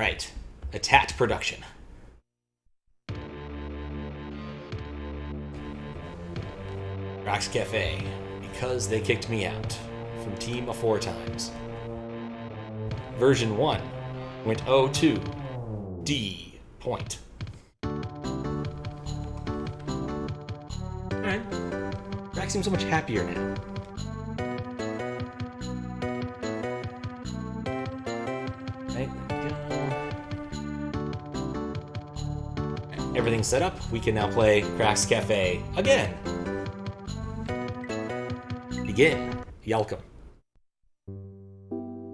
Alright. Attacked production. Krack's Kafe. Because they kicked me out. From Team of 4 times. Version 1.02 D point. Alright. Krack seems so much happier now. Right, there we go. Everything's set up. We can now play Krack's Kafe again. Begin. Welcome.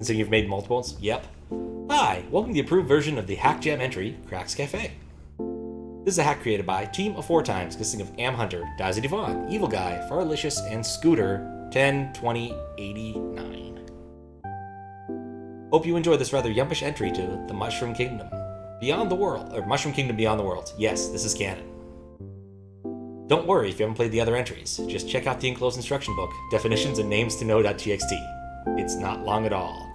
So you've made multiples? Yep. Hi, welcome to the approved version of the HackJam entry, Krack's Kafe. This is a hack created by Team of 4 times, consisting of amhunter, Daizo Devon, Evil Guy, Farlicious, and Scooter 10, 20, 89. Hope you enjoy this rather yumpish entry to the Mushroom Kingdom Beyond the World, or Mushroom Kingdom Beyond the World. Yes, this is canon. Don't worry if you haven't played the other entries. Just check out the enclosed instruction book, definitions and names to know.txt. It's not long at all.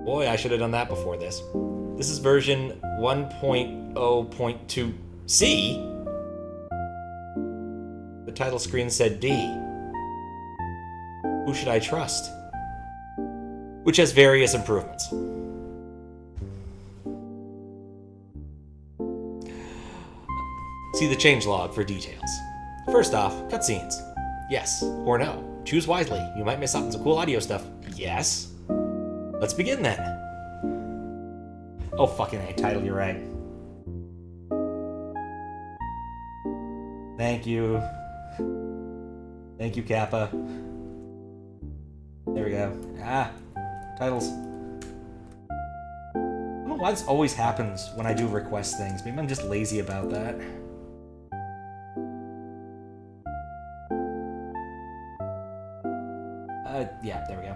Boy, I should have done that before this. This is version 1.0.2C. The title screen said D. Who should I trust? Which has various improvements. See the changelog for details. First off, cutscenes. Yes or no. Choose wisely. You might miss out on some cool audio stuff. Yes. Let's begin then. Oh, fucking A, title, you're right. Thank you. Thank you, Kappa. There we go. Titles. I don't know why this always happens when I do request things. Maybe I'm just lazy about that. Yeah, there we go.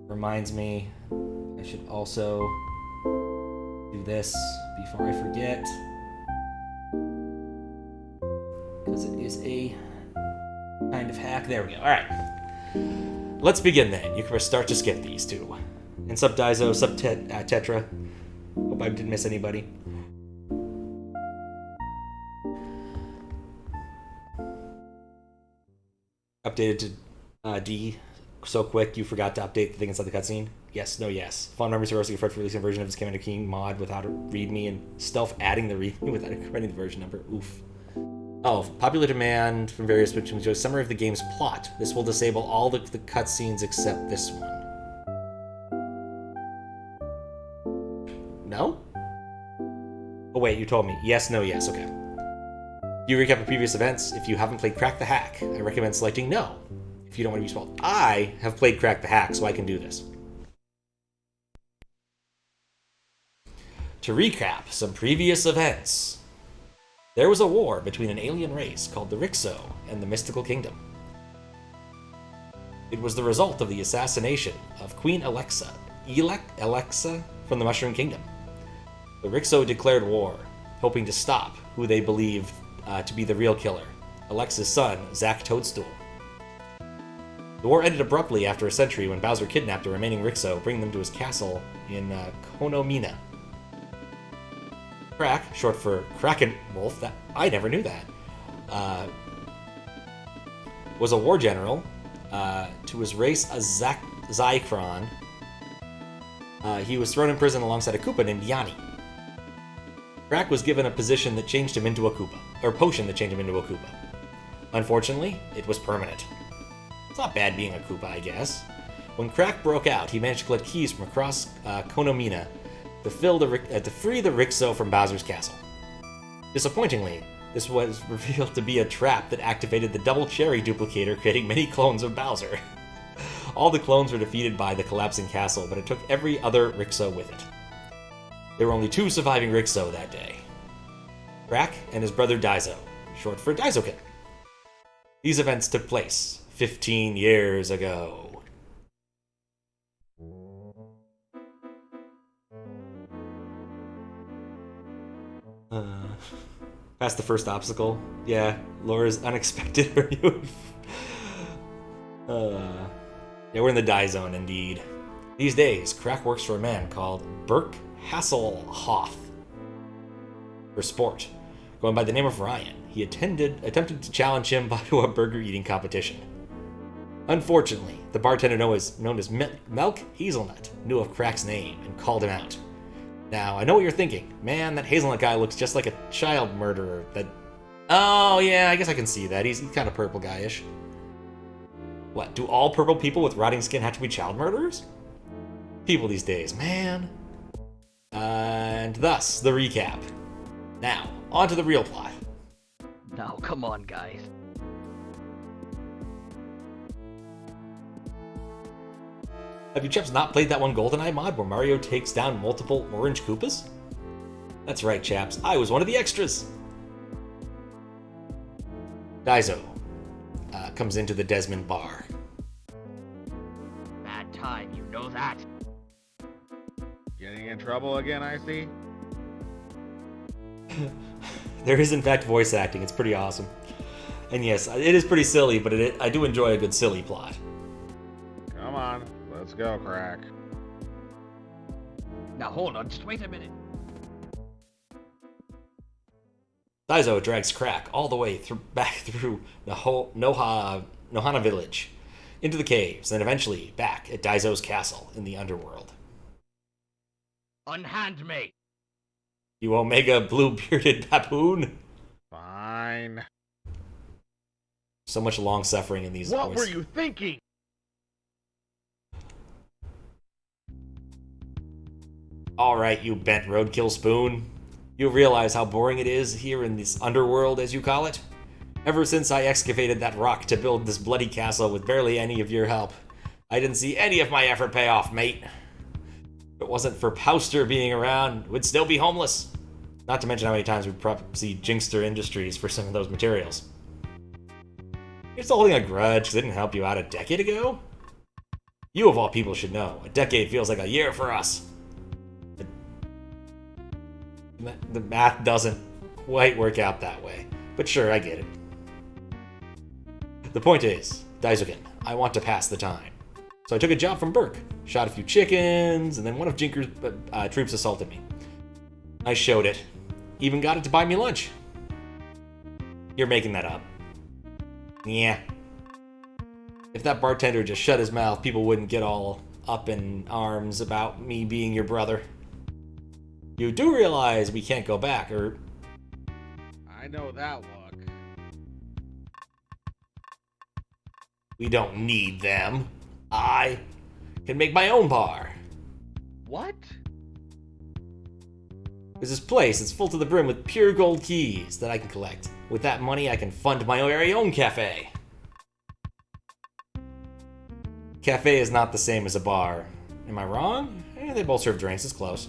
Reminds me, I should also do this before I forget. Because it is a kind of hack. There we go. Alright. Let's begin then. You can start to skip these two. And sub Daizo, sub Tetra. Hope I didn't miss anybody. Updated to D so quick you forgot to update the thing inside the cutscene? Yes, no, yes. Fond memories are roasting Fred for releasing a version of his Commander King mod without a readme and stealth adding the readme without correcting the version number. Oof. Oh, popular demand from various which enjoys summary of the game's plot. This will disable all the cutscenes except this one. No? Oh wait, you told me. Yes, no, yes, okay. You recap of previous events. If you haven't played Krack the Hack, I recommend selecting no. If you don't want to be spoiled. I have played Krack the Hack, so I can do this. To recap some previous events. There was a war between an alien race called the Rixo and the Mystical Kingdom. It was the result of the assassination of Queen Alexa from the Mushroom Kingdom. The Rixo declared war, hoping to stop who they believed to be the real killer, Alexa's son, Zack Toadstool. The war ended abruptly after a century when Bowser kidnapped the remaining Rixo, bringing them to his castle in Konomina. Krack, short for Kraken Wolf, that I never knew that, was a war general to his race, Zychron. He was thrown in prison alongside a Koopa named Yanni. Krack was given a position that changed him into a Koopa, or potion that changed him into a Koopa. Unfortunately, it was permanent. It's not bad being a Koopa, I guess. When Krack broke out, he managed to collect keys from across Konomina to free the Rixo from Bowser's castle. Disappointingly, this was revealed to be a trap that activated the double cherry duplicator, creating many clones of Bowser. All the clones were defeated by the collapsing castle, but it took every other Rixo with it. There were only 2 surviving Rixo that day. Krack and his brother Daizo, short for Daizokin. These events took place 15 years ago. Past the first obstacle. Yeah, Laura's unexpected reunion. Yeah, we're in the Die Zone, indeed. These days, Krack works for a man called Burke Hasselhoff for sport, going by the name of Ryan. He attempted to challenge him to a burger eating competition. Unfortunately, the bartender known as Milk Hazelnut knew of Krack's name and called him out. Now, I know what you're thinking. Man, that Hazelnut guy looks just like a child murderer. Oh, yeah, I guess I can see that. He's kind of purple guy-ish. What, do all purple people with rotting skin have to be child murderers? People these days, man. And thus, the recap. Now, on to the real plot. Now, come on, guys. Have you chaps not played that one GoldenEye mod where Mario takes down multiple orange Koopas? That's right, chaps. I was one of the extras. Daizo comes into the Desmond bar. Bad time, you know that. Getting in trouble again, I see. There is, in fact, voice acting. It's pretty awesome. And yes, it is pretty silly, but I do enjoy a good silly plot. Come on, let's go, Krack. Now hold on, just wait a minute. Daizo drags Krack all the way back through Nohana village, into the caves, and eventually back at Daizo's castle in the underworld. Unhand me! You Omega blue-bearded baboon? Fine. So much long suffering in these What voices. were you thinking? Alright, you bent roadkill spoon. You realize how boring it is here in this underworld, as you call it? Ever since I excavated that rock to build this bloody castle with barely any of your help, I didn't see any of my effort pay off, mate. If it wasn't for Powster being around, we'd still be homeless. Not to mention how many times we'd probably see Jinxter Industries for some of those materials. You're still holding a grudge because it didn't help you out a decade ago? You of all people should know, a decade feels like a year for us. The math doesn't quite work out that way, but sure, I get it. The point is, Daizokin, I want to pass the time. So I took a job from Burke, shot a few chickens, and then one of Jinker's troops assaulted me. I showed it. Even got it to buy me lunch. You're making that up. Yeah. If that bartender just shut his mouth, people wouldn't get all up in arms about me being your brother. You do realize we can't go back, or... I know that look. We don't need them. I can make my own bar. What? There's this place that's full to the brim with pure gold keys that I can collect. With that money, I can fund my very own cafe. Cafe is not the same as a bar. Am I wrong? They both serve drinks, it's close.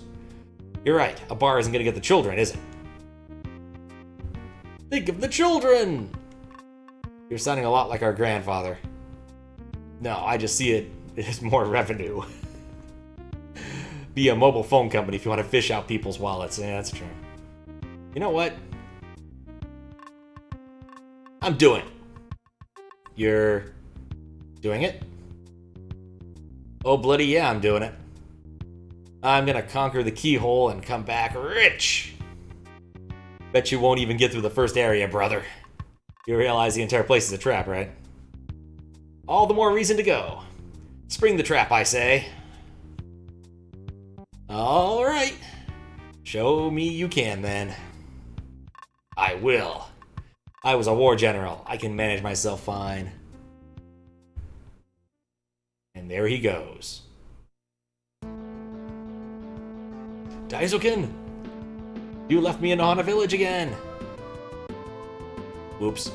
You're right, a bar isn't gonna get the children, is it? Think of the children! You're sounding a lot like our grandfather. No, I just see it as more revenue. Be a mobile phone company if you want to fish out people's wallets. Yeah, that's true. You know what? I'm doing it. You're doing it? Oh, bloody yeah, I'm doing it. I'm gonna conquer the keyhole and come back rich. Bet you won't even get through the first area, brother. You realize the entire place is a trap, right? All the more reason to go. Spring the trap, I say. All right. Show me you can, then. I will. I was a war general. I can manage myself fine. And there he goes. Daizokin! You left me in Ohana Village again! Oops.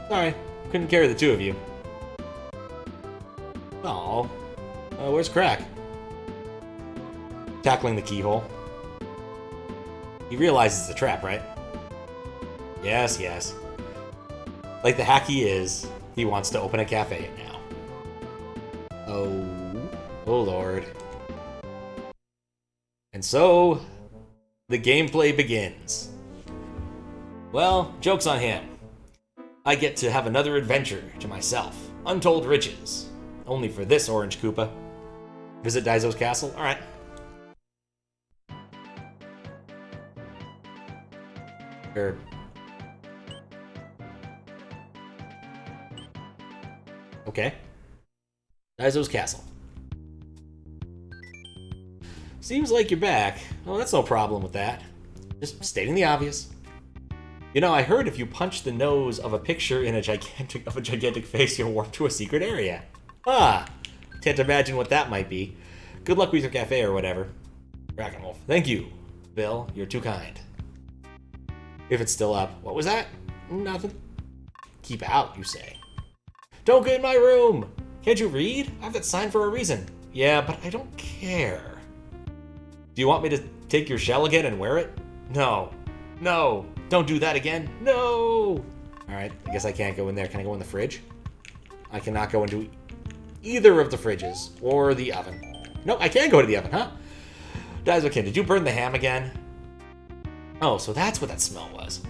Sorry, couldn't carry the two of you. Aw. Where's Krack? Tackling the keyhole. He realizes it's a trap, right? Yes, yes. Like the hack he is, he wants to open a cafe now. Oh lord. And so, the gameplay begins. Well, joke's on him. I get to have another adventure to myself. Untold riches. Only for this Orange Koopa. Visit Daizo's castle? Alright. Or... Okay. Daizo's castle. Seems like you're back. Well, that's no problem with that. Just stating the obvious. You know, I heard if you punch the nose of a picture in a gigantic face, you'll warp to a secret area. Ah, can't imagine what that might be. Good luck with your cafe or whatever. Brackenwolf. Thank you, Bill. You're too kind. If it's still up. What was that? Nothing. Keep out, you say. Don't get in my room! Can't you read? I have that sign for a reason. Yeah, but I don't care. Do you want me to take your shell again and wear it? No. No! Don't do that again! No! Alright, I guess I can't go in there. Can I go in the fridge? I cannot go into either of the fridges. Or the oven. No, I can go to the oven, huh? Daizo-kin, did you burn the ham again? Oh, so that's what that smell was.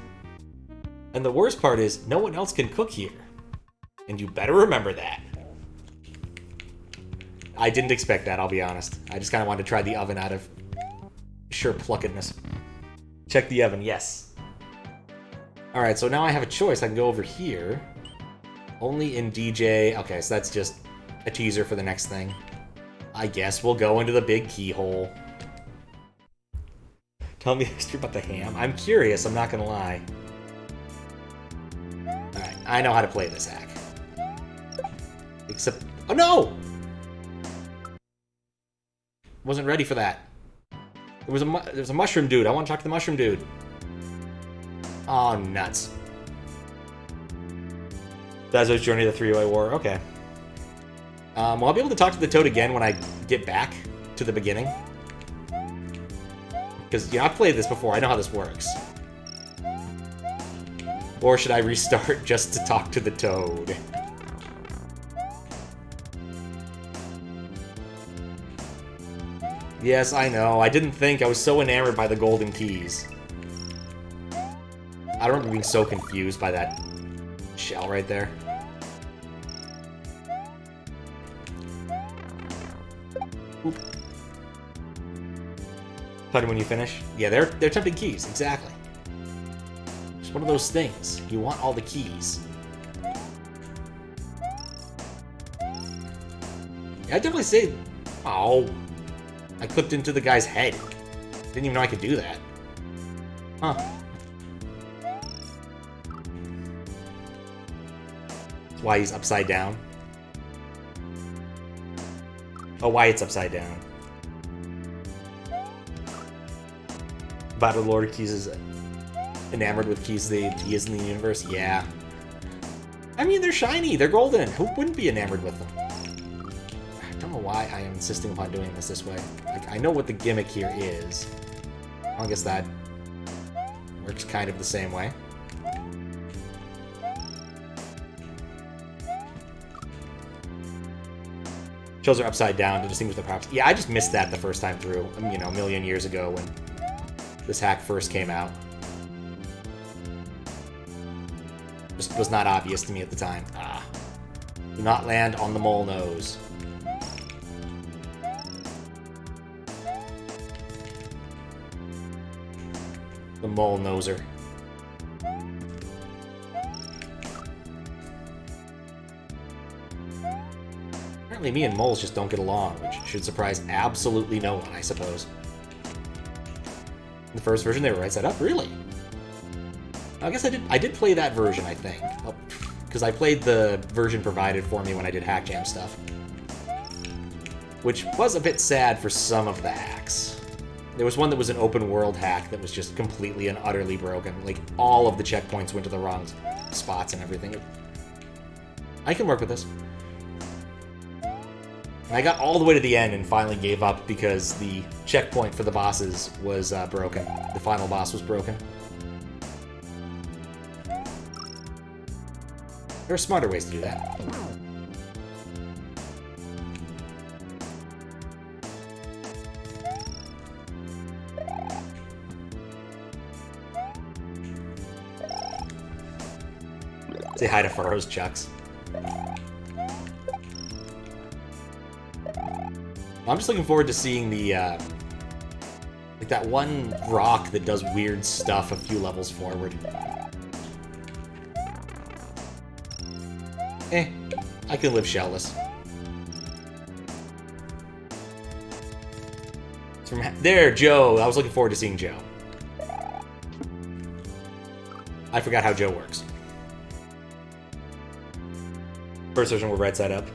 And the worst part is, no one else can cook here. And you better remember that. I didn't expect that, I'll be honest. I just kind of wanted to try the oven out of sheer pluckedness. Check the oven, yes. Alright, so now I have a choice. I can go over here. Only in DJ. Okay, so that's just a teaser for the next thing. I guess we'll go into the big keyhole. Tell me the history about the ham. I'm curious, I'm not gonna lie. Alright, I know how to play this hack. Except... Oh, no! Wasn't ready for that. There's a mushroom dude. I want to talk to the mushroom dude. Oh, nuts. Daizo's Journey to the Three-Way War. Okay. Well, I'll be able to talk to the toad again when I get back to the beginning. Because, you know, I've played this before. I know how this works. Or should I restart just to talk to the toad? Yes, I know. I didn't think. I was so enamored by the golden keys. I remember being so confused by that shell right there. Oop. Tell me when you finish. Yeah, they're tempting keys. Exactly. It's one of those things. You want all the keys. Yeah, I'd definitely say... Oh... I clipped into the guy's head. Didn't even know I could do that. Huh. That's why he's upside down. Oh, why it's upside down. Battle Lord Keys is enamored with keys he is in the universe. Yeah. I mean, they're shiny. They're golden. Who wouldn't be enamored with them? I don't know why I am insisting upon doing this way. Like, I know what the gimmick here is. I guess that works kind of the same way. Shells are upside down to distinguish the props. Yeah, I just missed that the first time through, you know, a million years ago when this hack first came out. Just was not obvious to me at the time. Ah. Do not land on the mole nose. The mole noser. Apparently me and moles just don't get along, which should surprise absolutely no one, I suppose. In the first version they were right side up? Really? I guess I did play that version, I think. Because I played the version provided for me when I did HackJam stuff. Which was a bit sad for some of the hacks. There was one that was an open world hack that was just completely and utterly broken. Like, all of the checkpoints went to the wrong spots and everything. I can work with this. And I got all the way to the end and finally gave up because the checkpoint for the bosses was broken. The final boss was broken. There are smarter ways to do that. Say hi to Faro's Chucks. I'm just looking forward to seeing the, like that one rock that does weird stuff a few levels forward. I can live shellless. There, Joe! I was looking forward to seeing Joe. I forgot how Joe works. First version, we're right side up.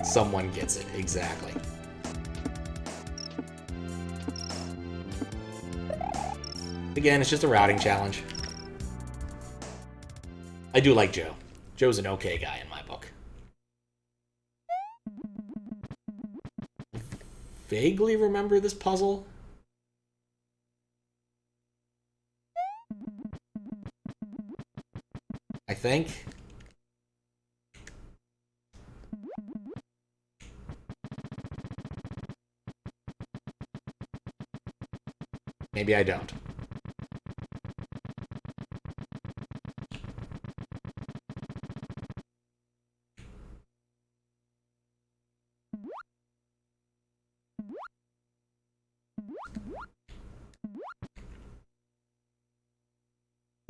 Someone gets it, exactly. Again, it's just a routing challenge. I do like Joe. Joe's an okay guy in my book. Vaguely remember this puzzle. I think. Maybe I don't.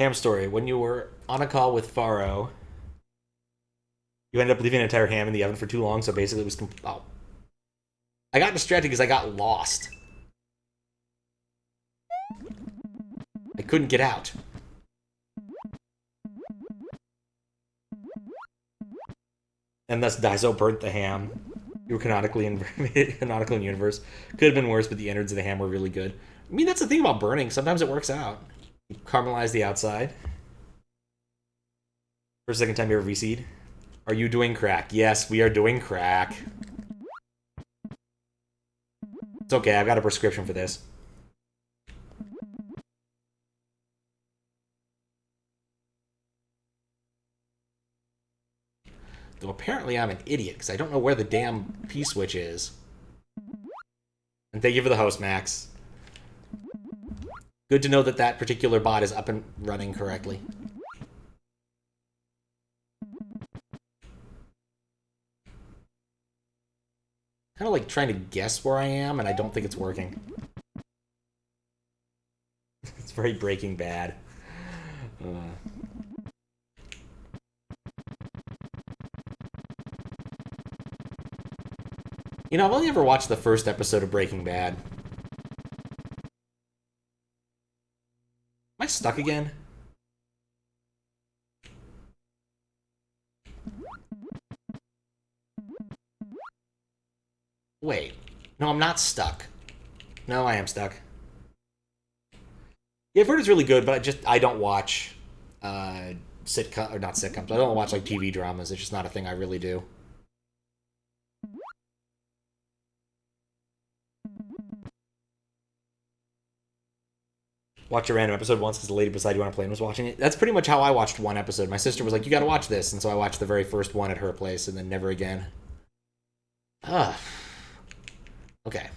Ham story. When you were on a call with Faro, you ended up leaving an entire ham in the oven for too long, so basically it was... Oh. I got distracted because I got lost. I couldn't get out. And thus Daizo burnt the ham. You were canonically in universe. Could have been worse, but the innards of the ham were really good. I mean, that's the thing about burning. Sometimes it works out. You caramelize the outside. First, second time you ever VC'd. Are you doing crack? Yes, we are doing crack. It's okay, I've got a prescription for this. Though apparently I'm an idiot, because I don't know where the damn P-switch is. And thank you for the host, Max. Good to know that that particular bot is up and running correctly. Kind of like trying to guess where I am, and I don't think it's working. It's very Breaking Bad. You know, I've only ever watched the first episode of Breaking Bad. Am I stuck again? Wait. No, I'm not stuck. No, I am stuck. Yeah, I've heard it's really good, but I don't watch sitcom or not sitcoms. I don't watch like TV dramas. It's just not a thing I really do. Watch a random episode once because the lady beside you on a plane was watching it. That's pretty much how I watched one episode. My sister was like, you gotta watch this. And so I watched the very first one at her place and then never again. Ugh. Okay.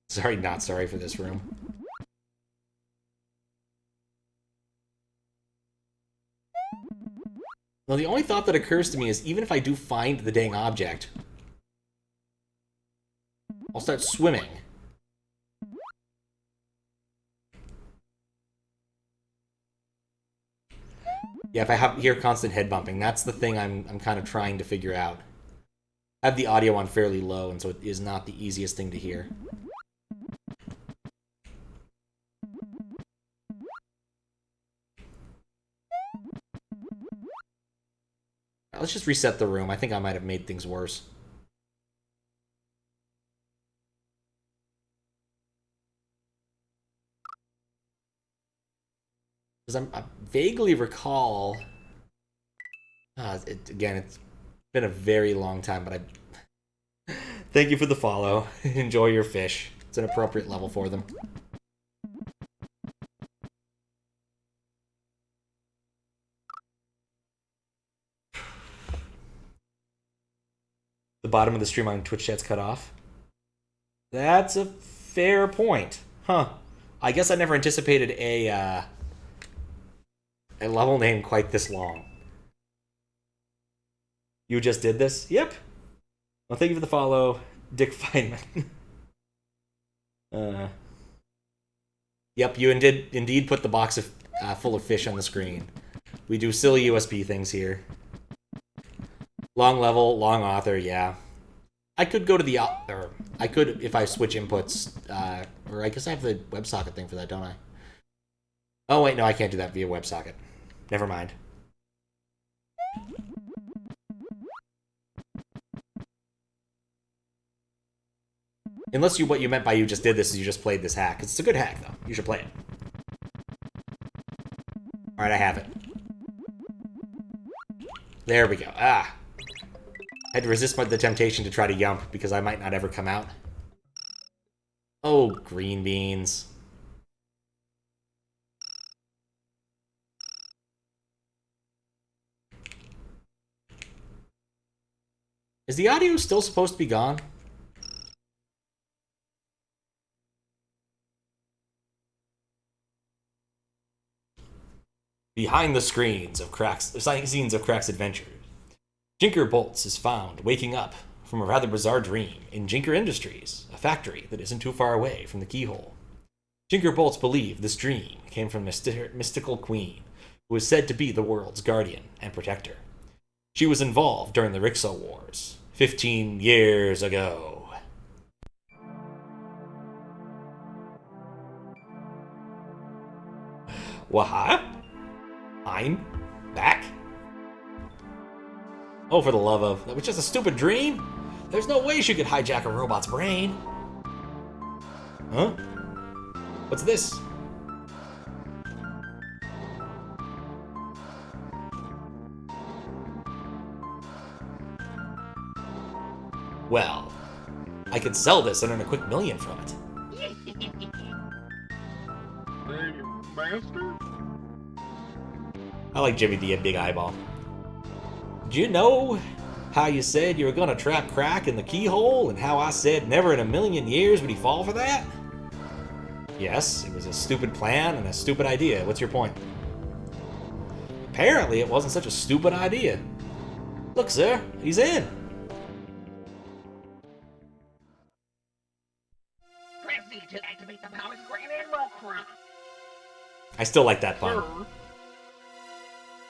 Sorry, not sorry for this room. Well, the only thought that occurs to me is even if I do find the dang object, I'll start swimming. Yeah, if I hear constant head bumping, that's the thing I'm kind of trying to figure out. I have the audio on fairly low, and so it is not the easiest thing to hear. Let's just reset the room. I think I might have made things worse. Because I vaguely recall... again, it's been a very long time, but I... Thank you for the follow. Enjoy your fish. It's an appropriate level for them. The bottom of the stream on Twitch chat's cut off. That's a fair point. Huh. I guess I never anticipated a level name quite this long. You just did this? Yep. Well, thank you for the follow, Dick Feynman. Yep, you indeed put the box of, full of fish on the screen. We do silly USB things here. Long level, long author, yeah. I could go to the... or I could, if I switch inputs, or I guess I have the WebSocket thing for that, don't I? Oh, wait, no, I can't do that via WebSocket. Never mind. Unless what you meant by you just did this is you just played this hack. It's a good hack, though. You should play it. Alright, I have it. There we go. Ah. I had to resist the temptation to try to YUMP because I might not ever come out. Oh, green beans. Is the audio still supposed to be gone? Behind the screens of Krack's adventures, Jinker Bolts is found waking up from a rather bizarre dream in Jinker Industries, a factory that isn't too far away from the keyhole. Jinker Bolts believe this dream came from a mystical queen who is said to be the world's guardian and protector. She was involved during the Rixo Wars 15 years ago. What? I'm back? Oh, for the love of... That was just a stupid dream? There's no way she could hijack a robot's brain. Huh? What's this? Well, I could sell this and earn a quick million from it. Hey, master? I like Jimmy the big eyeball. Do you know how you said you were gonna trap Krack in the keyhole and how I said never in a million years would he fall for that? Yes, it was a stupid plan and a stupid idea. What's your point? Apparently it wasn't such a stupid idea. Look, sir, he's in. Press Z to activate the power screen and roll Krawn. I still like that pun.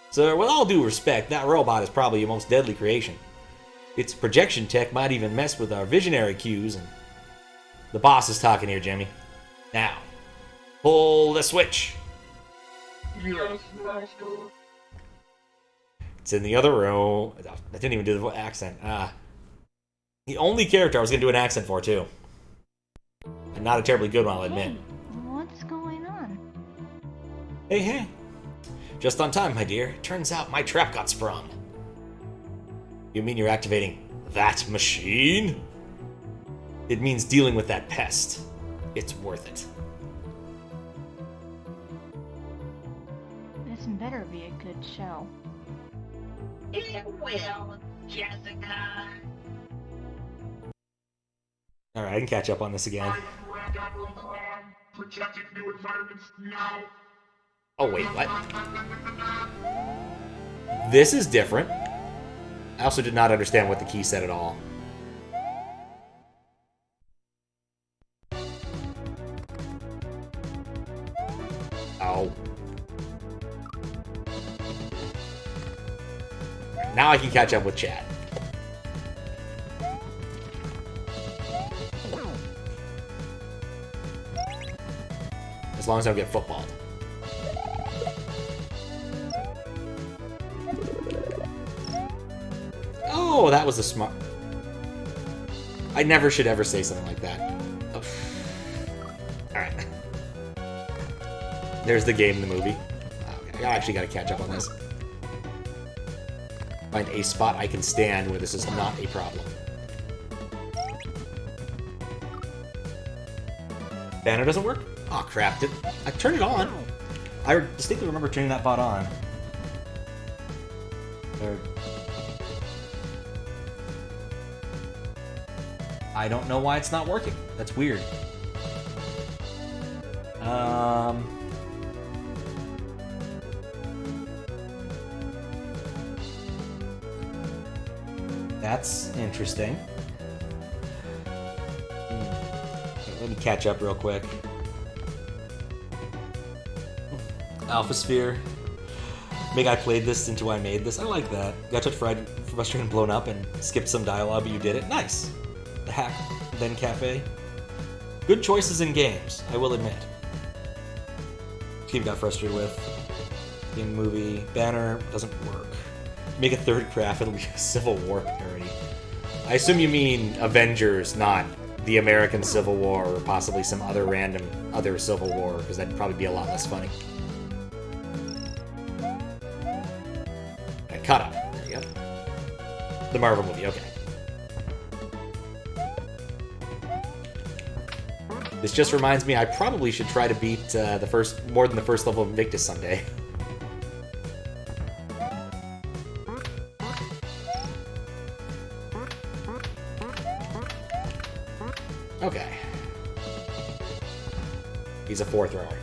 Sir, with all due respect, that robot is probably your most deadly creation. Its projection tech might even mess with our visionary cues, and... The boss is talking here, Jimmy. Now, pull the switch. Yes, master. It's in the other room. I didn't even do the accent. The only character I was going to do an accent for, too. And not a terribly good one, I'll admit. Hey, what's going on? Hey, hey. Just on time, my dear. Turns out my trap got sprung. You mean you're activating that machine? It means dealing with that pest. It's worth it. This better be a good show. It will, Jessica. Alright, I can catch up on this again. Protecting new environments now. Oh, wait, what? This is different. I also did not understand what the key said at all. Oh. Now I can catch up with chat. As long as I don't get footballed. Oh, that was a smart... I never should ever say something like that. Oh. Alright. There's the game, the movie. Okay, I actually gotta catch up on this. Find a spot I can stand where this is not a problem. Banner doesn't work? Oh crap, I turned it on. I distinctly remember turning that bot on. I don't know why it's not working. That's weird. That's interesting. Let me catch up real quick. Alpha Sphere. Maybe I played this into I made this. I like that. Got to frustrated and blown up and skipped some dialogue, but you did it. Nice. The hack, then Kafe. Good choices in games, I will admit. Steve got frustrated with. Game movie. Banner doesn't work. Make a third craft, it'll be a Civil War parody. I assume you mean Avengers, not the American Civil War, or possibly some other random other Civil War, because that'd probably be a lot less funny. Okay, caught up. There you go. The Marvel movie, okay. This just reminds me I probably should try to beat more than the first level of Invictus someday. Okay. He's a 4-thrower.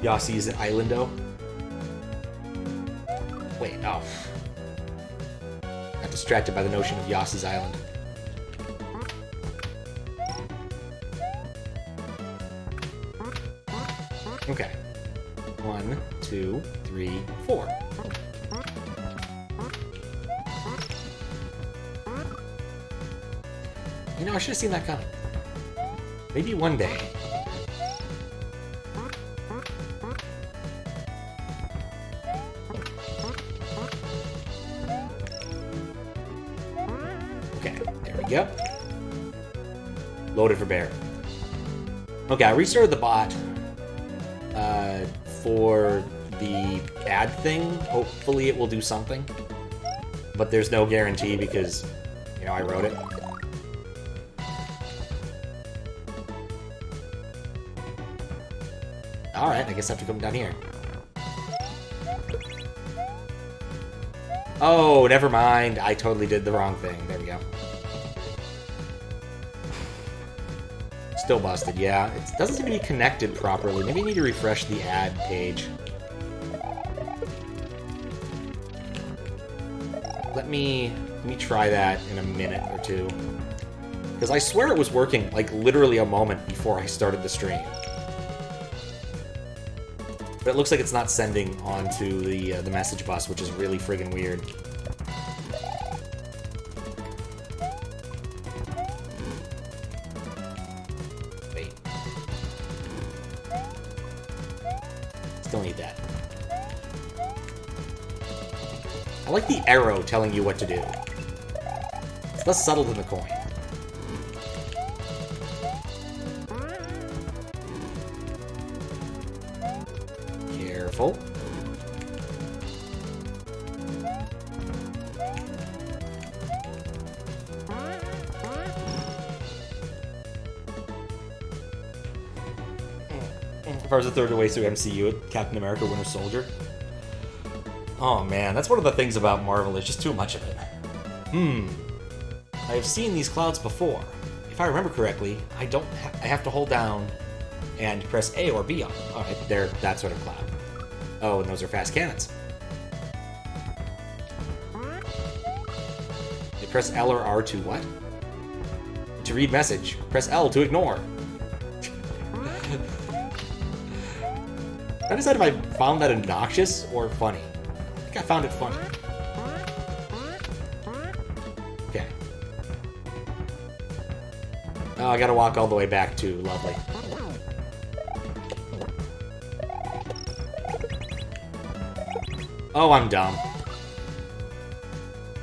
Yossi's Islando. Wait, oh. Got distracted by the notion of Yossi's Island. Okay. 1, 2, 3, 4. You know, I should have seen that coming. Maybe one day. Okay, there we go. Loaded for bear. Okay, I restarted the bot. For the ad thing, hopefully it will do something. But there's no guarantee because, you know, I wrote it. Alright, I guess I have to come down here. Oh, never mind. I totally did the wrong thing. There we go. Still busted, yeah. It doesn't seem to be connected properly. Maybe I need to refresh the ad page. Let me try that in a minute or two. Because I swear it was working, like, literally a moment before I started the stream. But it looks like it's not sending onto the message bus, which is really friggin' weird. Still need that. I like the arrow telling you what to do. It's less subtle than the coin. Careful. If I was a third of the way through MCU at Captain America Winter Soldier. Oh man, that's one of the things about Marvel, there's just too much of it. I have seen these clouds before. If I remember correctly, I have to hold down and press A or B on them. Alright, they're that sort of cloud. Oh, and those are fast cannons. You press L or R to what? To read message. Press L to ignore. I decided if I found that obnoxious or funny. I think I found it funny. Okay. Oh, I gotta walk all the way back too. Lovely. Oh, I'm dumb.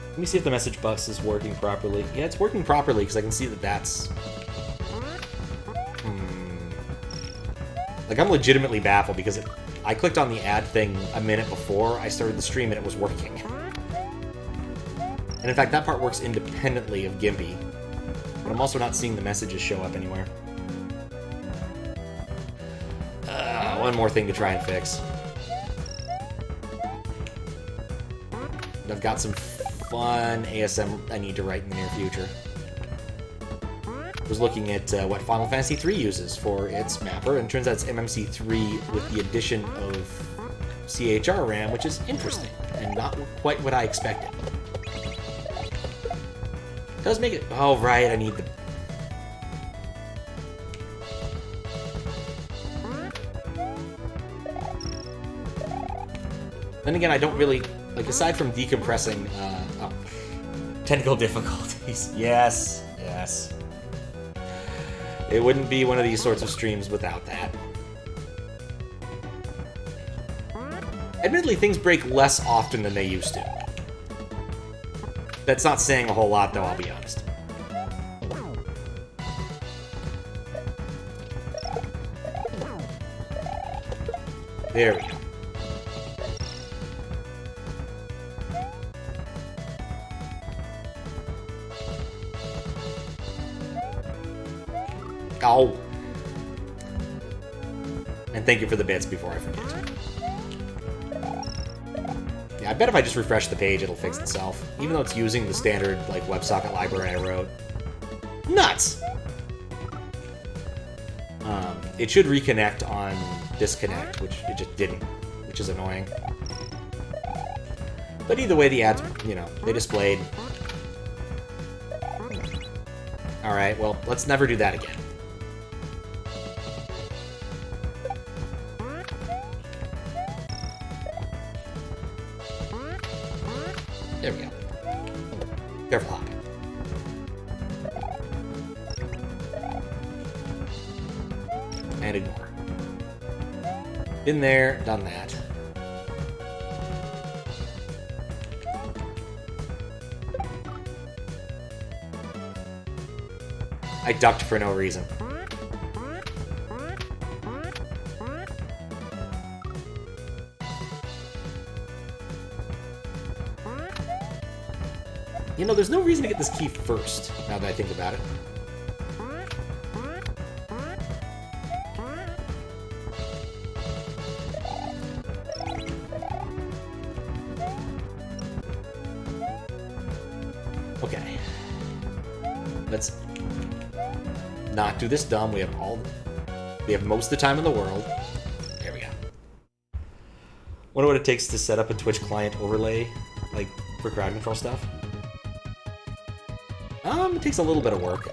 Let me see if the message bus is working properly. Yeah, it's working properly because I can see that that's... Like, I'm legitimately baffled because I clicked on the ad thing a minute before I started the stream and it was working. And in fact, that part works independently of Gimpy. But I'm also not seeing the messages show up anywhere. one more thing to try and fix. I've got some fun ASM I need to write in the near future. I was looking at what Final Fantasy III uses for its mapper, and it turns out it's MMC3 with the addition of CHR RAM, which is interesting, and not quite what I expected. It does make it... Oh, right, I need the... Then again, I don't really... Like, aside from decompressing... technical difficulties. Yes, yes. It wouldn't be one of these sorts of streams without that. Admittedly, things break less often than they used to. That's not saying a whole lot, though, I'll be honest. There we go. Oh. And thank you for the bits before I forget. Yeah, I bet if I just refresh the page, it'll fix itself. Even though it's using the standard, like, WebSocket library I wrote. Nuts! It should reconnect on disconnect, which it just didn't, which is annoying. But either way, the ads, you know, they displayed. Alright, well, let's never do that again. There we go. Careful hop. And ignore. Been there, done that. I ducked for no reason. You know, there's no reason to get this key first, now that I think about it. Okay. Let's not do this dumb. We have most of the time in the world. There we go. Wonder what it takes to set up a Twitch client overlay, like, for crowd control stuff. It takes a little bit of work.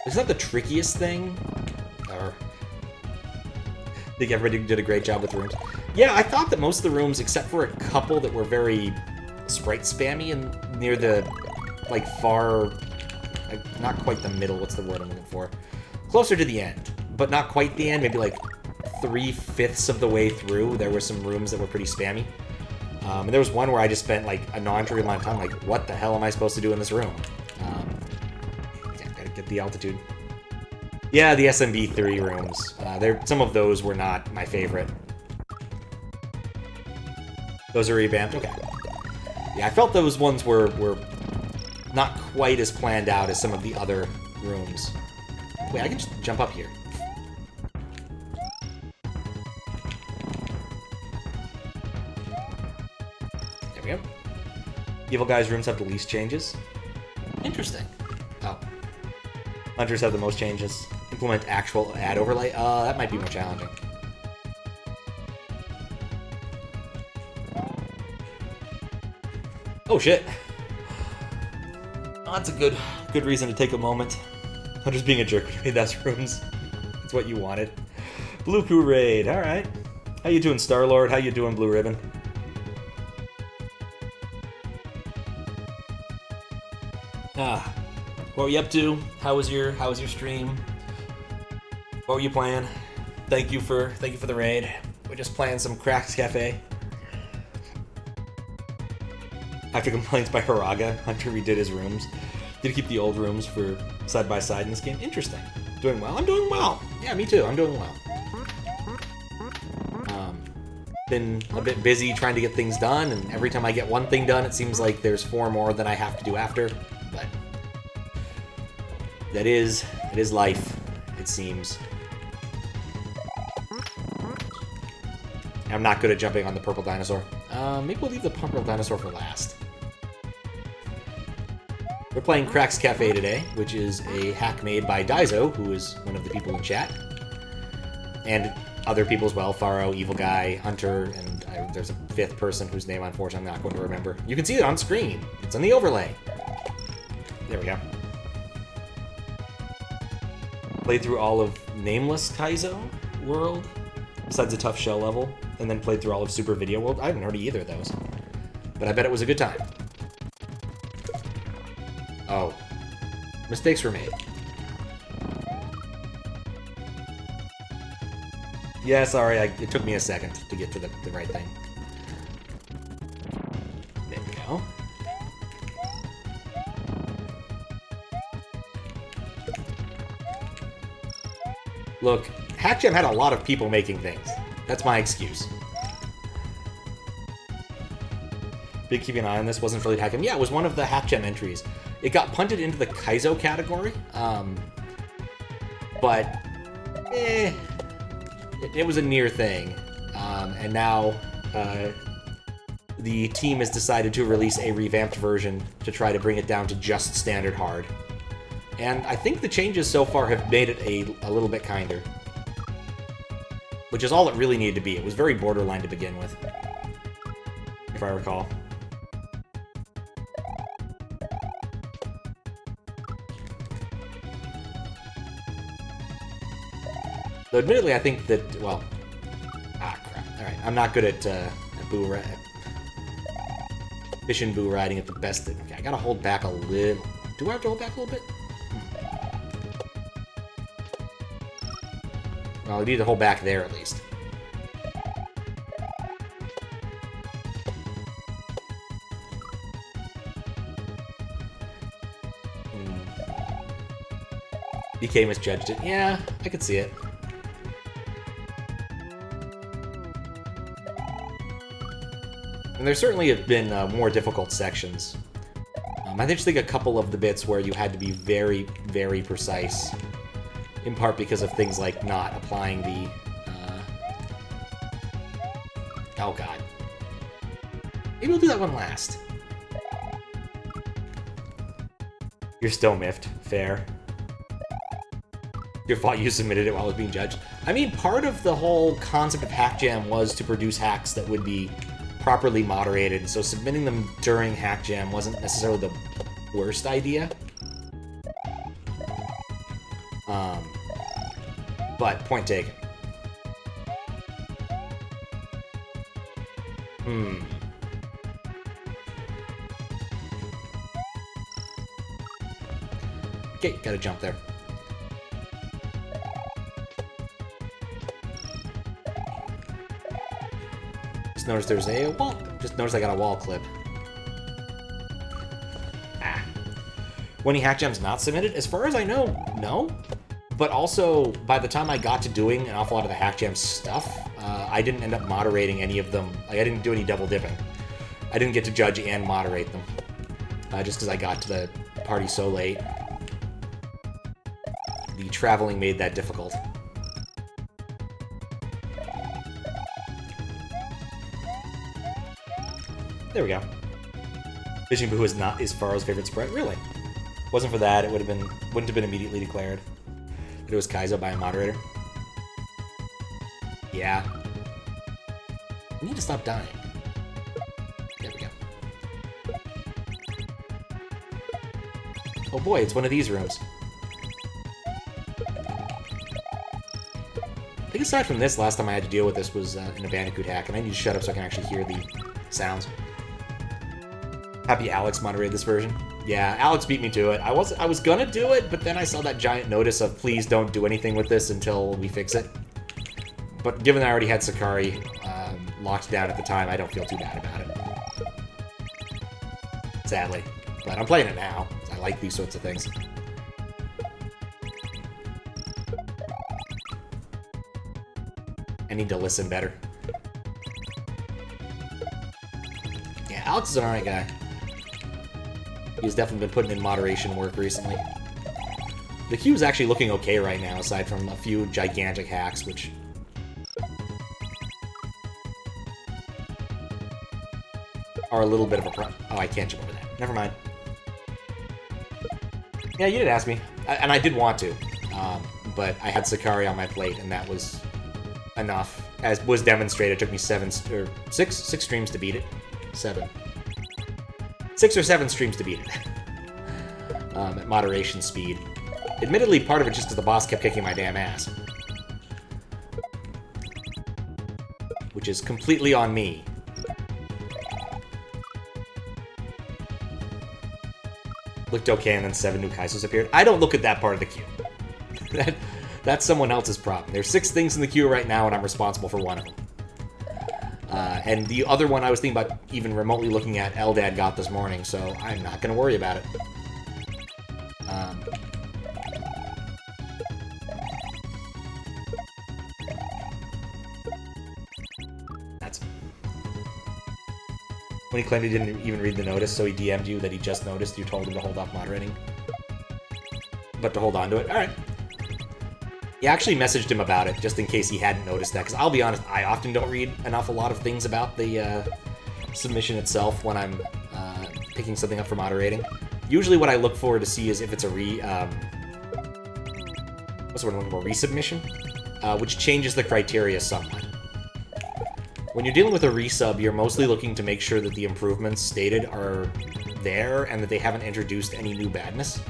It's not the trickiest thing. Or I think everybody did a great job with rooms. Yeah, I thought that most of the rooms, except for a couple that were very sprite spammy and near the, like, far, like, not quite the middle, what's the word I'm looking for? Closer to the end, but not quite the end, maybe like 3/5 of the way through, there were some rooms that were pretty spammy. And there was one where I just spent, like, a non-trivial amount of time, like, what the hell am I supposed to do in this room? Yeah, gotta get the altitude. Yeah, the SMB3 rooms. Some of those were not my favorite. Those are revamped? Okay. Yeah, I felt those ones were not quite as planned out as some of the other rooms. Wait, I can just jump up here. There we go. Evil Guy's rooms have the least changes. Interesting. Oh. Hunters have the most changes. Implement actual ad overlay. That might be more challenging. Oh shit. Oh, that's a good reason to take a moment. Hunter's being a jerk when you made those rooms. That's what you wanted. Blue Crew Raid, alright. How you doing, Star-Lord? How you doing, Blue Ribbon? What were you up to? How was your stream? What were you playing? Thank you for the raid. We're just playing some Krack's Kafe. After complaints by Haraga, Hunter redid his rooms. Did keep the old rooms for side by side in this game. Interesting. Doing well? I'm doing well. Yeah, me too. I'm doing well. Been a bit busy trying to get things done, and every time I get one thing done, it seems like there's 4 more that I have to do after. But That is life, it seems. I'm not good at jumping on the purple dinosaur. Maybe we'll leave the purple dinosaur for last. We're playing Krack's Kafe today, which is a hack made by Daizo, who is one of the people in chat. And other people as well, Faro, Evil Guy, Huntre, and there's a fifth person whose name, unfortunately, I'm not going to remember. You can see it on screen. It's on the overlay. There we go. Played through all of Nameless Kaizo World, besides a tough shell level, and then played through all of Super Video World. I haven't heard of either of those, but I bet it was a good time. Oh. Mistakes were made. Yeah, sorry, it took me a second to get to the right thing. There we go. Look, HackJam had a lot of people making things. That's my excuse. Big keeping an eye on this. Wasn't really HackJam. Yeah, it was one of the HackJam entries. It got punted into the Kaizo category, but it was a near thing. And now the team has decided to release a revamped version to try to bring it down to just standard hard. And I think the changes so far have made it a little bit kinder. Which is all it really needed to be. It was very borderline to begin with, if I recall. Though admittedly, I think that, well... Ah, crap. Alright, I'm not good at fish and boo riding at the best. Okay, I gotta hold back a little. Do I have to hold back a little bit? Well, I need to hold back there at least. DK misjudged it. Yeah, I could see it. And there certainly have been more difficult sections. I just think a couple of the bits where you had to be very, very precise. In part because of things like not applying the... Oh god. Maybe we'll do that one last. You're still miffed. Fair. Your fault you submitted it while it was being judged. I mean, part of the whole concept of HackJam was to produce hacks that would be properly moderated, so submitting them during HackJam wasn't necessarily the worst idea. But point taken. Okay, gotta jump there. Just noticed there's a wall. Just noticed I got a wall clip. Ah. When HackJam's not submitted? As far as I know, no. But also, by the time I got to doing an awful lot of the HackJam stuff, I didn't end up moderating any of them. Like, I didn't do any double dipping. I didn't get to judge and moderate them. Just because I got to the party so late. The traveling made that difficult. There we go. Fishing Boo is Faro's favorite sprite. Really? Wasn't for that, it wouldn't have been immediately declared. But it was Kaizo by a moderator. Yeah. I need to stop dying. There we go. Oh boy, it's one of these rooms. I think aside from this, last time I had to deal with this was in a Bandicoot hack, and I need to shut up so I can actually hear the sounds. Happy Alex moderated this version. Yeah, Alex beat me to it. I was gonna do it, but then I saw that giant notice of please don't do anything with this until we fix it. But given I already had Sakari locked down at the time, I don't feel too bad about it. Sadly. But I'm playing it now, because I like these sorts of things. I need to listen better. Yeah, Alex is an alright guy. He's definitely been putting in moderation work recently. The queue is actually looking okay right now, aside from a few gigantic hacks, which... are a little bit of a problem. Oh, I can't jump over that. Never mind. Yeah, you did ask me. And I did want to. But I had Sakari on my plate, and that was enough. As was demonstrated, it took me 6 streams to beat it. 7. 6 or 7 streams to beat it. At moderation speed. Admittedly, part of it just because the boss kept kicking my damn ass. Which is completely on me. Looked okay, and then 7 new Kaizos appeared. I don't look at that part of the queue. That's someone else's problem. There's 6 things in the queue right now, and I'm responsible for one of them. And the other one I was thinking about even remotely looking at, Eldad got this morning, so I'm not going to worry about it. That's... When he claimed he didn't even read the notice, so he DM'd you that he just noticed you told him to hold off moderating. But to hold on to it. Alright. He actually messaged him about it, just in case he hadn't noticed that, because I'll be honest, I often don't read a lot of things about the submission itself when I'm picking something up for moderating. Usually what I look for to see is if it's a resubmission, which changes the criteria somewhat. When you're dealing with a resub, you're mostly looking to make sure that the improvements stated are there and that they haven't introduced any new badness.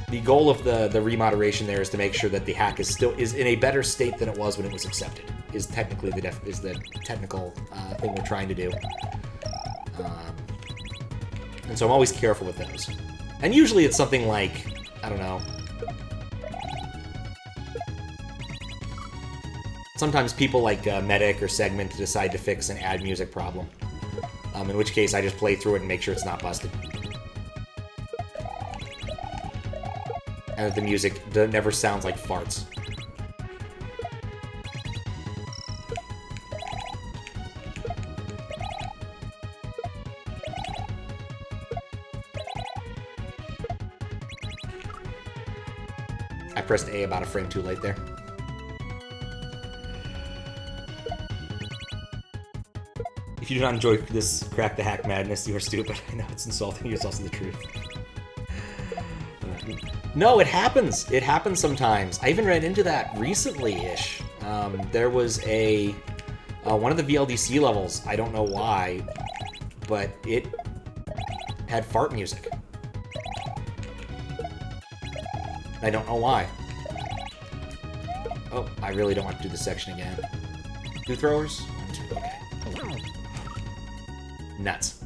The goal of the remoderation there is to make sure that the hack is in a better state than it was when it was accepted. Is technically the technical thing we're trying to do. And so I'm always careful with those. And usually it's something like, I don't know. Sometimes people like Medic or Segment decide to fix an add music problem. In which case I just play through it and make sure it's not busted. And that the music never sounds like farts. I pressed A about a frame too late there. If you do not enjoy this Crack the Hack madness, you are stupid. I know it's insulting, it's also the truth. No, it happens. It happens sometimes. I even ran into that recently-ish. There was one of the VLDC levels, I don't know why, but it had fart music. I don't know why. Oh, I really don't want to do this section again. 2 throwers? 1, 2, okay. Nuts.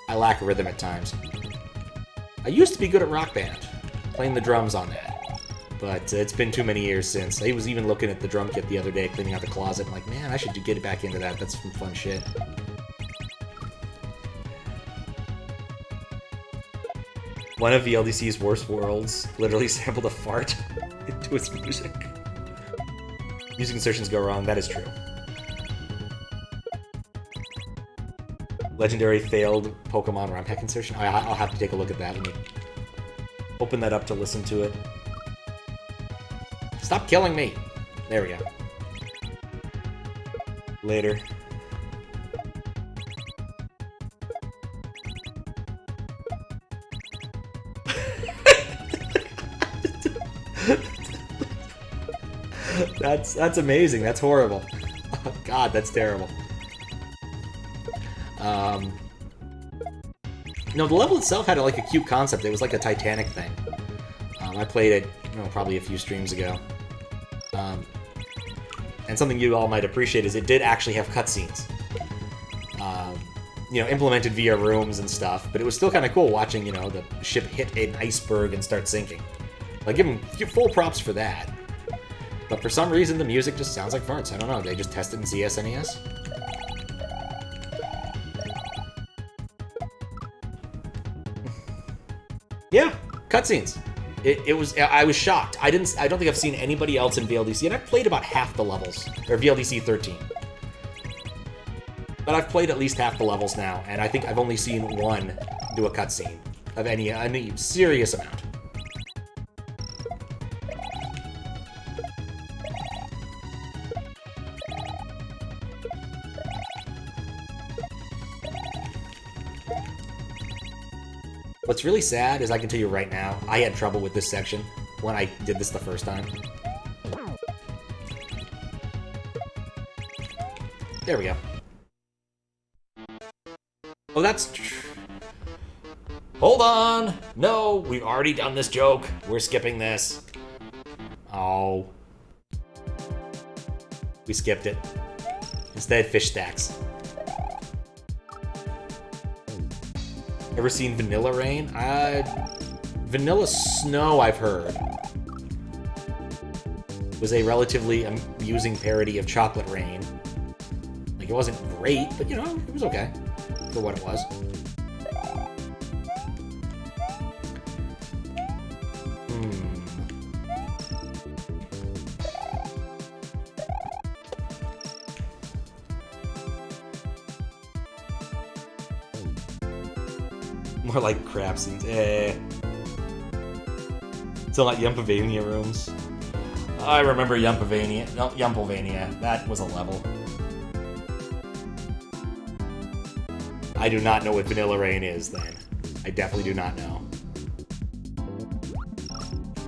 I lack rhythm at times. I used to be good at Rock Band, playing the drums on that, but it's been too many years since. I was even looking at the drum kit the other day, cleaning out the closet. I'm like, man, I should get back into that. That's some fun shit. One of VLDC's worst worlds literally sampled a fart into its music. Music insertions go wrong, that is true. Legendary failed Pokemon ROM hack insertion. I'll have to take a look at that. Let me open that up to listen to it. Stop killing me! There we go. Later. That's amazing. That's horrible. Oh, God, that's terrible. No, the level itself had like a cute concept. It was like a Titanic thing. I played it, probably a few streams ago. And something you all might appreciate is it did actually have cutscenes. Implemented via rooms and stuff, but it was still kind of cool watching, the ship hit an iceberg and start sinking. Like, give full props for that. But for some reason, the music just sounds like farts. I don't know. They just tested in ZSNES? Yeah, cutscenes. I was shocked. I don't think I've seen anybody else in VLDC, and I've played about half the levels, or VLDC 13. But I've played at least half the levels now, and I think I've only seen one do a cutscene of any serious amount. What's really sad is I can tell you right now, I had trouble with this section when I did this the first time. There we go. Oh, that's... Hold on! No, we've already done this joke. We're skipping this. Oh. We skipped it. Instead, fish stacks. Ever seen Vanilla Rain? Vanilla Snow, I've heard. Was a relatively amusing parody of Chocolate Rain. Like, it wasn't great, but, you know, it was okay for what it was. More like crap scenes. Still not Yumpavania rooms. I remember Yumpavania. No, Yumpavania. That was a level. I do not know what Vanilla Rain is, then. I definitely do not know.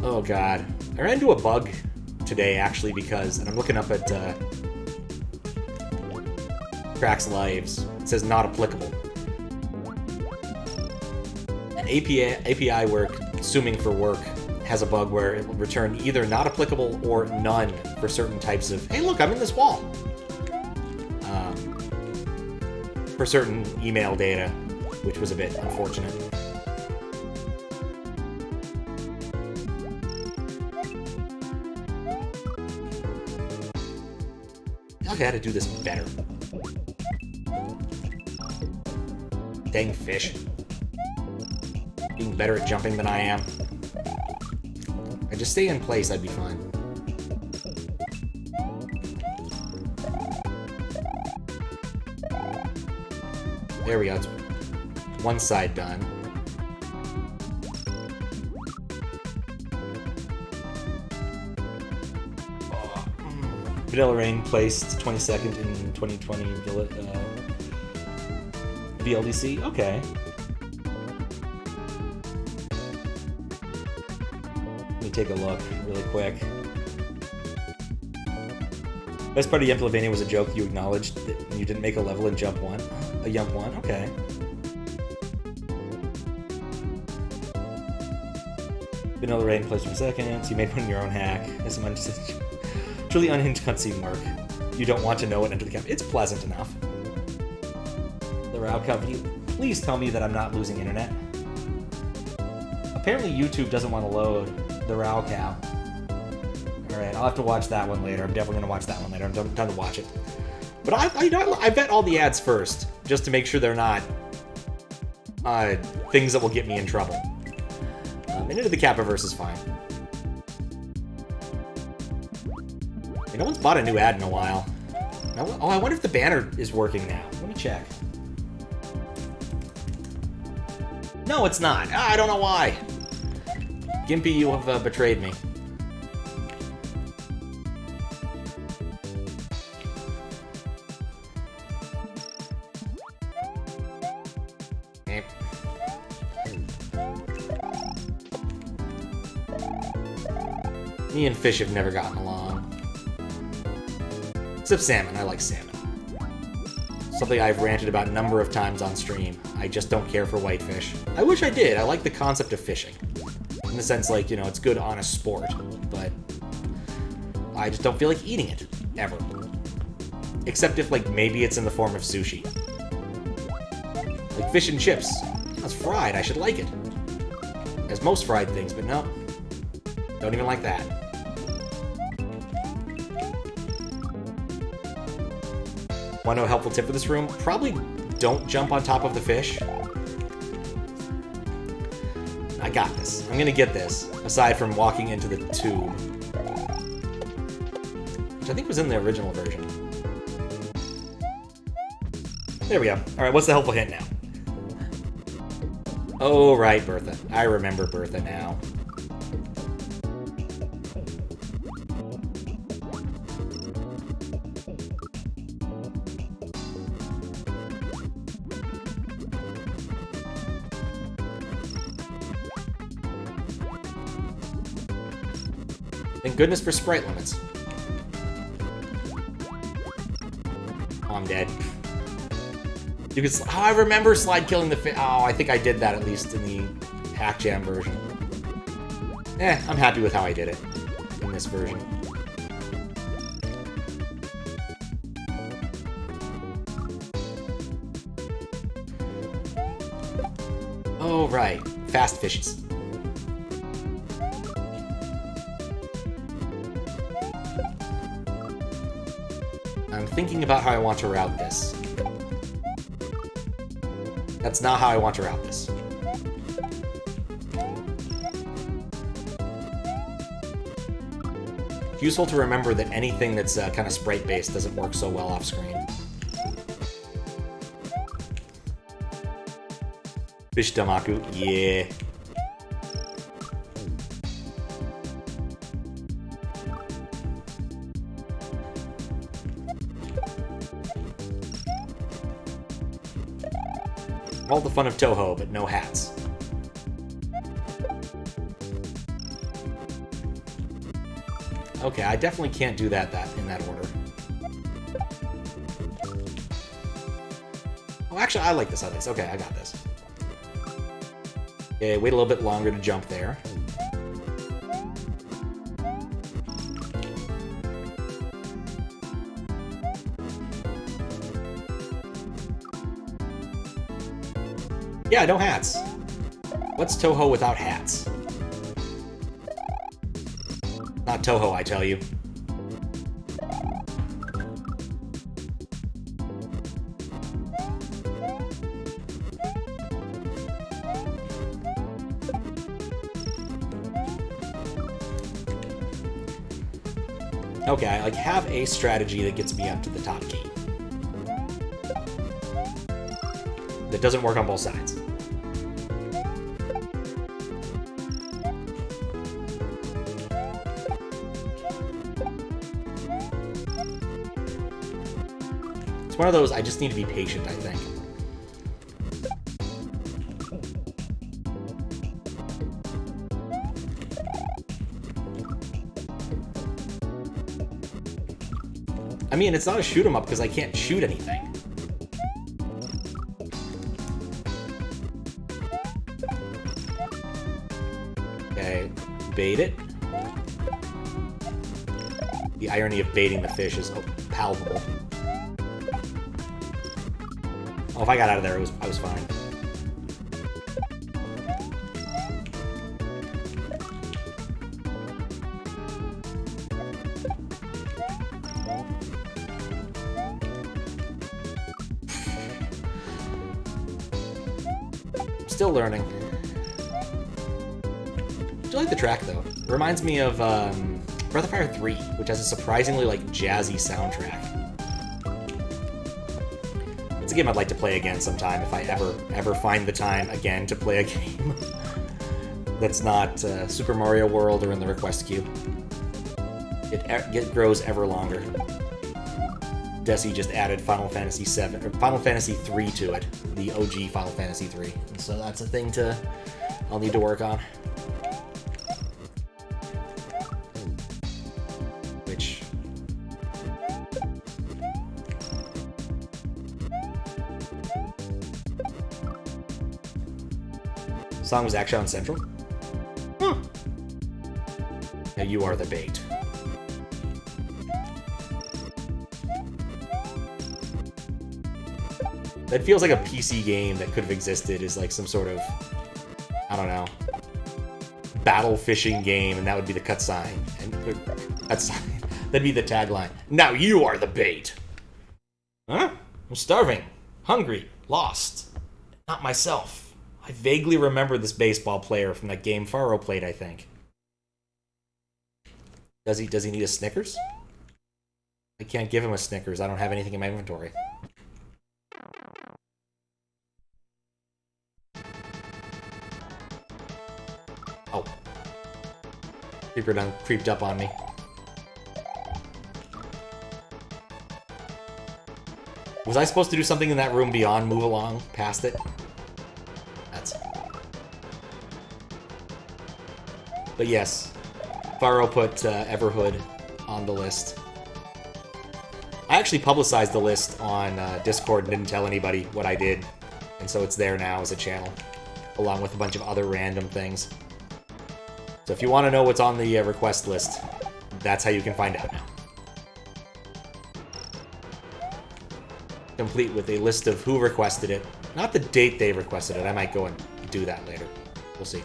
Oh, God. I ran into a bug today, actually, because... And I'm looking up at... Krack's lives. It says not applicable. API work, assuming for work, has a bug where it will return either not applicable or none for certain types of, hey look, I'm in this wall! For certain email data, which was a bit unfortunate. I feel like I had to do this better. Dang fish. Being better at jumping than I am. If I just stay in place, I'd be fine. There we go. It's one side done. Vanilla Rain placed 22nd in 2020 VLDC. Okay. Take a look really quick. Best part of Yumpavania was a joke you acknowledged that you didn't make a level in Jump 1. A Yump 1, okay. Vanilla Rain plays for seconds. You made one in your own hack. There's some truly unhinged cutscene work. You don't want to know it, enter the cap. It's pleasant enough. The Rao Company, please tell me that I'm not losing internet. Apparently YouTube doesn't want to load the Rao Cow. Alright, I'll have to watch that one later. I'm definitely going to watch that one later. I'm done to watch it. But I vet all the ads first, just to make sure they're not things that will get me in trouble. And Into the Kappaverse is fine. No one's bought a new ad in a while. Oh, I wonder if the banner is working now. Let me check. No, it's not. I don't know why. Gimpy, you have betrayed me. Me and fish have never gotten along. Except salmon. I like salmon. Something I've ranted about a number of times on stream. I just don't care for whitefish. I wish I did. I like the concept of fishing. In the sense, like, you know, it's good, honest sport. But I just don't feel like eating it. Ever. Except if, like, maybe it's in the form of sushi. Like fish and chips. It's fried. I should like it. As most fried things, but no. Don't even like that. Want to know a helpful tip for this room? Probably don't jump on top of the fish. I got this. I'm gonna get this. Aside from walking into the tube. Which I think was in the original version. There we go. Alright, what's the helpful hint now? Oh, right, Bertha. I remember Bertha now. Thank goodness for sprite limits. Oh, I'm dead. You could. Oh, I remember slide killing the fish. Oh, I think I did that at least in the HackJam version. I'm happy with how I did it in this version. Oh, right. Fast fishes. I'm thinking about how I want to route this. That's not how I want to route this. It's useful to remember that anything that's kind of sprite-based doesn't work so well off-screen. Fish Damaku, yeah. All the fun of Toho, but no hats. Okay, I definitely can't do that in that order. Oh, actually, I like this. Okay, I got this. Okay, wait a little bit longer to jump there. Yeah, no hats. What's Toho without hats? Not Toho, I tell you. Okay, I have a strategy that gets me up to the top key. That doesn't work on both sides. It's one of those, I just need to be patient, I think. I mean, it's not a shoot 'em up because I can't shoot anything. Okay, bait it. The irony of baiting the fish is palpable. Oh, if I got out of there, I was fine. Still learning. I do like the track, though. It reminds me of Breath of Fire 3, which has a surprisingly, like, jazzy soundtrack. It's a game I'd like to play again sometime if I ever find the time again to play a game that's not Super Mario World or in the request queue. It grows ever longer. Desi just added Final Fantasy 7 or Final Fantasy 3 to it, the OG Final Fantasy 3. And so that's a thing I'll need to work on. Which song was actually on Central? Huh. Now you are the bait. That feels like a PC game that could have existed as like some sort of, I don't know, battle fishing game, and that would be the cut sign. And that'd be the tagline. Now you are the bait. Huh? I'm starving, hungry, lost. Not myself. I vaguely remember this baseball player from that game Faro played, I think. Does he need a Snickers? I can't give him a Snickers. I don't have anything in my inventory. Creeper done creeped up on me. Was I supposed to do something in that room beyond move along past it? That's... But yes, Faro put Everhood on the list. I actually publicized the list on Discord and didn't tell anybody what I did. And so it's there now as a channel, along with a bunch of other random things. So if you want to know what's on the request list, that's how you can find out now. Complete with a list of who requested it. Not the date they requested it. I might go and do that later. We'll see.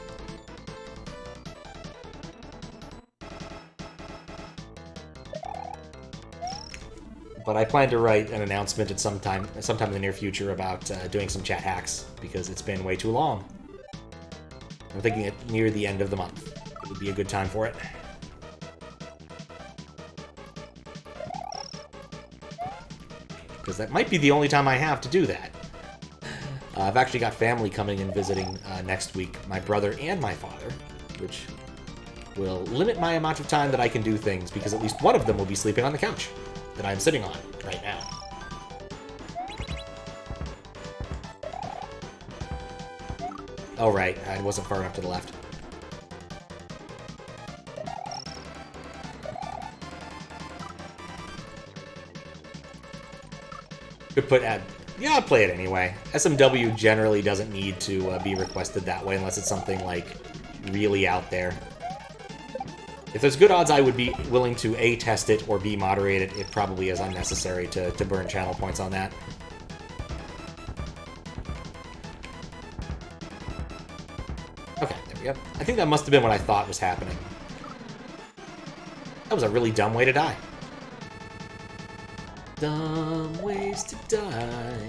But I plan to write an announcement at sometime in the near future about doing some chat hacks, because it's been way too long. I'm thinking it near the end of the month. It would be a good time for it. Because that might be the only time I have to do that. I've actually got family coming and visiting next week, my brother and my father, which will limit my amount of time that I can do things, because at least one of them will be sleeping on the couch that I'm sitting on right now. Oh right, I wasn't far enough to the left. Could put ad. Yeah, I'll play it anyway. SMW generally doesn't need to be requested that way unless it's something like really out there. If there's good odds I would be willing to A, test it, or B, moderate it, it probably is unnecessary to burn channel points on that. Okay, there we go. I think that must have been what I thought was happening. That was a really dumb way to die. Dumb ways to die.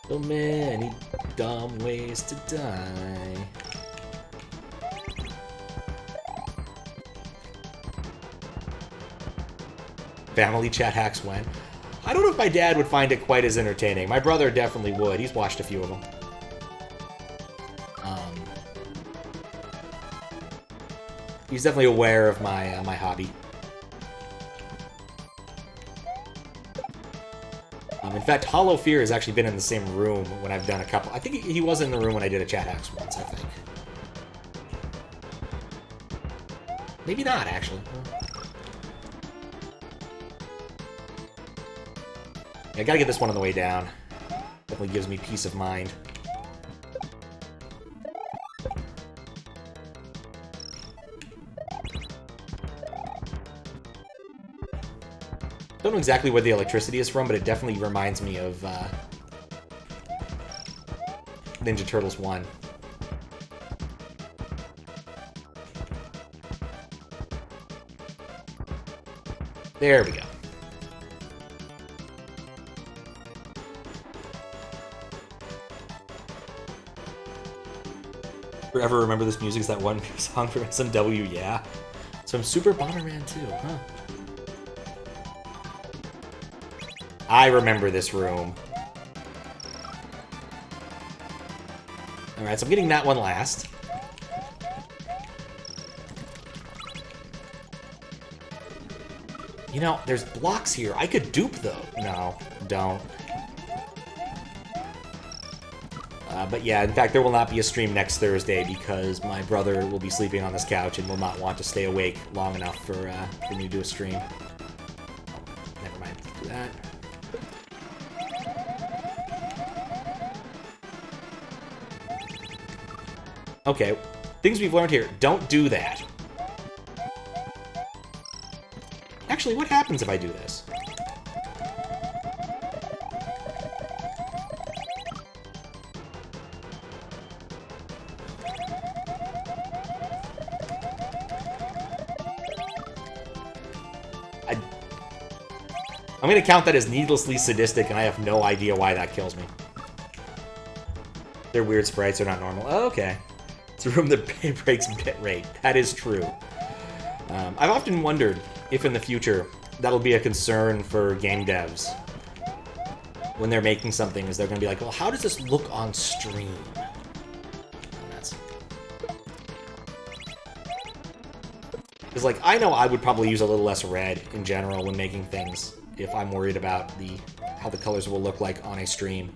So many dumb ways to die. Family chat hacks when? I don't know if my dad would find it quite as entertaining. My brother definitely would. He's watched a few of them. He's definitely aware of my my hobby. In fact, Hollow Fear has actually been in the same room when I've done a couple. I think he was in the room when I did a chat hacks once, I think. Maybe not, actually. Yeah, I gotta get this one on the way down. Definitely gives me peace of mind. Don't know exactly where the electricity is from, but it definitely reminds me of Ninja Turtles 1. There we go. Forever remember this music is that one song from SMW, yeah. It's from Super Bomberman 2, huh? I remember this room. Alright, so I'm getting that one last. You know, there's blocks here. I could dupe, though. No, don't. But yeah, in fact, there will not be a stream next Thursday because my brother will be sleeping on this couch and will not want to stay awake long enough for me to do a stream. Never mind, do that. Okay, things we've learned here. Don't do that. Actually, what happens if I do this? I'm gonna count that as needlessly sadistic, and I have no idea why that kills me. They're weird sprites, they're not normal. Oh, okay. It's a room that breaks bitrate. That is true. I've often wondered if in the future that'll be a concern for game devs. When they're making something, is they're gonna be like, well, how does this look on stream? And that's... Because, like, I know I would probably use a little less red in general when making things if I'm worried about how the colors will look like on a stream.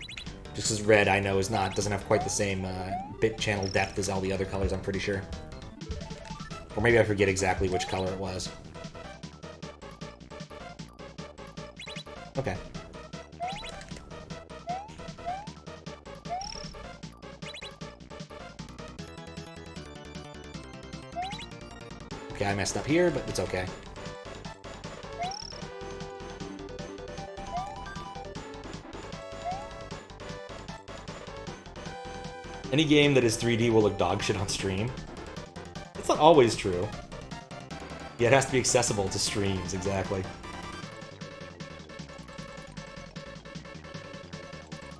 Just because red, I know, doesn't have quite the same bit channel depth as all the other colors, I'm pretty sure. Or maybe I forget exactly which color it was. Okay. Okay, I messed up here, but it's okay. Any game that is 3D will look dog shit on stream. That's not always true. Yeah, it has to be accessible to streams, exactly.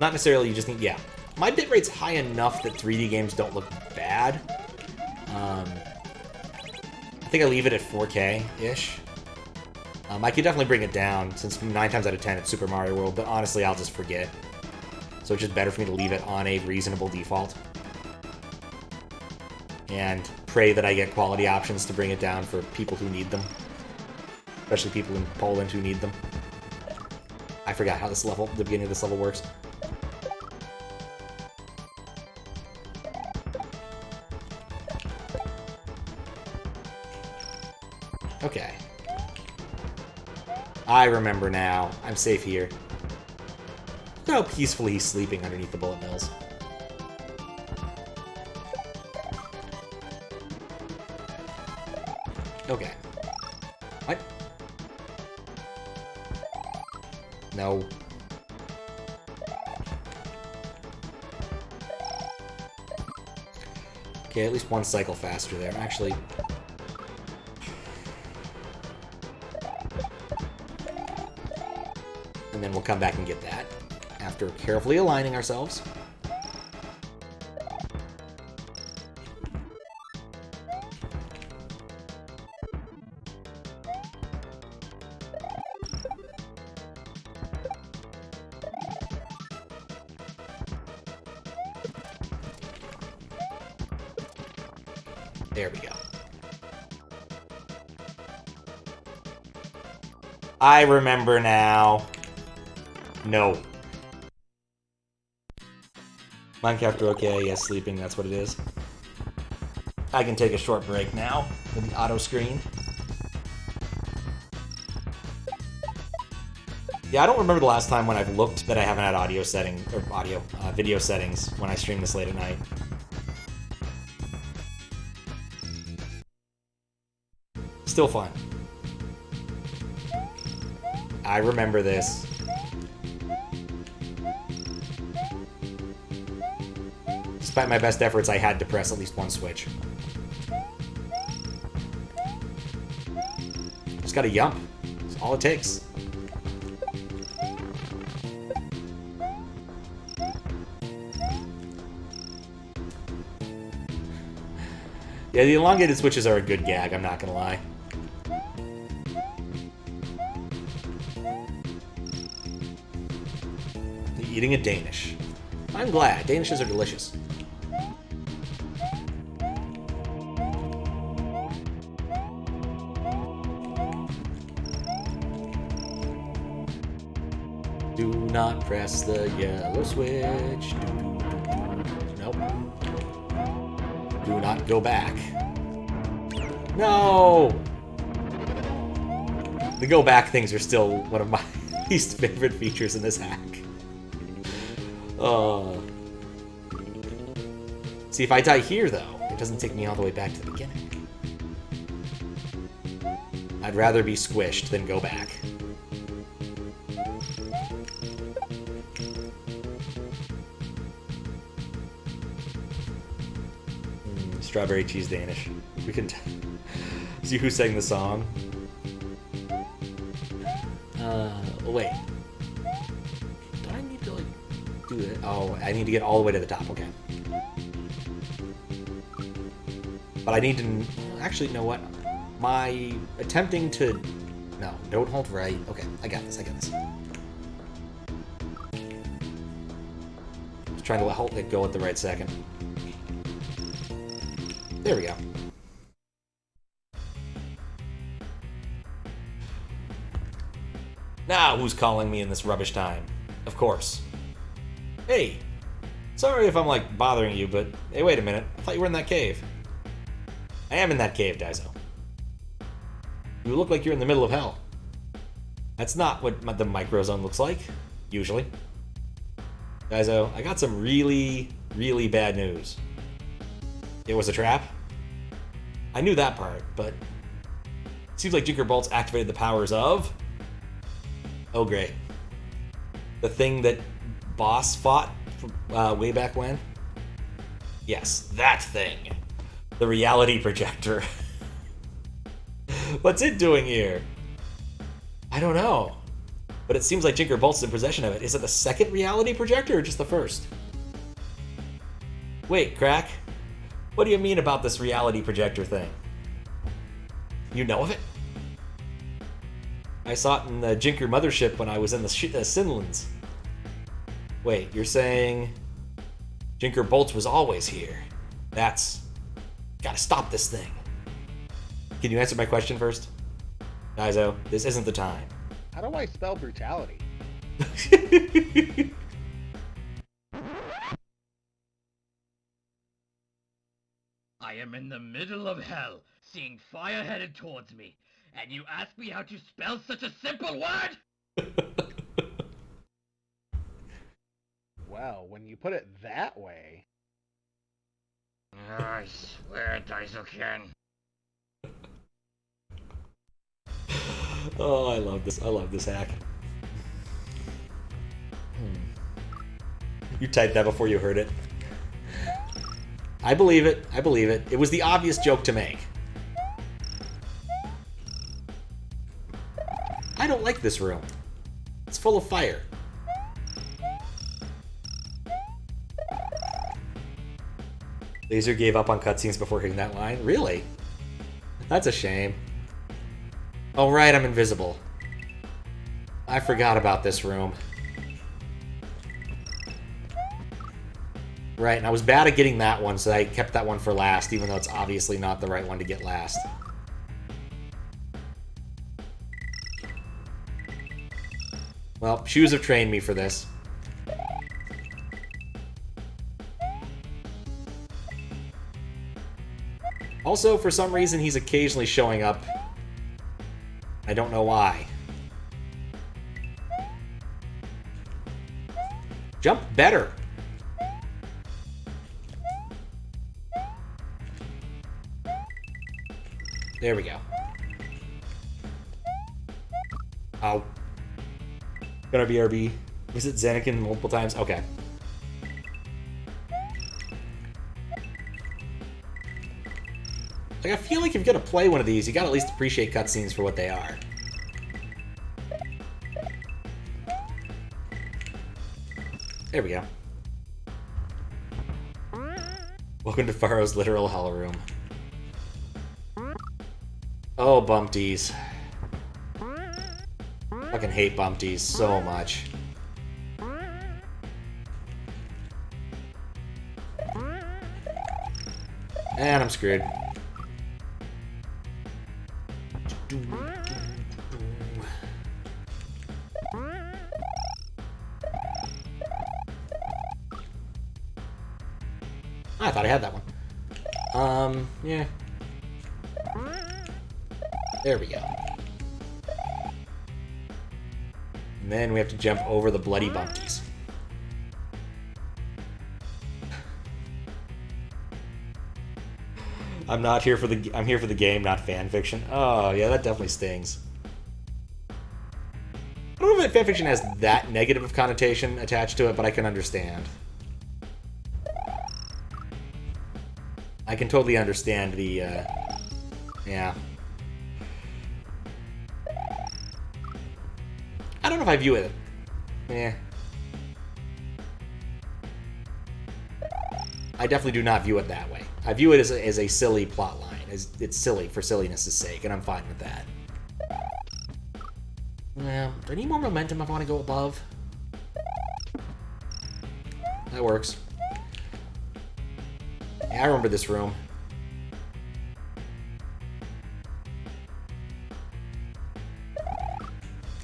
Not necessarily you just need... Yeah. My bitrate's high enough that 3D games don't look bad. I think I leave it at 4K-ish. I could definitely bring it down, since 9 times out of 10 it's Super Mario World, but honestly I'll just forget. So it's just better for me to leave it on a reasonable default. And pray that I get quality options to bring it down for people who need them. Especially people in Poland who need them. I forgot how the beginning of this level works. Okay. I remember now. I'm safe here. Look how peacefully he's sleeping underneath the bullet mills. Okay. What? No. Okay, at least one cycle faster there. Actually... And then we'll come back and get that, after carefully aligning ourselves. There we go. I remember now. No. Minecraft are okay, yes, sleeping, that's what it is. I can take a short break now with the auto screen. Yeah, I don't remember the last time when I've looked that I haven't had video settings when I stream this late at night. Still fun. I remember this. Despite my best efforts, I had to press at least one switch. Just gotta YUMP. That's all it takes. Yeah, the elongated switches are a good gag, I'm not gonna lie. Eating a Danish. I'm glad. Danishes are delicious. Do not press the yellow switch. Nope. Do not go back. No! The go back things are still one of my least favorite features in this hack. See, if I die here, though, it doesn't take me all the way back to the beginning. I'd rather be squished than go back. Strawberry cheese Danish. We can see who sang the song. Wait. Do I need to, like, do it? Oh, I need to get all the way to the top, okay. But I need to... Actually, you know what? My attempting to... No, don't hold right. Okay, I got this, I got this. Just trying to hold it go at the right second. There we go. Now who's calling me in this rubbish time? Of course. Hey, sorry if I'm like bothering you, but hey, wait a minute. I thought you were in that cave. I am in that cave, Daizo. You look like you're in the middle of hell. That's not what the microzone looks like, usually. Daizo, I got some really, really bad news. It was a trap? I knew that part, but it seems like Jinker Bolts activated the powers of... Oh, great. The thing that Boss fought way back when? Yes, that thing. The reality projector. What's it doing here? I don't know. But it seems like Jinker Bolt's in possession of it. Is it the second reality projector or just the first? Wait, Krack. What do you mean about this reality projector thing? You know of it? I saw it in the Jinker mothership when I was in the Sinlands. Wait, you're saying Jinker Bolts was always here? That's... Gotta stop this thing. Can you answer my question first? Daizo, this isn't the time. How do I spell brutality? I am in the middle of hell, seeing fire headed towards me, and you ask me how to spell such a simple word? Well, when you put it that way... I swear Daizo can. Oh, I love this. I love this hack. You typed that before you heard it. I believe it. I believe it. It was the obvious joke to make. I don't like this room. It's full of fire. Laser gave up on cutscenes before hitting that line? Really? That's a shame. Oh, right, I'm invisible. I forgot about this room. Right, and I was bad at getting that one, so I kept that one for last, even though it's obviously not the right one to get last. Well, shoes have trained me for this. Also, for some reason, he's occasionally showing up. I don't know why. Jump better. There we go. Oh. Gonna BRB. Visit Zenikin multiple times? Okay. Like, I feel like if you're gonna play one of these, you gotta at least appreciate cutscenes for what they are. There we go. Welcome to Faro's literal hell room. Oh, bumpties. Fucking hate bumpties so much. And I'm screwed. I thought I had that one. Yeah. There we go. And then we have to jump over the bloody bumpties. I'm here for the game, not fan fiction. Oh, yeah, that definitely stings. I don't know if fan fiction has that negative of connotation attached to it, but I can understand. I can totally understand the, yeah. I don't know if I view it. Yeah. I definitely do not view it that way. I view it as a silly plot line. It's silly for silliness' sake, and I'm fine with that. Yeah. Do I need more momentum if I want to go above? That works. Yeah, I remember this room.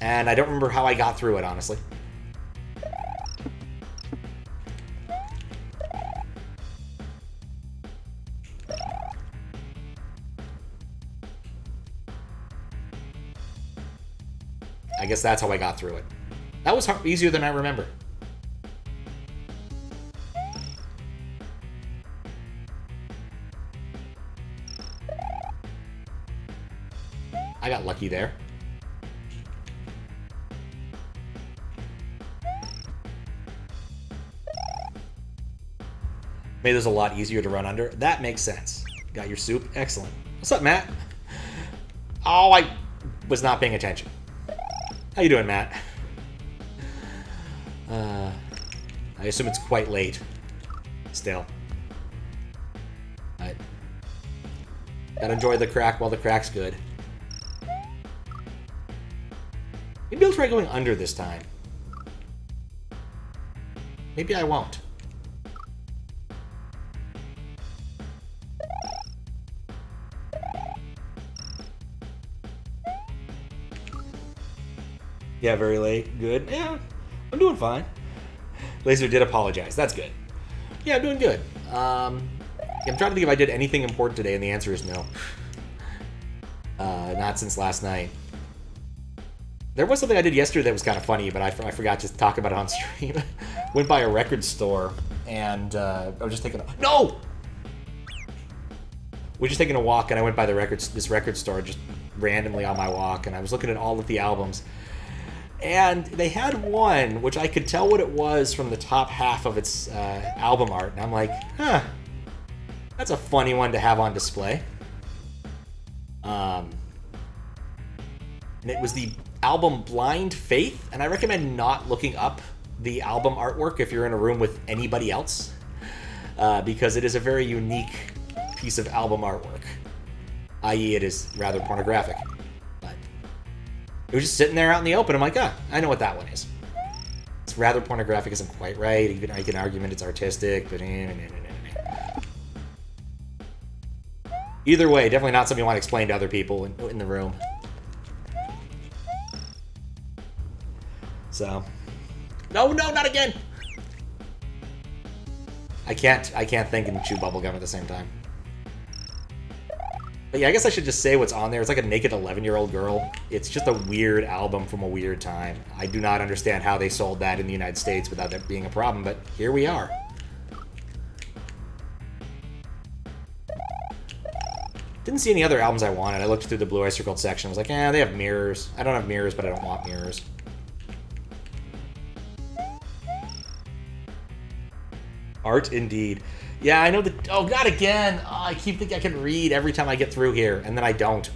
And I don't remember how I got through it, honestly. I guess that's how I got through it. That was easier than I remember. I got lucky there. Made this a lot easier to run under. That makes sense. Got your soup? Excellent. What's up, Matt? Oh, I was not paying attention. How you doing, Matt? I assume it's quite late. Still. Right. Gotta enjoy the crack while the crack's good. Maybe I'll try going under this time. Maybe I won't. Yeah, very late. Good. Yeah, I'm doing fine. Laser did apologize. That's good. Yeah, I'm doing good. I'm trying to think if I did anything important today, and the answer is no. Not since last night. There was something I did yesterday that was kind of funny, but I forgot to talk about it on stream. Went by a record store, and I was just taking a... No! We're just taking a walk, and I went by this record store just randomly on my walk, and I was looking at all of the albums. And they had one, which I could tell what it was from the top half of its album art. And I'm like, huh, that's a funny one to have on display. And it was the album Blind Faith. And I recommend not looking up the album artwork if you're in a room with anybody else. Because it is a very unique piece of album artwork. I.e. it is rather pornographic. It was just sitting there out in the open. I'm like, I know what that one is. It's rather pornographic, isn't quite right. Even I can argue it's artistic, but either way, definitely not something you want to explain to other people in the room. So, no, not again. I can't think and chew bubblegum at the same time. But yeah, I guess I should just say what's on there. It's like a naked 11-year-old girl. It's just a weird album from a weird time. I do not understand how they sold that in the United States without that being a problem, but here we are. Didn't see any other albums I wanted. I looked through the Blue Oyster Cult section. I was like, they have mirrors. I don't have mirrors, but I don't want mirrors. Art indeed. Yeah, I know that... Oh, not again! Oh, I keep thinking I can read every time I get through here, and then I don't.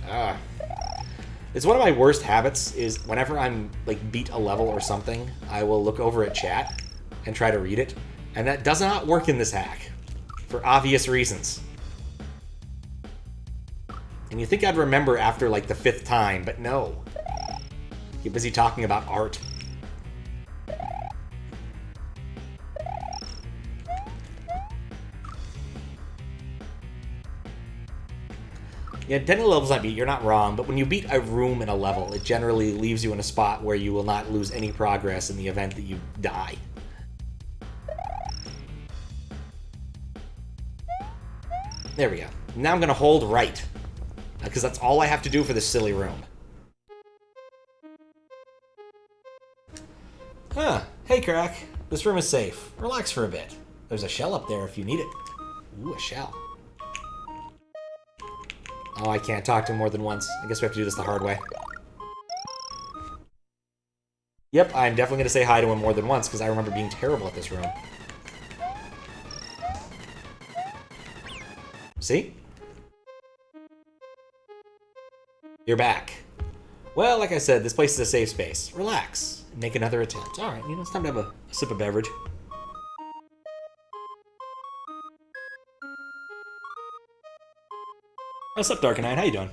It's one of my worst habits, is whenever I'm, like, beat a level or something, I will look over at chat and try to read it, and that does not work in this hack, for obvious reasons. And you think I'd remember after, like, the 5th time, but no. Get busy talking about art. Yeah, 10 levels I beat, you're not wrong, but when you beat a room in a level, it generally leaves you in a spot where you will not lose any progress in the event that you die. There we go. Now I'm going to hold right, because that's all I have to do for this silly room. Huh. Hey, Krack. This room is safe. Relax for a bit. There's a shell up there if you need it. Ooh, a shell. Oh, I can't talk to him more than once. I guess we have to do this the hard way. Yep, I'm definitely going to say hi to him more than once, because I remember being terrible at this room. See? You're back. Well, like I said, this place is a safe space. Relax. Make another attempt. Alright, it's time to have a sip of beverage. What's up, Dark Knight? How you doing?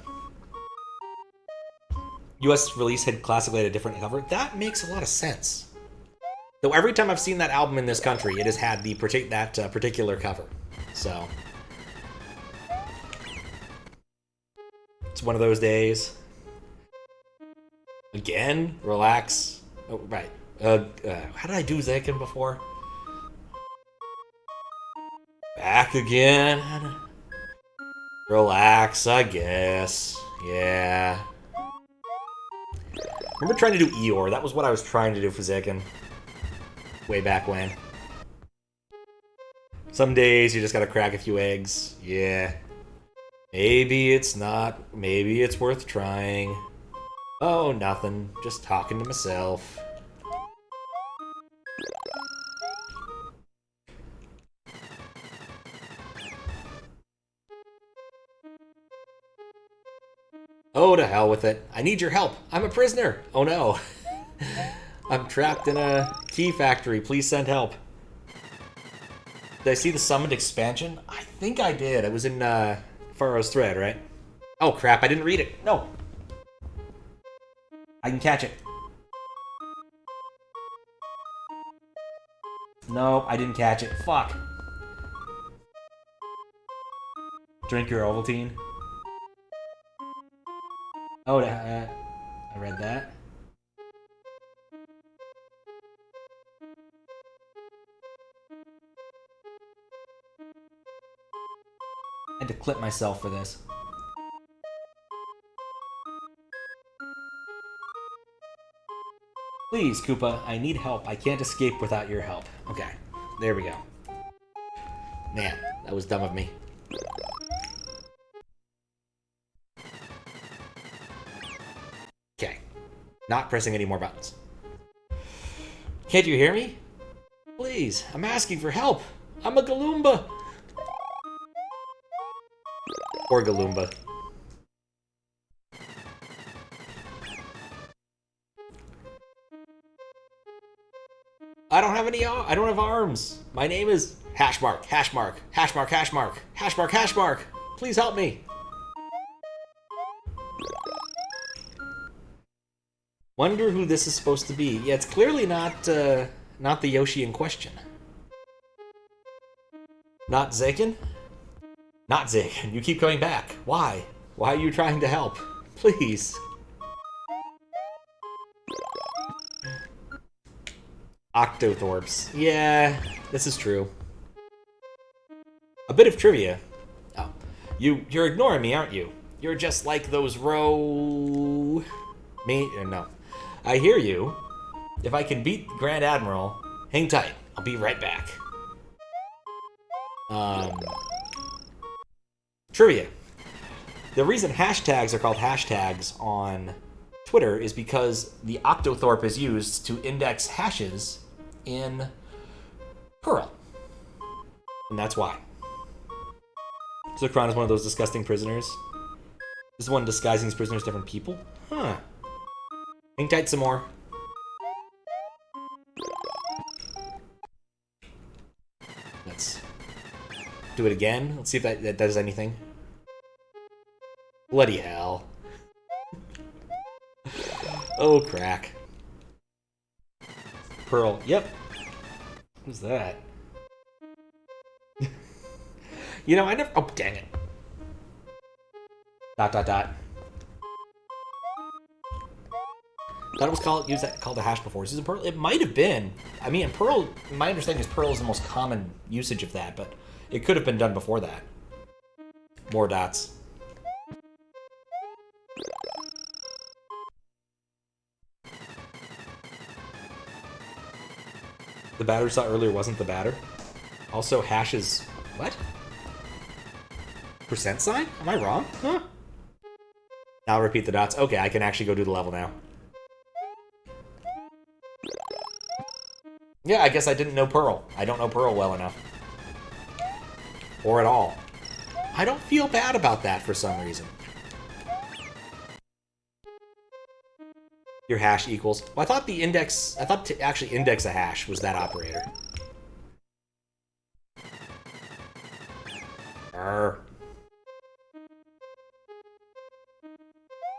US release had classically had a different cover. That makes a lot of sense. Though every time I've seen that album in this country, it has had the particular cover. So it's one of those days. Again? Relax. Oh, right. How did I do Zakin before? Back again? Relax, I guess. Yeah. Remember trying to do Eeyore? That was what I was trying to do for Zakin. Way back when. Some days you just gotta crack a few eggs. Yeah. Maybe it's not. Maybe it's worth trying. Oh, nothing. Just talking to myself. Oh, to hell with it. I need your help. I'm a prisoner. Oh no. I'm trapped in a key factory. Please send help. Did I see the summoned expansion? I think I did. It was in Faro's thread, right? Oh crap, I didn't read it. No. I can catch it. No, I didn't catch it. Fuck. Drink your Ovaltine. Oh, I read that. I had to clip myself for this. Please, Koopa, I need help. I can't escape without your help. Okay, there we go. Man, that was dumb of me. Okay, not pressing any more buttons. Can't you hear me? Please, I'm asking for help. I'm a Galoomba. Or Galoomba. I don't have any. I don't have arms. My name is hashmark, hashmark, hashmark, hashmark, hashmark, hashmark. Please help me. Wonder who this is supposed to be. Yeah, it's clearly not the Yoshi in question. Not Zakin? Not Zakin. You keep coming back. Why? Why are you trying to help? Please. Octothorpes. Yeah, this is true. A bit of trivia. Oh. You're ignoring me, aren't you? You're just like those Me? No. I hear you. If I can beat Grand Admiral, hang tight. I'll be right back. Trivia. The reason hashtags are called hashtags on Twitter is because the Octothorpe is used to index hashes in Pearl. And that's why. So Krawn is one of those disgusting prisoners. This is one disguising his prisoners as different people? Huh. Hang tight some more. Let's do it again. Let's see if that does anything. Bloody hell. Oh, crack. Pearl. Yep. Who's that? You know, I never... Oh, dang it. ... Thought it was called a hash before. This is a Pearl. It might have been. I mean, Pearl... My understanding is Pearl is the most common usage of that, but it could have been done before that. More dots. The batter we saw earlier wasn't the batter. Also, hashes... What? Percent sign? Am I wrong? Huh? Now I'll repeat the dots. Okay, I can actually go do the level now. Yeah, I guess I didn't know Pearl. I don't know Pearl well enough. Or at all. I don't feel bad about that for some reason. Your hash equals... Well, I thought the index... I thought to actually index a hash was that operator. Arr.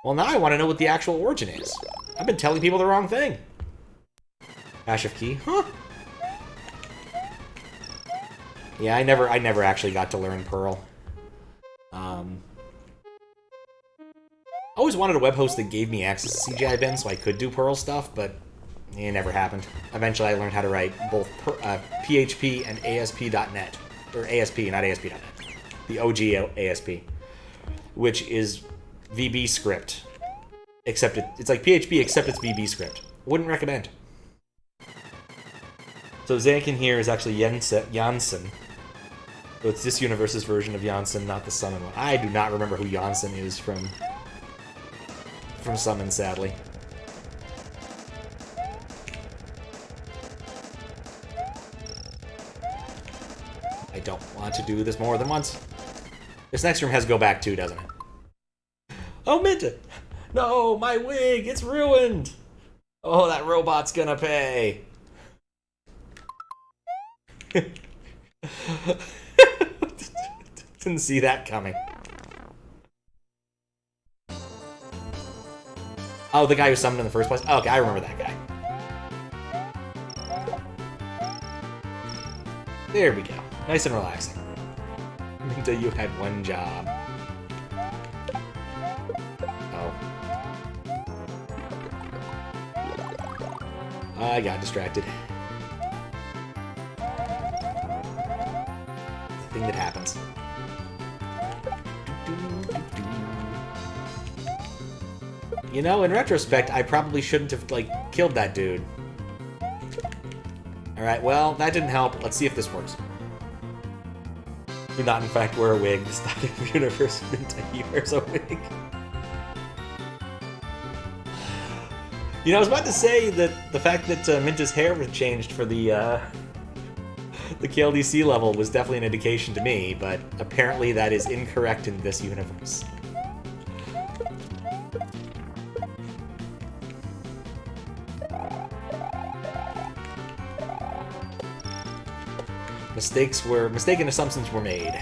Well, now I want to know what the actual origin is. I've been telling people the wrong thing. Hash of key? Huh? Yeah, I never actually got to learn Pearl. Oh, always wanted a web host that gave me access to CGI bin so I could do Perl stuff, but it never happened. Eventually, I learned how to write both PHP and ASP.NET. Or ASP, not ASP.NET. The OG ASP. Which is VB script. Except it's like PHP, except it's VB script. Wouldn't recommend. So Zankin here is actually Janssen. So it's this universe's version of Janssen, not the Summon one. I do not remember who Janssen is from Summon, sadly. I don't want to do this more than once. This next room has to go back too, doesn't it? Oh, Minta! No, my wig! It's ruined! Oh, that robot's gonna pay! Didn't see that coming. Oh, the guy who summoned in the first place? Oh, okay, I remember that guy. There we go. Nice and relaxing. Until you had one job. Oh. I got distracted. The thing that happens. You know, in retrospect, I probably shouldn't have, like, killed that dude. Alright, well, that didn't help. Let's see if this works. Do not, in fact, wear a wig. This is not a universe. He wears a wig. You know, I was about to say that the fact that Minta's hair was changed for the KLDC level was definitely an indication to me, but apparently that is incorrect in this universe. Mistaken assumptions were made.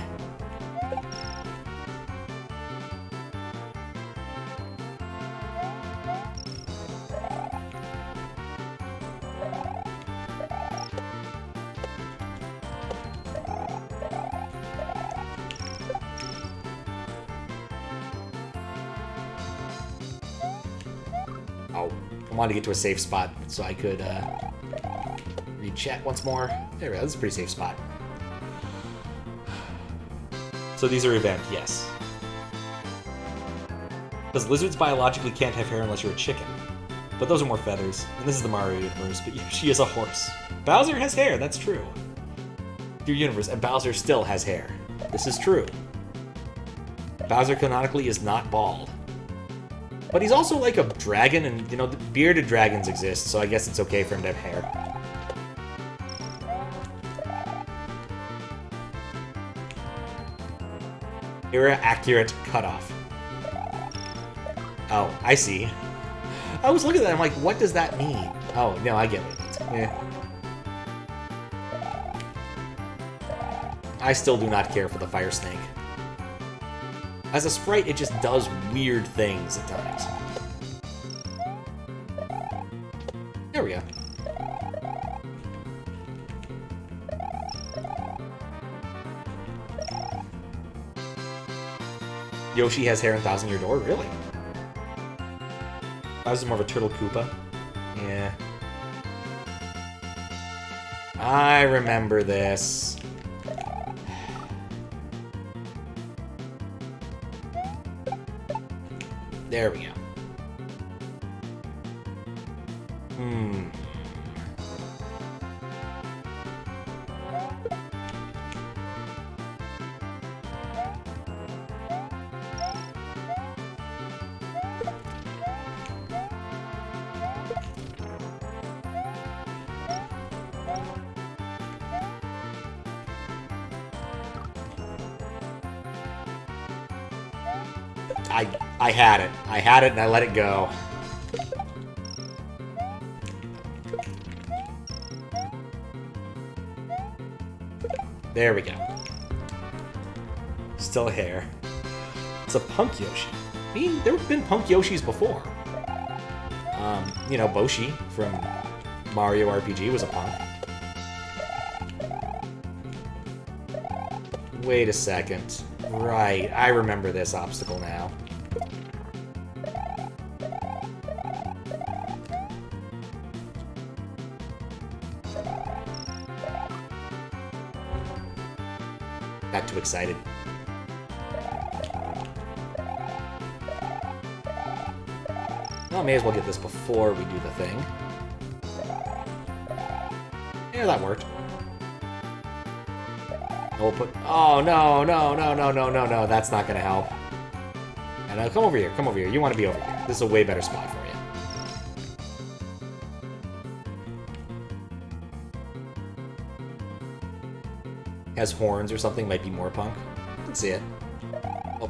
Oh, I wanted to get to a safe spot so I could read chat once more. There we go, this is a pretty safe spot. So these are event, yes. Because lizards biologically can't have hair unless you're a chicken. But those are more feathers. And this is the Mario universe, but she is a horse. Bowser has hair, that's true. Your universe, and Bowser still has hair. This is true. Bowser canonically is not bald. But he's also like a dragon, and, you know, bearded dragons exist, so I guess it's okay for him to have hair. Era-accurate cutoff. Oh, I see. I was looking at that, I'm like, what does that mean? Oh, no, I get what it means. I still do not care for the fire snake. As a sprite, it just does weird things at times. There we go. Yoshi has hair in Thousand Year Door? Really? Bowser's more of a Turtle Koopa. Yeah. I remember this. There we go. I had it. I had it and I let it go. There we go. Still hair. It's a punk Yoshi. I mean, there have been punk Yoshis before. You know, Boshi from Mario RPG was a punk. Wait a second. Right, I remember this obstacle now. Got too excited. Well, may as well get this before we do the thing. Yeah, that worked. We'll put... Oh, no, no, no, no, no, no, no. That's not going to help. And come over here. Come over here. You want to be over here. This is a way better spot for you. Has horns or something. Might be more punk. Let's see it. Oh.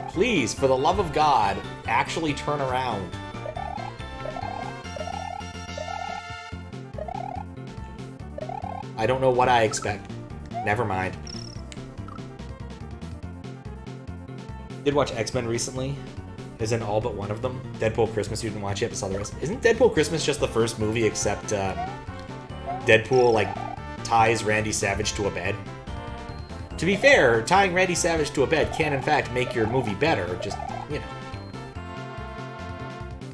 Please, for the love of God, actually turn around. I don't know what I expect. Never mind. Did watch X-Men recently. Is in all but one of them. Deadpool Christmas, you didn't watch yet, but saw the rest. Isn't Deadpool Christmas just the first movie except Deadpool, like, ties Randy Savage to a bed? To be fair, tying Randy Savage to a bed can, in fact, make your movie better. Just, you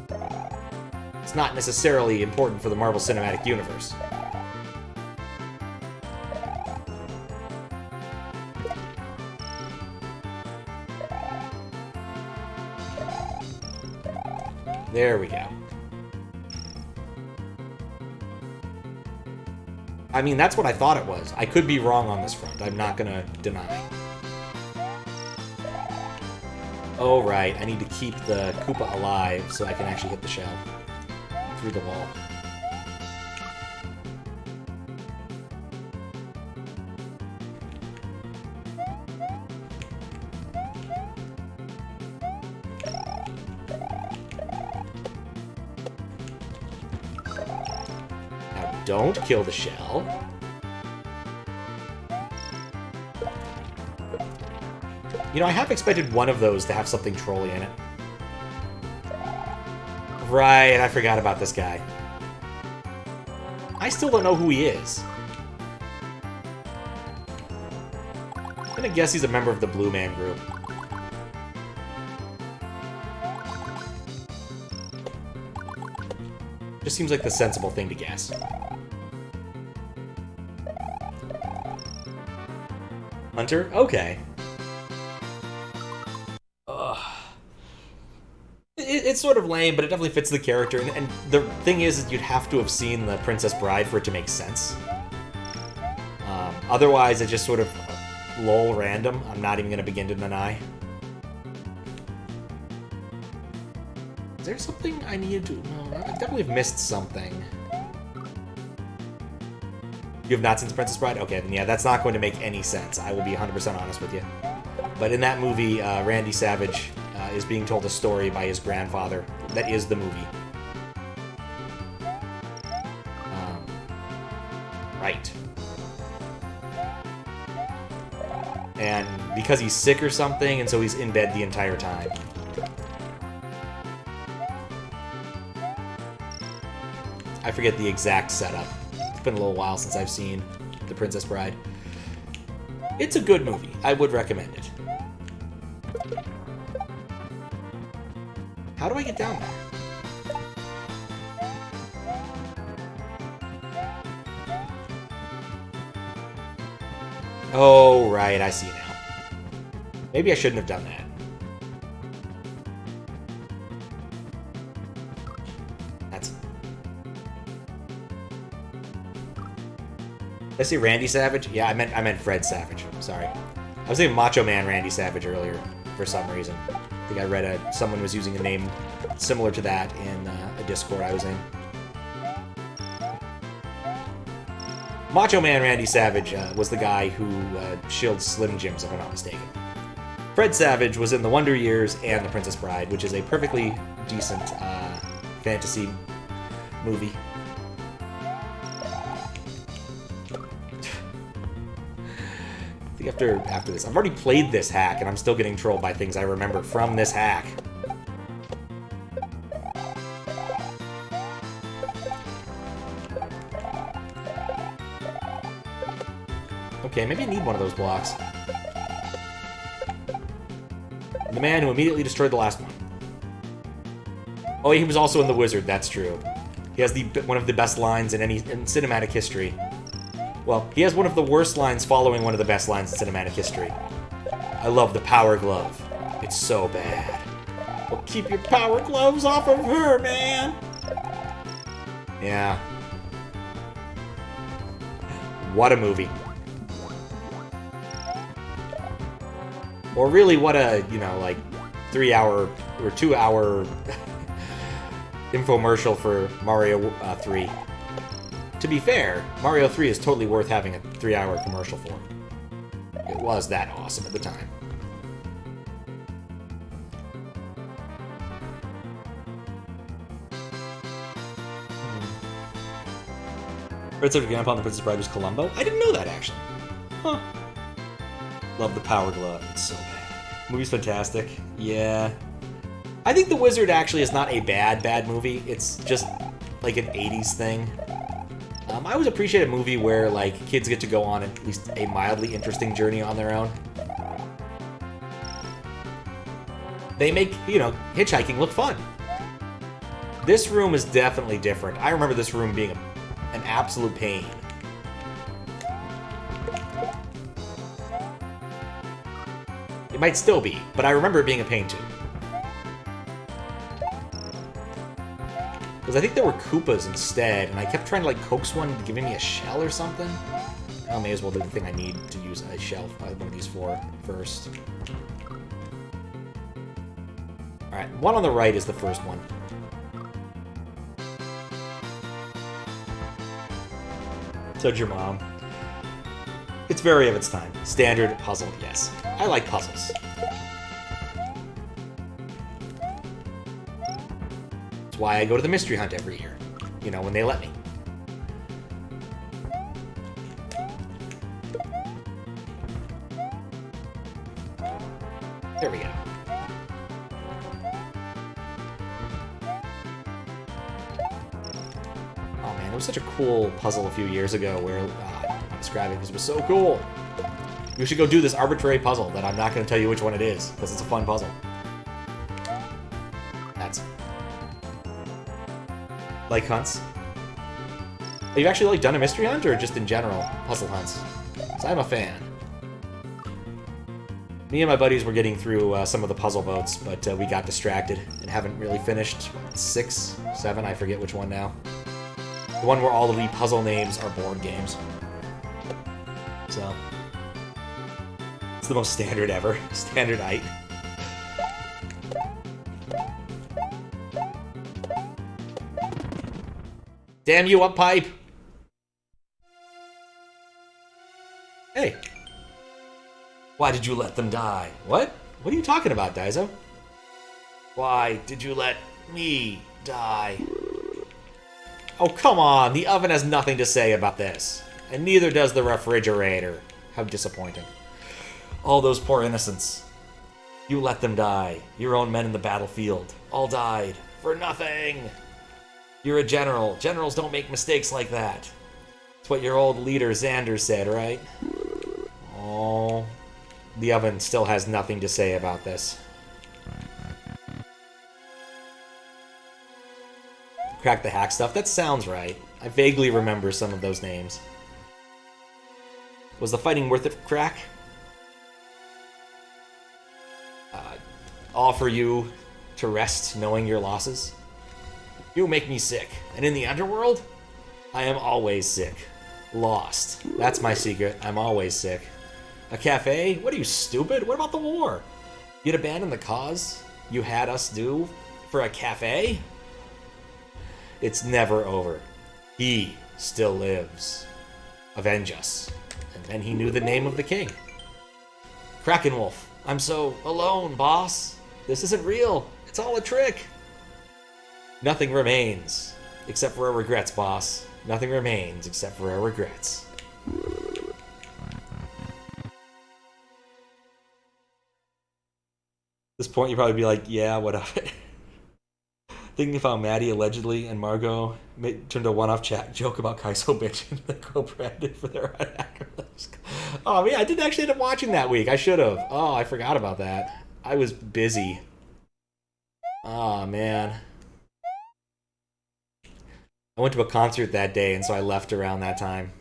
know. It's not necessarily important for the Marvel Cinematic Universe. There we go. I mean, that's what I thought it was. I could be wrong on this front. I'm not gonna deny. Oh, right. I need to keep the Koopa alive so I can actually hit the shell through the wall. Don't kill the shell. You know, I have expected one of those to have something trolly in it. Right, I forgot about this guy. I still don't know who he is. I'm gonna guess he's a member of the Blue Man Group. Just seems like the sensible thing to guess. Huntre? Okay. It's sort of lame, but it definitely fits the character. And the thing is you'd have to have seen The Princess Bride for it to make sense. Otherwise, it's just sort of lol random. I'm not even going to begin to deny. Is there something I needed to... No, I definitely have missed something. You have not seen The Princess Bride? Okay, then yeah, that's not going to make any sense. I will be 100% honest with you. But in that movie, Randy Savage is being told a story by his grandfather. That is the movie. Right. And because he's sick or something, and so he's in bed the entire time. I forget the exact setup. It's been a little while since I've seen The Princess Bride. It's a good movie. I would recommend it. How do I get down there? Oh, right. I see now. Maybe I shouldn't have done that. Did I say Randy Savage? Yeah, I meant Fred Savage. Sorry. I was saying Macho Man Randy Savage earlier for some reason. I think I read someone was using a name similar to that in a Discord I was in. Macho Man Randy Savage was the guy who shielded Slim Jims, if I'm not mistaken. Fred Savage was in The Wonder Years and The Princess Bride, which is a perfectly decent fantasy movie. I think after this, I've already played this hack, and I'm still getting trolled by things I remember from this hack. Okay, maybe I need one of those blocks. The man who immediately destroyed the last one. Oh, he was also in The Wizard, that's true. He has one of the best lines in cinematic history. Well, he has one of the worst lines following one of the best lines in cinematic history. I love the power glove. It's so bad. Well, keep your power gloves off of her, man! Yeah. What a movie. Or really, what a, you know, like, 3-hour or 2-hour infomercial for Mario 3. To be fair, Mario 3 is totally worth having a 3-hour commercial for. It was that awesome at the time. Red Subject Grandpa and the Princess Bride was Columbo? I didn't know that, actually. Huh. Love the power glove. It's so bad. Movie's fantastic. Yeah. I think The Wizard actually is not a bad movie. It's just like an 80s thing. I always appreciate a movie where, like, kids get to go on at least a mildly interesting journey on their own. They make, you know, hitchhiking look fun. This room is definitely different. I remember this room being an absolute pain. It might still be, but I remember it being a pain too. Because I think there were Koopas instead, and I kept trying to like coax one into giving me a shell or something. I may as well do the thing I need to use a shell, one of these for first. Alright, one on the right is the first one. Said your mom. It's very of its time. Standard puzzle, yes. I like puzzles. That's why I go to the mystery hunt every year. You know, when they let me. There we go. Oh man, it was such a cool puzzle a few years ago where, I don't want to describe it because it was so cool. You should go do this arbitrary puzzle that I'm not going to tell you which one it is, because it's a fun puzzle. That's... Like hunts? Have you actually like done a mystery hunt, or just in general, puzzle hunts? Because I'm a fan. Me and my buddies were getting through some of the puzzle boats, but we got distracted and haven't really finished 6, 7, I forget which one now. The one where all of the puzzle names are board games. So... It's the most standard ever. Standard-ite. Damn you, up pipe! Hey. Why did you let them die? What? What are you talking about, Daizo? Why did you let me die? Oh, come on! The oven has nothing to say about this. And neither does the refrigerator. How disappointing. All those poor innocents. You let them die. Your own men in the battlefield. All died. For nothing! You're a general. Generals don't make mistakes like that. It's what your old leader Xander said, right? Oh... The oven still has nothing to say about this. Crack the hack stuff? That sounds right. I vaguely remember some of those names. Was the fighting worth it for Krack? All for you to rest knowing your losses? You make me sick. And in the underworld? I am always sick. Lost. That's my secret. I'm always sick. A cafe? What are you, stupid? What about the war? You'd abandon the cause you had us do for a cafe? It's never over. He still lives. Avenge us. And then he knew the name of the king. Krakenwolf. I'm so alone, boss. This isn't real. It's all a trick. Nothing remains except for our regrets, boss. Nothing remains except for our regrets. At this point, you'd probably be like, yeah, what of it? Thinking about Maddie allegedly and Margot turned a one-off chat joke about Kaizo bitching the co-branded for their hackers. Oh, man, I didn't actually end up watching that week. I should have. Oh, I forgot about that. I was busy. Oh, man. I went to a concert that day, and so I left around that time.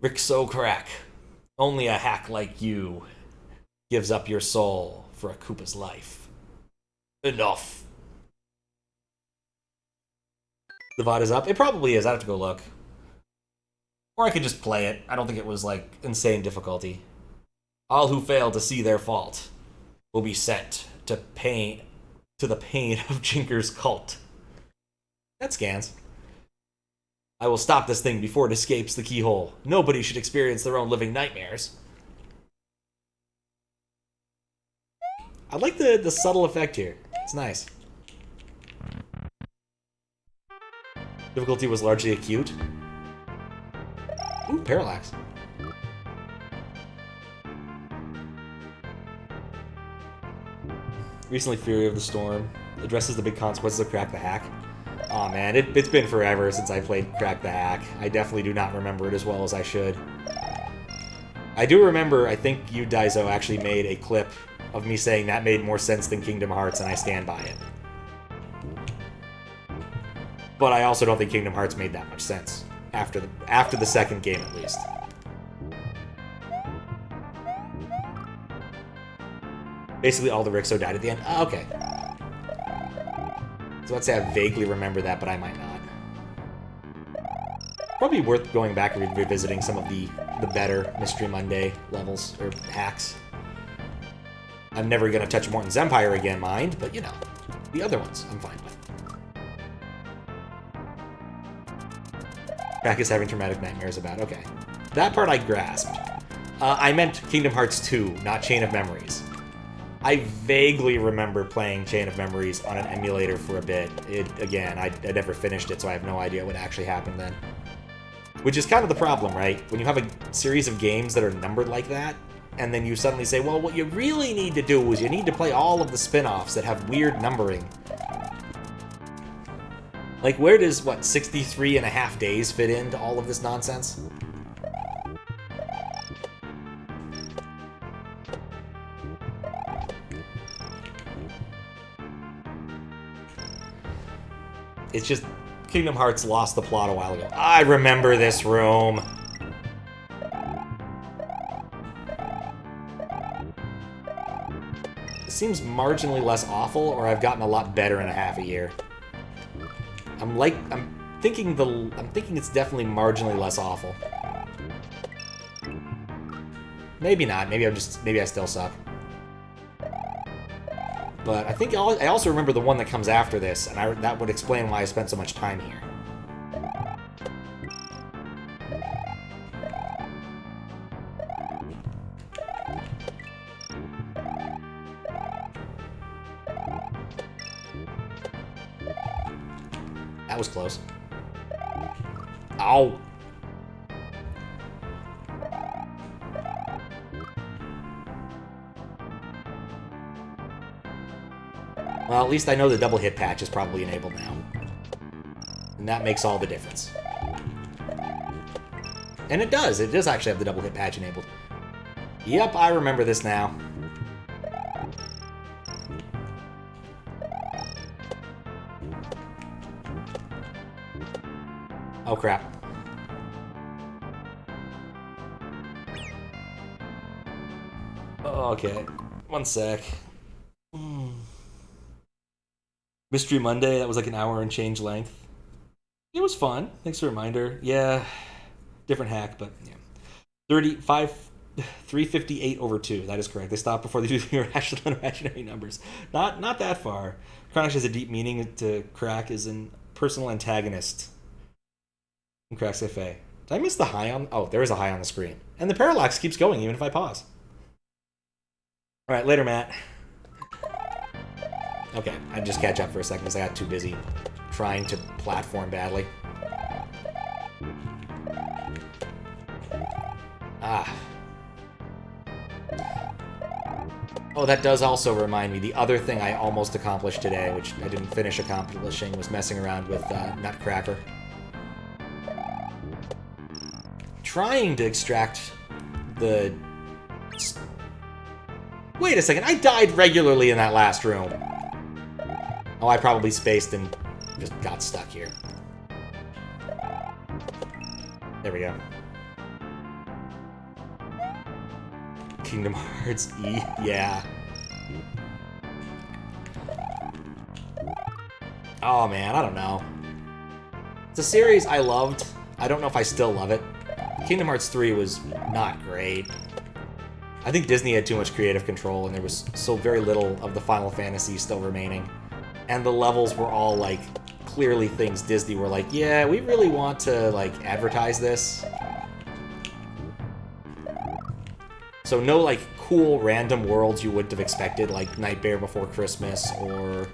Rixo Krack. Only a hack like you gives up your soul for a Koopa's life. Enough. The VOD is up? It probably is. I'd have to go look. Or I could just play it. I don't think it was, like, insane difficulty. All who fail to see their fault will be sent to the pain of Jinker's cult. That scans. I will stop this thing before it escapes the keyhole. Nobody should experience their own living nightmares. I like the subtle effect here. It's nice. Difficulty was largely acute. Ooh, parallax. Recently, Fury of the Storm addresses the big consequences of Crack the Hack. Aw, man, it's been forever since I played Crack the Hack. I definitely do not remember it as well as I should. I do remember, I think you, Daizo, actually made a clip of me saying that made more sense than Kingdom Hearts, and I stand by it. But I also don't think Kingdom Hearts made that much sense. After the second game, at least. Basically, all the Rixo died at the end. Oh, okay. So let's say I vaguely remember that, but I might not. Probably worth going back and revisiting some of the better Mystery Monday levels, or hacks. I'm never going to touch Morton's Empire again, mind, but, you know, the other ones I'm fine with. Krack is having traumatic nightmares about. Okay. That part I grasped. I meant Kingdom Hearts 2, not Chain of Memories. I vaguely remember playing Chain of Memories on an emulator for a bit. Again, I never finished it, so I have no idea what actually happened then. Which is kind of the problem, right? When you have a series of games that are numbered like that, and then you suddenly say, well, what you really need to do is you need to play all of the spin-offs that have weird numbering. Like, where does, 63.5 days fit into all of this nonsense? It's just, Kingdom Hearts lost the plot a while ago. I remember this room! It seems marginally less awful, or I've gotten a lot better in a half a year. I'm thinking it's definitely marginally less awful. Maybe not. Maybe I still suck. But I think I also remember the one that comes after this, and that would explain why I spent so much time here. That was close. Ow! Well, at least I know the double hit patch is probably enabled now. And that makes all the difference. And it does actually have the double hit patch enabled. Yep, I remember this now. Oh, crap. Oh, okay. One sec. Mystery Monday, that was like an hour and change length. It was fun. Thanks for the reminder. Yeah. Different hack, but yeah. 358 over 2. That is correct. They stopped before they do the irrationary numbers. Not that far. Krawn has a deep meaning to Krack is a personal antagonist in Krack's Kafe. Did I miss the high on? Oh, there is a high on the screen. And the parallax keeps going even if I pause. Alright, later, Matt. Okay, I just catch up for a second because I got too busy trying to platform badly. Ah. Oh, that does also remind me, the other thing I almost accomplished today, which I didn't finish accomplishing, was messing around with Nutcracker. Trying to extract the... Wait a second, I died regularly in that last room. Oh, I probably spaced and just got stuck here. There we go. Kingdom Hearts E. Yeah. Oh man, I don't know. It's a series I loved. I don't know if I still love it. Kingdom Hearts 3 was not great. I think Disney had too much creative control, and there was so very little of the Final Fantasy still remaining. And the levels were all, like, clearly things Disney were like, yeah, we really want to, like, advertise this. So no, like, cool random worlds you wouldn't have expected, like Nightmare Before Christmas or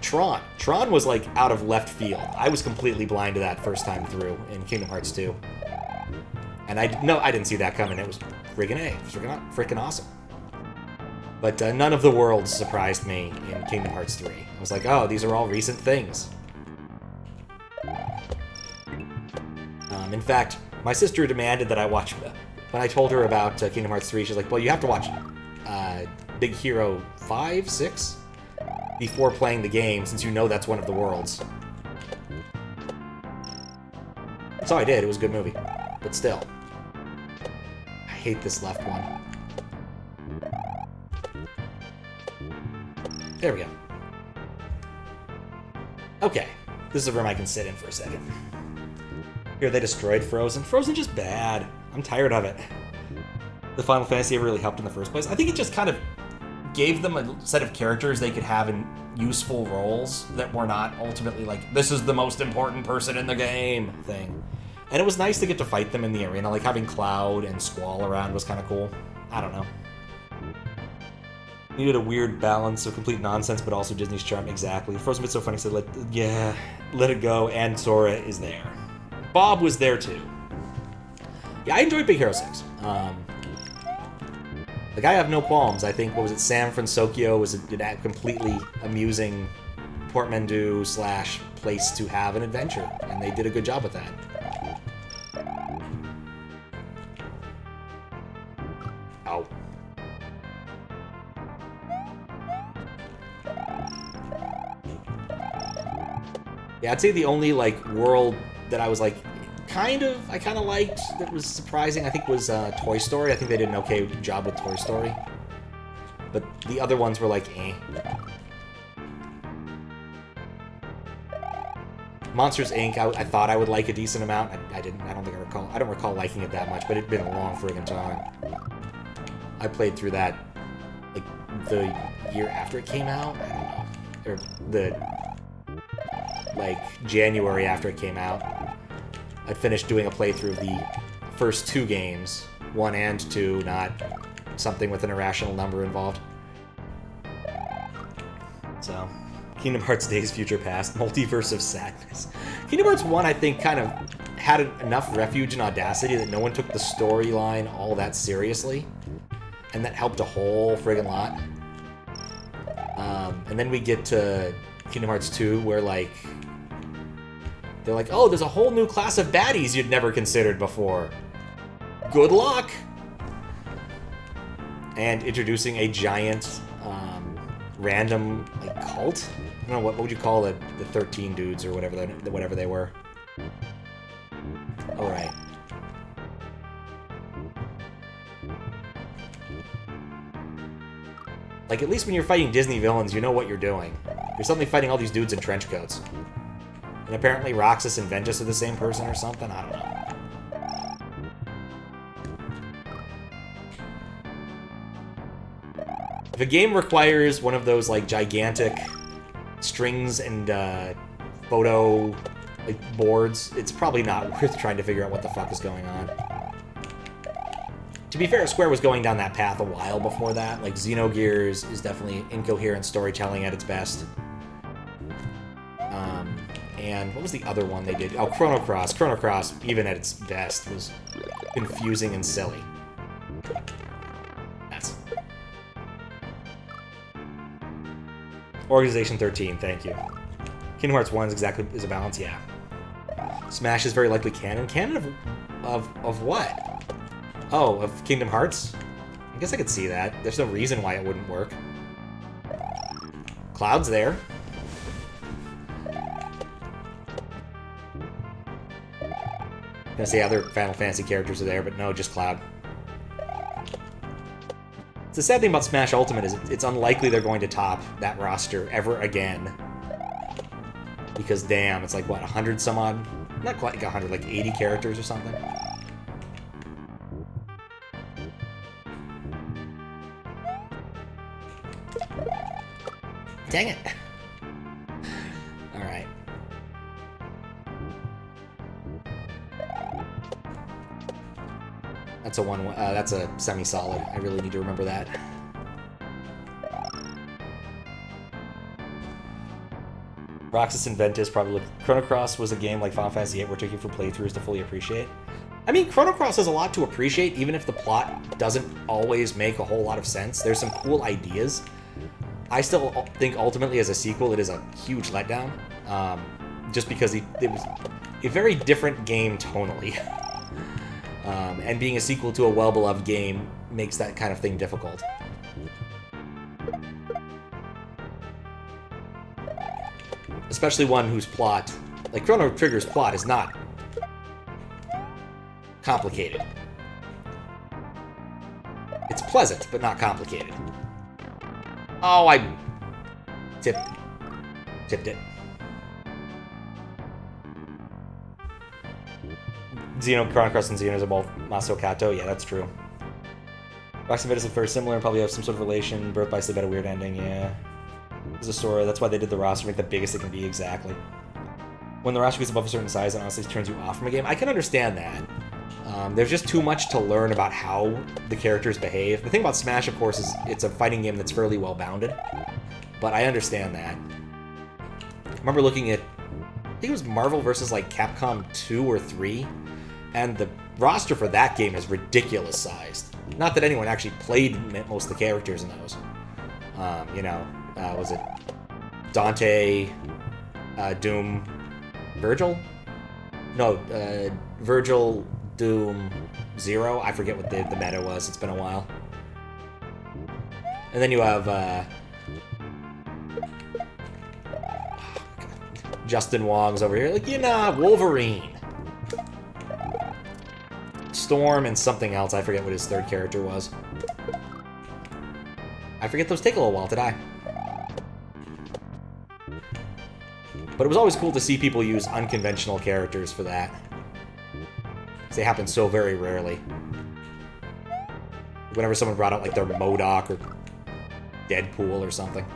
Tron. Tron was, like, out of left field. I was completely blind to that first time through in Kingdom Hearts 2. And I didn't see that coming. It was friggin' A. It was freaking awesome. But none of the worlds surprised me in Kingdom Hearts 3. I was like, oh, these are all recent things. In fact, my sister demanded that I watch... When I told her about Kingdom Hearts 3, she's like, well, you have to watch Big Hero 5, 6? Before playing the game, since you know that's one of the worlds. So I did. It was a good movie. But still. I hate this left one. There we go. Okay. This is a room I can sit in for a second. Here, they destroyed Frozen. Frozen's just bad. I'm tired of it. The Final Fantasy ever really helped in the first place. I think it just kind of gave them a set of characters they could have in useful roles that were not ultimately like, this is the most important person in the game thing. And it was nice to get to fight them in the arena. Like, having Cloud and Squall around was kind of cool. I don't know. Needed a weird balance of complete nonsense, but also Disney's charm. Exactly. Frozen Bit's so funny, said, let it go, and Sora is there. Bob was there, too. Yeah, I enjoyed Big Hero 6. Like, I have no qualms. I think, what was it, San Francisco was a completely amusing portmanteau / place to have an adventure, and they did a good job with that. Ow. Yeah, I'd say the only, like, world that I was, like, I kind of liked, that was surprising, I think was Toy Story. I think they did an okay job with Toy Story. But the other ones were like, eh. Monsters, Inc., I thought I would like a decent amount. I didn't, I don't recall liking it that much, but it'd been a long friggin' time. I played through that, like, the year after it came out? I don't know. Or the, like, January after it came out. I finished doing a playthrough of the first 2 games, 1 and 2, not something with an irrational number involved. So, Kingdom Hearts Days Future Past, Multiverse of Sadness. Kingdom Hearts 1, I think, kind of had enough refuge and audacity that no one took the storyline all that seriously, and that helped a whole friggin' lot. And then we get to Kingdom Hearts 2, where, like, they're like, oh, there's a whole new class of baddies you'd never considered before. Good luck! And introducing a giant, random, like, cult? I don't know, what would you call the 13 dudes or whatever they were? Alright. Like, at least when you're fighting Disney villains, you know what you're doing. You're suddenly fighting all these dudes in trench coats. And apparently Roxas and Ventus are the same person or something? I don't know. If a game requires one of those, like, gigantic strings and photo, like, boards, it's probably not worth trying to figure out what the fuck is going on. To be fair, Square was going down that path a while before that. Like, Xenogears is definitely incoherent storytelling at its best. And what was the other one they did? Oh, Chrono Cross. Chrono Cross, even at its best, was confusing and silly. That's... Organization 13, thank you. Kingdom Hearts 1 is a balance, yeah. Smash is very likely canon. Canon of what? Oh, of Kingdom Hearts? I guess I could see that. There's no reason why it wouldn't work. Cloud's there. I'm gonna say other Final Fantasy characters are there, but no, just Cloud. The sad thing about Smash Ultimate is it's unlikely they're going to top that roster ever again. Because damn, it's like, what, 100 some odd? Not quite like 100, like 80 characters or something. Dang it. Alright. That's a that's a semi-solid. I really need to remember that. Roxas and Ventus probably Chrono Cross was a game like Final Fantasy VIII we're taking for playthroughs to fully appreciate. I mean, Chrono Cross has a lot to appreciate, even if the plot doesn't always make a whole lot of sense. There's some cool ideas. I still think ultimately as a sequel it is a huge letdown, just because it was a very different game tonally. And being a sequel to a well-beloved game makes that kind of thing difficult. Especially one whose plot, like Chrono Trigger's plot, is not complicated. It's pleasant, but not complicated. Oh, I tipped it. Chrono Cross and Xenos are both Masato Kato. Yeah, that's true. Rox and Ventus look very similar and probably have some sort of relation. Birth by Sleep had a weird ending, yeah. There's a story. That's why they did the roster, make the biggest it can be, exactly. When the roster gets above a certain size, it honestly turns you off from a game. I can understand that. There's just too much to learn about how the characters behave. The thing about Smash, of course, is it's a fighting game that's fairly well-bounded. But I understand that. I remember looking at, I think it was Marvel versus like Capcom 2 or 3, and the roster for that game is ridiculous sized. Not that anyone actually played most of the characters in those. Was it Dante, Doom, Virgil? No, Virgil, Doom, Zero. I forget what the meta was. It's been a while. And then you have Justin Wong's over here. Like, Wolverine. Storm and something else. I forget what his third character was. I forget those take a little while to die. But it was always cool to see people use unconventional characters for that. They happen so very rarely. Whenever someone brought out like their MODOK or Deadpool or something.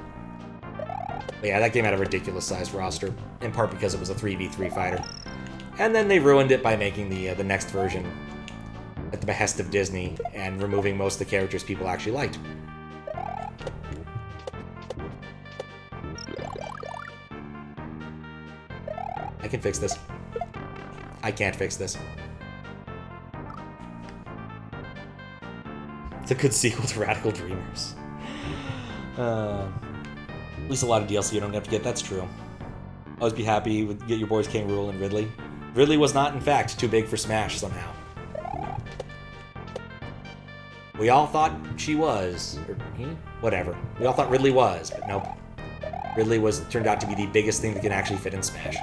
But yeah, that game had a ridiculous sized roster, in part because it was a 3v3 fighter. And then they ruined it by making the next version at the behest of Disney and removing most of the characters people actually liked. I can fix this. I can't fix this. It's a good sequel to Radical Dreamers. At least a lot of DLC you don't have to get, that's true. Always be happy with get your boys King Rule and Ridley. Ridley was not, in fact, too big for Smash somehow. We all thought she was, or he, whatever. We all thought Ridley was, but nope. Ridley turned out to be the biggest thing that can actually fit in Smash.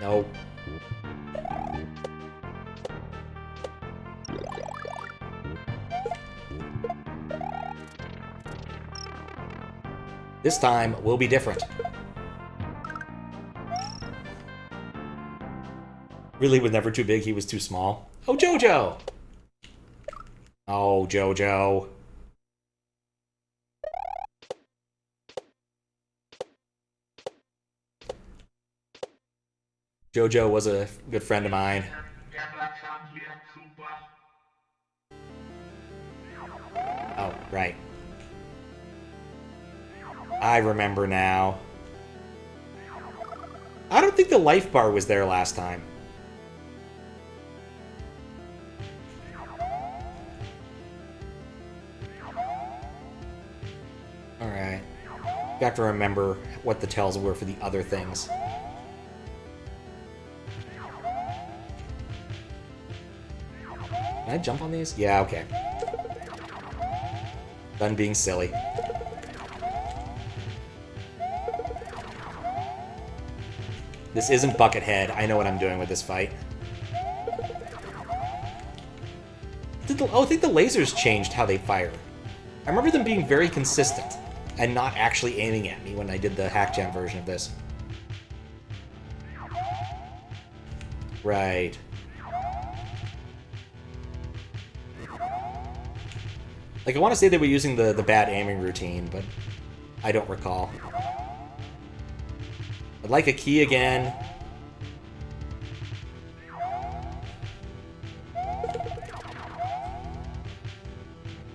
No. This time will be different. Really was never too big, he was too small. Oh, JoJo! Oh, JoJo. JoJo was a good friend of mine. Oh, right. I remember now. I don't think the life bar was there last time. Alright. Got to remember what the tells were for the other things. Can I jump on these? Yeah, okay. Done being silly. This isn't Buckethead. I know what I'm doing with this fight. I think the lasers changed how they fire. I remember them being very consistent and not actually aiming at me when I did the HackJam version of this. Right. Like, I want to say they were using the bad aiming routine, but I don't recall. I'd like a key again.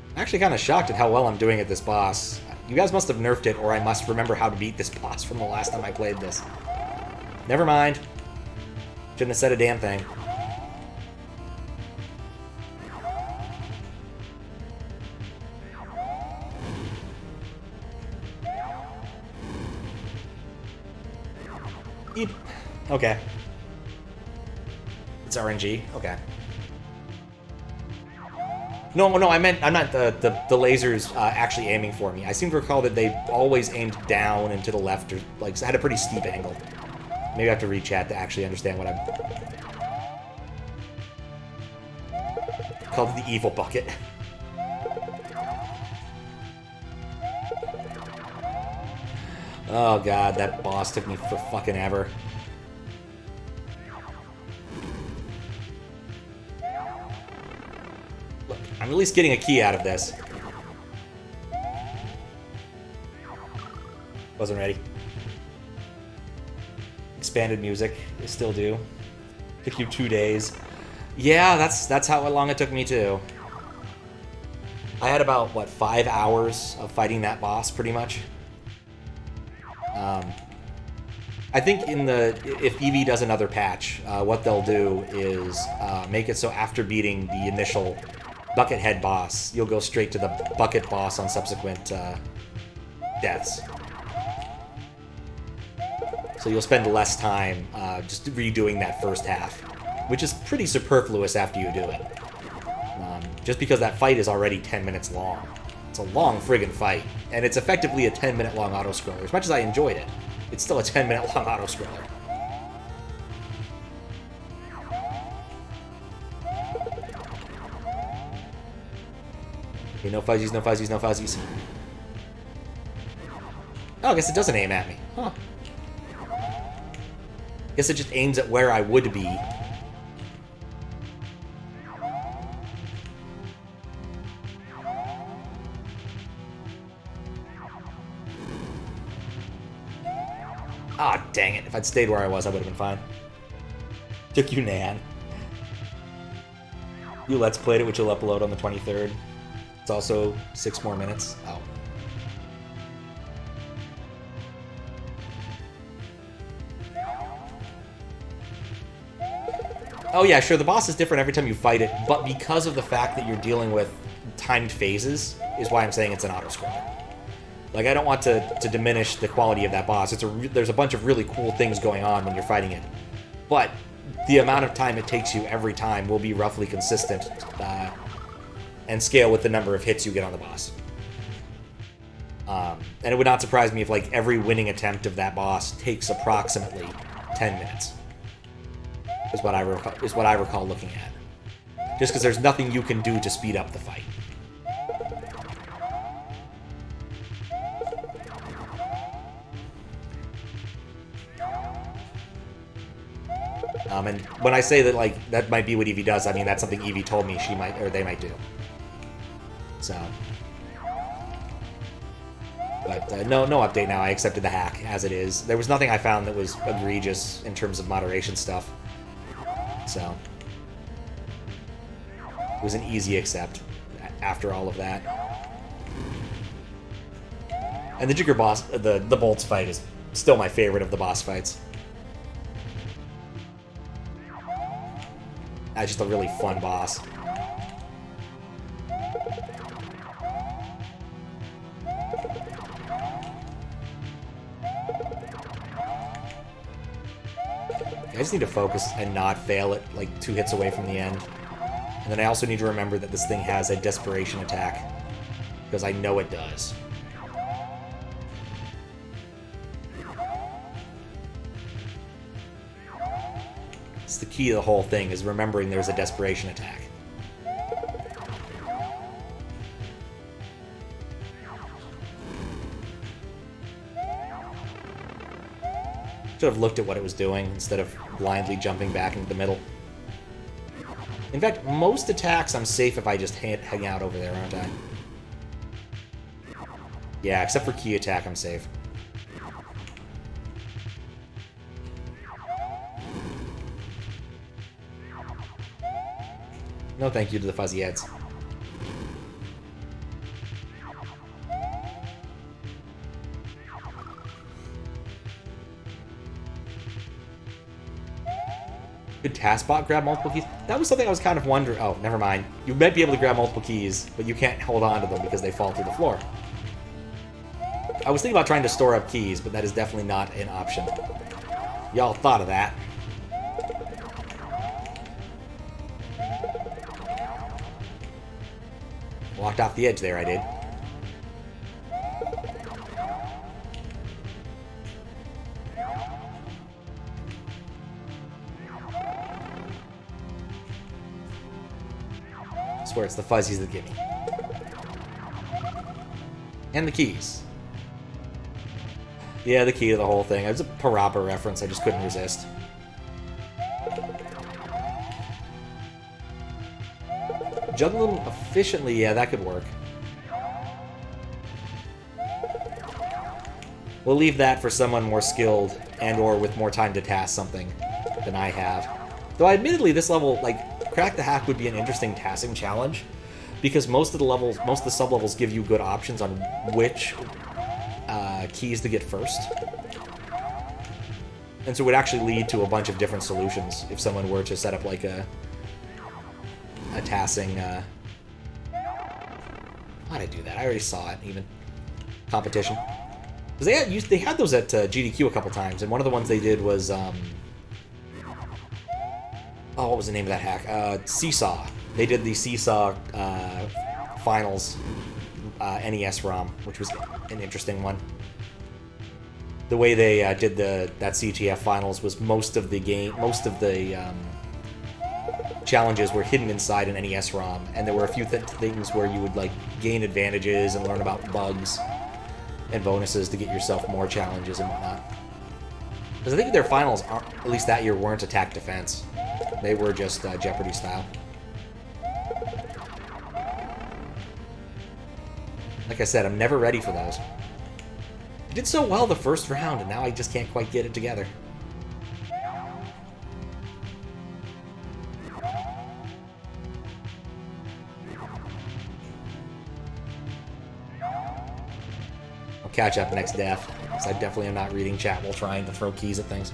I'm actually kind of shocked at how well I'm doing at this boss. You guys must have nerfed it, or I must remember how to beat this boss from the last time I played this. Never mind. Shouldn't have said a damn thing. Eep. Okay. It's RNG. Okay. No, I'm not the lasers actually aiming for me. I seem to recall that they always aimed down and to the left, or like had a pretty steep angle. Maybe I have to read chat to actually understand what I'm... Called the evil bucket. Oh god, that boss took me for fucking ever. Look, I'm at least getting a key out of this. Wasn't ready. Expanded music, they still do. Took you 2 days. Yeah, that's how long it took me too. I had about, what, 5 hours of fighting that boss, pretty much. I think if Eevee does another patch, what they'll do is make it so after beating the initial Buckethead boss, you'll go straight to the Bucket boss on subsequent deaths. So you'll spend less time just redoing that first half, which is pretty superfluous after you do it. Just because that fight is already 10 minutes long. It's a long friggin' fight, and it's effectively a 10-minute long auto-scroller. As much as I enjoyed it, it's still a 10-minute long auto-scroller. Okay, no fuzzies, no fuzzies, no fuzzies. Oh, I guess it doesn't aim at me. Huh. Guess it just aims at where I would be. Ah, dang it. If I'd stayed where I was, I would have been fine. Took you, Nan. You Let's Played it, which you'll upload on the 23rd. It's also 6 more minutes. Oh. Oh yeah, sure, the boss is different every time you fight it, but because of the fact that you're dealing with timed phases, is why I'm saying it's an auto-scroller. Like, I don't want to diminish the quality of that boss. There's a bunch of really cool things going on when you're fighting it. But the amount of time it takes you every time will be roughly consistent and scale with the number of hits you get on the boss. And it would not surprise me if, like, every winning attempt of that boss takes approximately 10 minutes. Is what I recall looking at. Just because there's nothing you can do to speed up the fight. And when I say that, like, that might be what Eevee does, I mean that's something Eevee told me she might, or they might do. So. But no update now. I accepted the hack as it is. There was nothing I found that was egregious in terms of moderation stuff. So. It was an easy accept after all of that. And the Jigger boss, the Bolts fight is still my favorite of the boss fights. That's just a really fun boss. I just need to focus and not fail it like 2 hits away from the end. And then I also need to remember that this thing has a desperation attack. Because I know it does. It's the key to the whole thing, is remembering there's a desperation attack. Should have looked at what it was doing instead of blindly jumping back into the middle. In fact, most attacks I'm safe if I just hang out over there, aren't I? Yeah, except for key attack, I'm safe. No thank you to the fuzzy heads. Could Taskbot grab multiple keys? That was something I was kind of wondering. Oh, never mind. You might be able to grab multiple keys, but you can't hold on to them because they fall through the floor. I was thinking about trying to store up keys, but that is definitely not an option. Y'all thought of that. Walked off the edge there, I did. I swear it's the fuzzies that get me. And the keys. Yeah, the key to the whole thing. It was a Parappa reference, I just couldn't resist. Juggle them efficiently, yeah, that could work. We'll leave that for someone more skilled and or with more time to task something than I have. Though admittedly, this level, like, Crack the Hack would be an interesting tasking challenge, because most of the levels, most of the sub-levels give you good options on which keys to get first. And so it would actually lead to a bunch of different solutions if someone were to set up like a tasking, why'd I do that? I already saw it, even. Competition. Because they had those at GDQ a couple times, and one of the ones they did was, oh, what was the name of that hack? Seesaw. They did the Seesaw Finals NES ROM, which was an interesting one. The way they did that CTF Finals was most of the challenges were hidden inside an NES ROM, and there were a few things where you would like gain advantages and learn about bugs and bonuses to get yourself more challenges and whatnot. Because I think their finals, at least that year, weren't attack defense. They were just Jeopardy style. Like I said, I'm never ready for those. I did so well the first round, and now I just can't quite get it together. I'll catch up next death, because I definitely am not reading chat while trying to throw keys at things.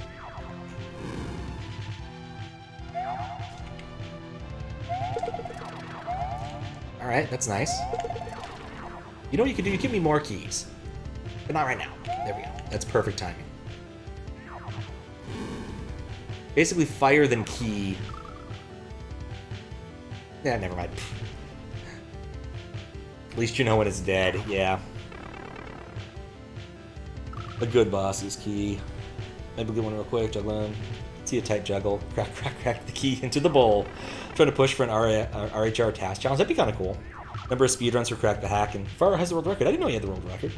Alright, that's nice. You know what you could do? You give me more keys. But not right now. There we go. That's perfect timing. Basically, fire then key. Yeah, never mind. At least you know when it's dead. Yeah. A good boss is key. Maybe we'll get one real quick. Juggle. See a tight juggle. Crack, crack, crack the key into the bowl. Trying to push for an RHR task challenge. That'd be kind of cool. Number of speedruns for Crack the Hack, and Faro has the world record. I didn't know he had the world record.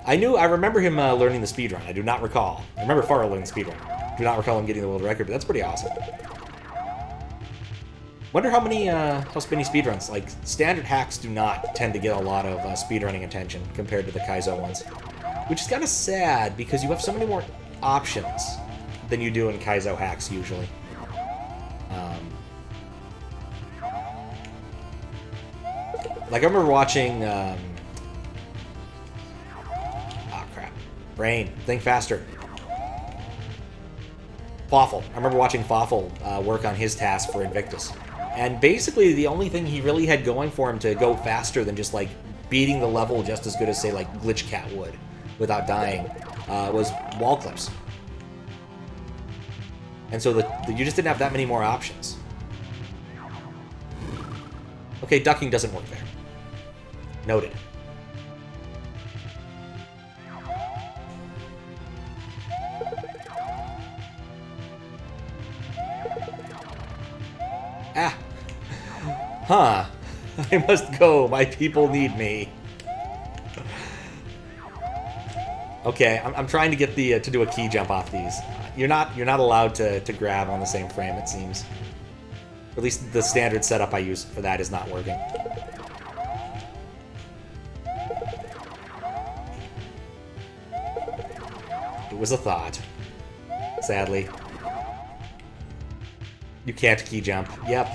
I remember him learning the speedrun. I do not recall. I remember Faro learning the speedrun. I do not recall him getting the world record, but that's pretty awesome. Wonder how many speedruns. Like, standard hacks do not tend to get a lot of speedrunning attention compared to the Kaizo ones. Which is kind of sad, because you have so many more options than you do in Kaizo hacks, usually. Like, I remember watching... oh, crap. Brain. Think faster. Fawful. I remember watching Fawful work on his task for Invictus. And basically, the only thing he really had going for him to go faster than just, like, beating the level just as good as, say, like, Glitch Cat would without dying was wall clips. And so you just didn't have that many more options. Okay, ducking doesn't work there. Noted. Ah. Huh. I must go. My people need me. Okay, I'm trying to get the to do a key jump off these. You're not allowed to grab on the same frame, it seems. Or at least the standard setup I use for that is not working. It was a thought. Sadly. You can't key jump. Yep.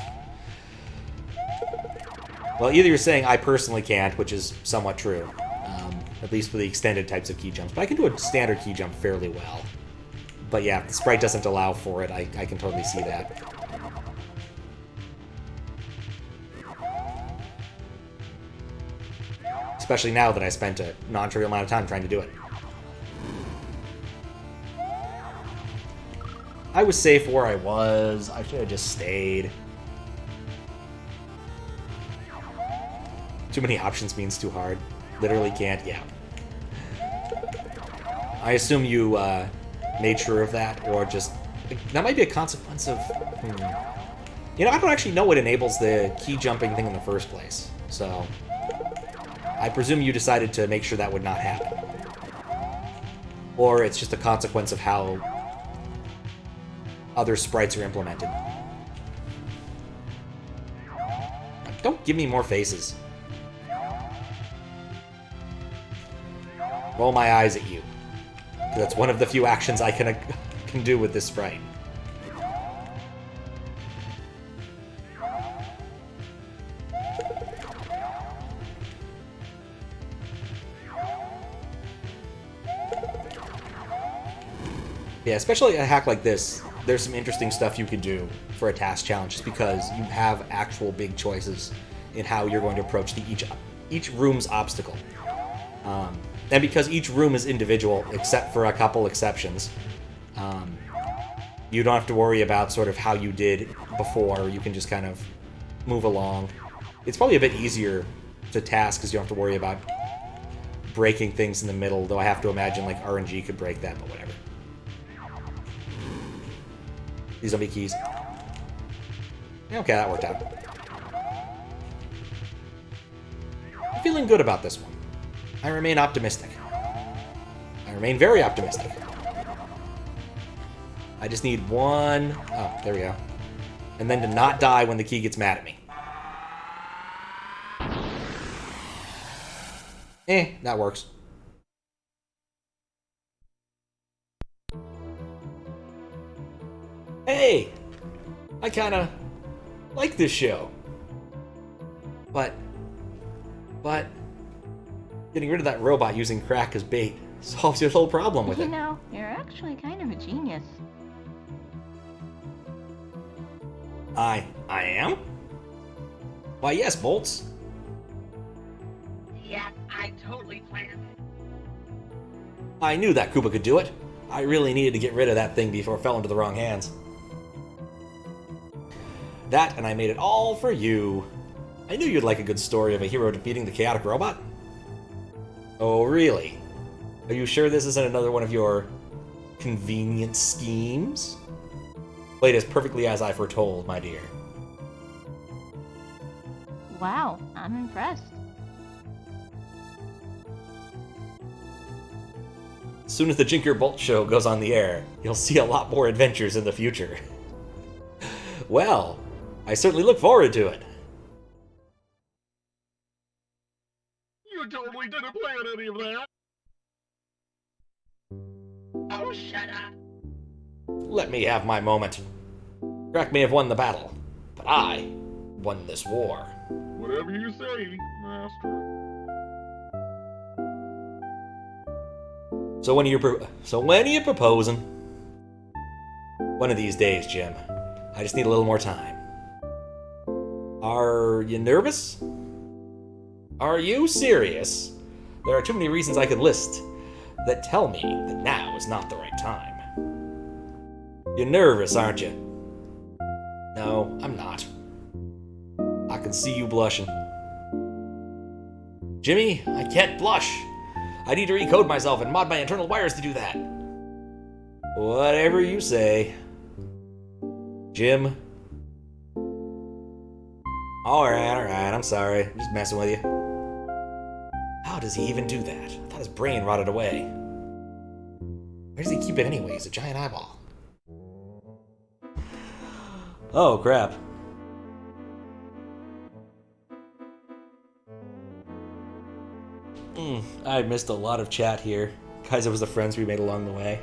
Well, either you're saying I personally can't, which is somewhat true. At least for the extended types of key jumps. But I can do a standard key jump fairly well. But yeah, if the sprite doesn't allow for it, I can totally see that. Especially now that I spent a non-trivial amount of time trying to do it. I was safe where I was. I should have just stayed. Too many options means too hard. Literally can't, yeah. I assume you made sure of that, or just... That might be a consequence of... You know, I don't actually know what enables the key jumping thing in the first place, so... I presume you decided to make sure that would not happen. Or it's just a consequence of how other sprites are implemented. Don't give me more faces. Roll my eyes at you. That's one of the few actions I can do with this sprite. Yeah, especially a hack like this, there's some interesting stuff you could do for a task challenge just because you have actual big choices in how you're going to approach each room's obstacle. And because each room is individual, except for a couple exceptions, you don't have to worry about sort of how you did before. You can just kind of move along. It's probably a bit easier to task because you don't have to worry about breaking things in the middle, though I have to imagine like RNG could break that, but whatever. These zombie keys. Okay, that worked out. I'm feeling good about this one. I remain optimistic. I remain very optimistic. I just need one... Oh, there we go. And then to not die when the key gets mad at me. That works. Hey! I kinda like this show. But... Getting rid of that robot using Krack as bait solves your whole problem with it. You know, you're actually kind of a genius. I am? Why, yes, Bolts. Yeah, I totally planned it. I knew that Koopa could do it. I really needed to get rid of that thing before it fell into the wrong hands. That, and I made it all for you. I knew you'd like a good story of a hero defeating the chaotic robot. Oh, really? Are you sure this isn't another one of your convenient schemes? Played as perfectly as I foretold, my dear. Wow, I'm impressed. As soon as the Jinker Bolt show goes on the air, you'll see a lot more adventures in the future. Well, I certainly look forward to it. You totally didn't plan any of that. Oh, shut up. Let me have my moment. Krack may have won the battle, but I won this war. Whatever you say, Master. So when are you proposing? One of these days, Jim. I just need a little more time. Are you nervous? Are you serious? There are too many reasons I could list that tell me that now is not the right time. You're nervous, aren't you? No, I'm not. I can see you blushing. Jimmy, I can't blush. I need to recode myself and mod my internal wires to do that. Whatever you say. Jim, Alright, I'm sorry. I'm just messing with you. How does he even do that? I thought his brain rotted away. Where does he keep it anyways? A giant eyeball. Oh, crap. I missed a lot of chat here. Kaizo was the friends we made along the way.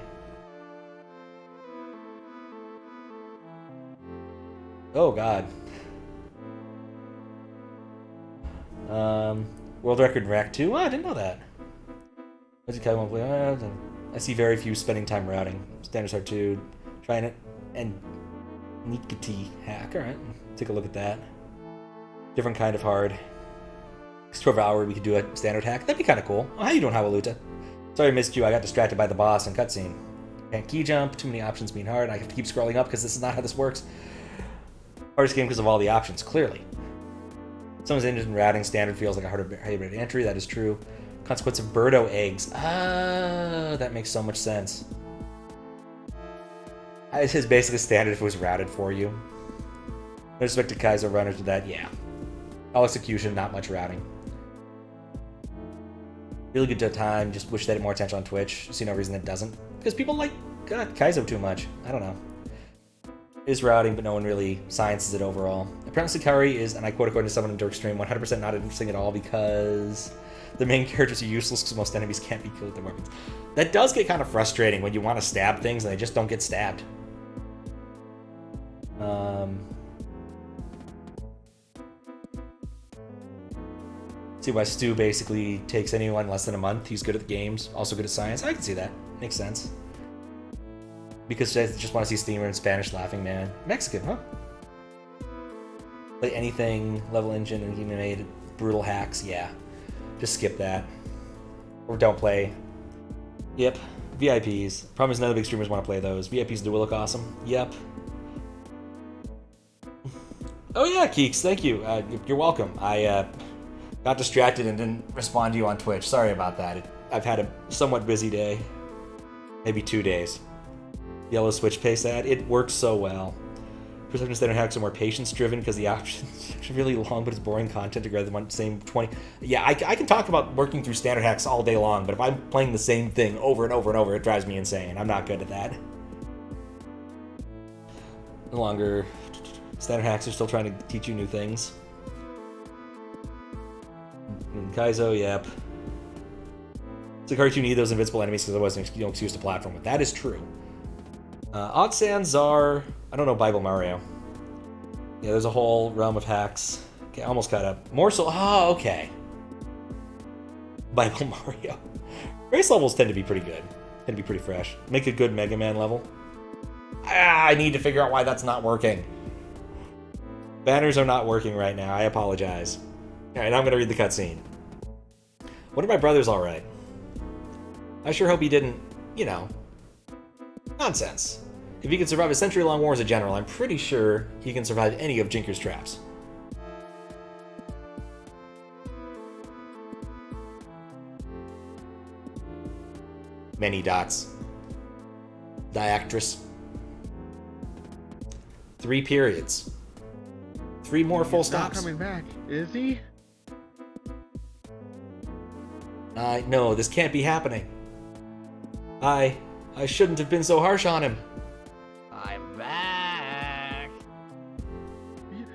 Oh, God. World record in Rack 2? Oh, I didn't know that. What's it won't play? I see very few spending time routing. Standards hard 2. Trying it. And Nikiti hack. Alright, take a look at that. Different kind of hard. 12 hour we could do a standard hack. That'd be kind of cool. Oh, how you doing, Hawaluta? Sorry I missed you. I got distracted by the boss and cutscene. Can't key jump. Too many options being hard. I have to keep scrolling up because this is not how this works. Hardest game because of all the options, clearly. Someone's interested in routing. Standard feels like a harder hybrid entry. That is true. Consequence of Birdo eggs. Ah, that makes so much sense. It is basically standard if it was routed for you. No respect to Kaizo runners to that, yeah. All execution, not much routing. Really good time. Just wish they had more attention on Twitch. See no reason that doesn't. Because people like Kaizo too much. I don't know. It is routing, but no one really sciences it overall. Apparently Sakari is, and I quote according to someone in Dirk Stream, 100% not interesting at all because the main characters are useless because most enemies can't be killed with their weapons. That does get kind of frustrating when you want to stab things and they just don't get stabbed. See why Stu basically takes anyone less than a month. He's good at the games, also good at science. I can see that. Makes sense. Because I just want to see Steamer in Spanish laughing, man. Mexican, huh? Play anything, level engine, and he made brutal hacks. Yeah. Just skip that. Or don't play. Yep. VIPs. Problem is none of the big streamers want to play those. VIPs do look awesome. Yep. Oh yeah, Keeks, thank you. You're welcome. I got distracted and didn't respond to you on Twitch. Sorry about that. I've had a somewhat busy day. Maybe 2 days. Yellow Switch pace ad. It works so well. Perception standard hacks are more patience-driven because the options are really long, but it's boring content to grab the same 20. Yeah, I can talk about working through standard hacks all day long, but if I'm playing the same thing over and over and over, it drives me insane. I'm not good at that. No longer. Standard hacks are still trying to teach you new things. Kaizo, yep. Sakari, you need those invincible enemies because otherwise there's no excuse to platform with. That is true. Odd Sands are... I don't know Bible Mario. Yeah, there's a whole realm of hacks. Okay, almost caught up. More so... Oh, okay. Bible Mario. Race levels tend to be pretty good. Tend to be pretty fresh. Make a good Mega Man level. I need to figure out why that's not working. Banners are not working right now. I apologize. Alright, now I'm going to read the cutscene. What are my brothers alright? I sure hope he didn't, you know... Nonsense. If he can survive a century-long war as a general, I'm pretty sure he can survive any of Jinker's traps. Many dots. Diactress. 3 periods. 3 more full stops. He's not coming back, is he? No, this can't be happening. I shouldn't have been so harsh on him. I'm back.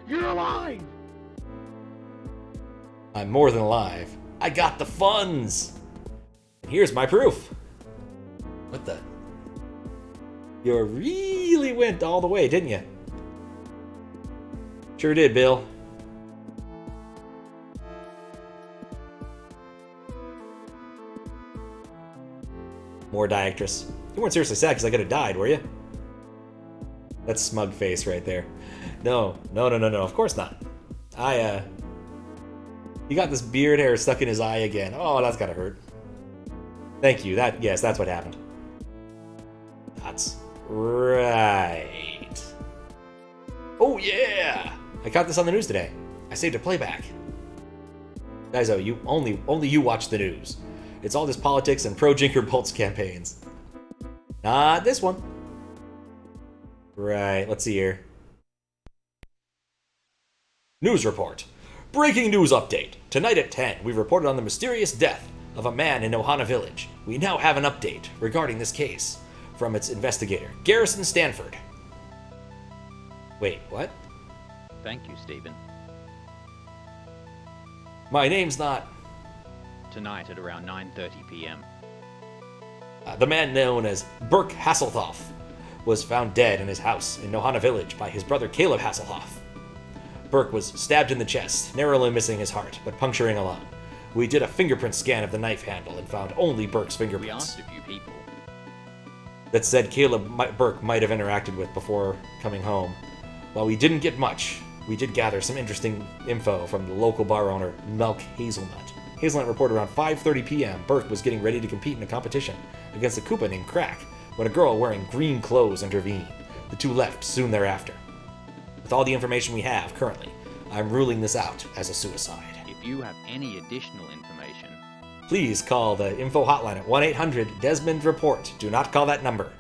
You're alive! I'm more than alive. I got the funds! And here's my proof. What the? You really went all the way, didn't you? Sure did, Bill. More Diactress. You weren't seriously sad because I could have died, were you? That's smug face right there. No, of course not. He got this beard hair stuck in his eye again. Oh, that's gotta hurt. Thank you, yes, that's what happened. That's right. Oh yeah! I caught this on the news today. I saved a playback. Daizo, you only you watch the news. It's all this politics and pro-Jinker Bolts campaigns. Not this one. Right, let's see here. News report. Breaking news update. Tonight at 10, we reported on the mysterious death of a man in Ohana Village. We now have an update regarding this case from its investigator, Garrison Stanford. Wait, what? Thank you, Stephen. My name's not... Tonight at around 9:30 p.m. The man known as Burke Hasselhoff was found dead in his house in Ohana Village by his brother Caleb Hasselhoff. Burke was stabbed in the chest, narrowly missing his heart, but puncturing a lung. We did a fingerprint scan of the knife handle and found only Burke's We fingerprints asked a few people. that said Burke might have interacted with before coming home. While we didn't get much, we did gather some interesting info from the local bar owner, Milk Hazelnut. Hazelnut reported around 5:30 p.m. Burke was getting ready to compete in a competition against a Koopa named Krack when a girl wearing green clothes intervened. The two left soon thereafter. With all the information we have currently, I'm ruling this out as a suicide. If you have any additional information, Please call the info hotline at 1-800-DESMOND-REPORT. Do not call that number.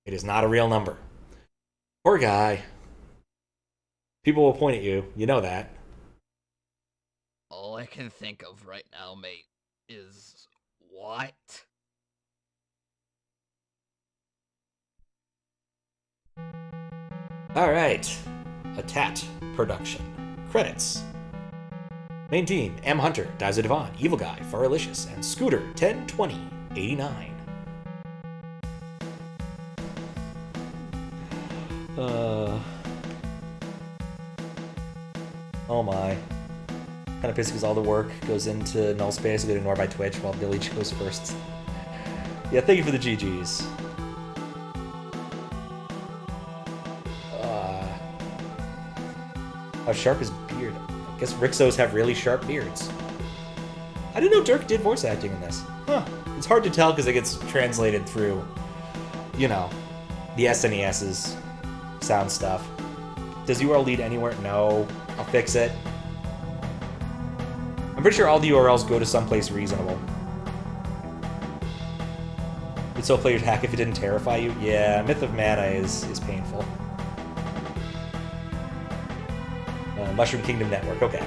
It is not a real number. Poor guy. People will point at you. You know that. All I can think of right now, mate, is what? Alright. A Tat production. Credits. Main team, amhunter, Daizo Devon, Evil Guy, Faralicious, and Scooter 102089. Oh my. Kind of pissed because all the work goes into null space and get ignored by Twitch while Billy goes first. Yeah, thank you for the GGs. How sharp is beard? I guess Rixos have really sharp beards. I didn't know Dirk did voice acting in this. Huh. It's hard to tell because it gets translated through, you know, the SNES's sound stuff. Does URL lead anywhere? No. I'll fix it. I'm pretty sure all the URLs go to someplace reasonable. Would so players hack if it didn't terrify you? Yeah, Myth of Mana is painful. Mushroom Kingdom Network, okay.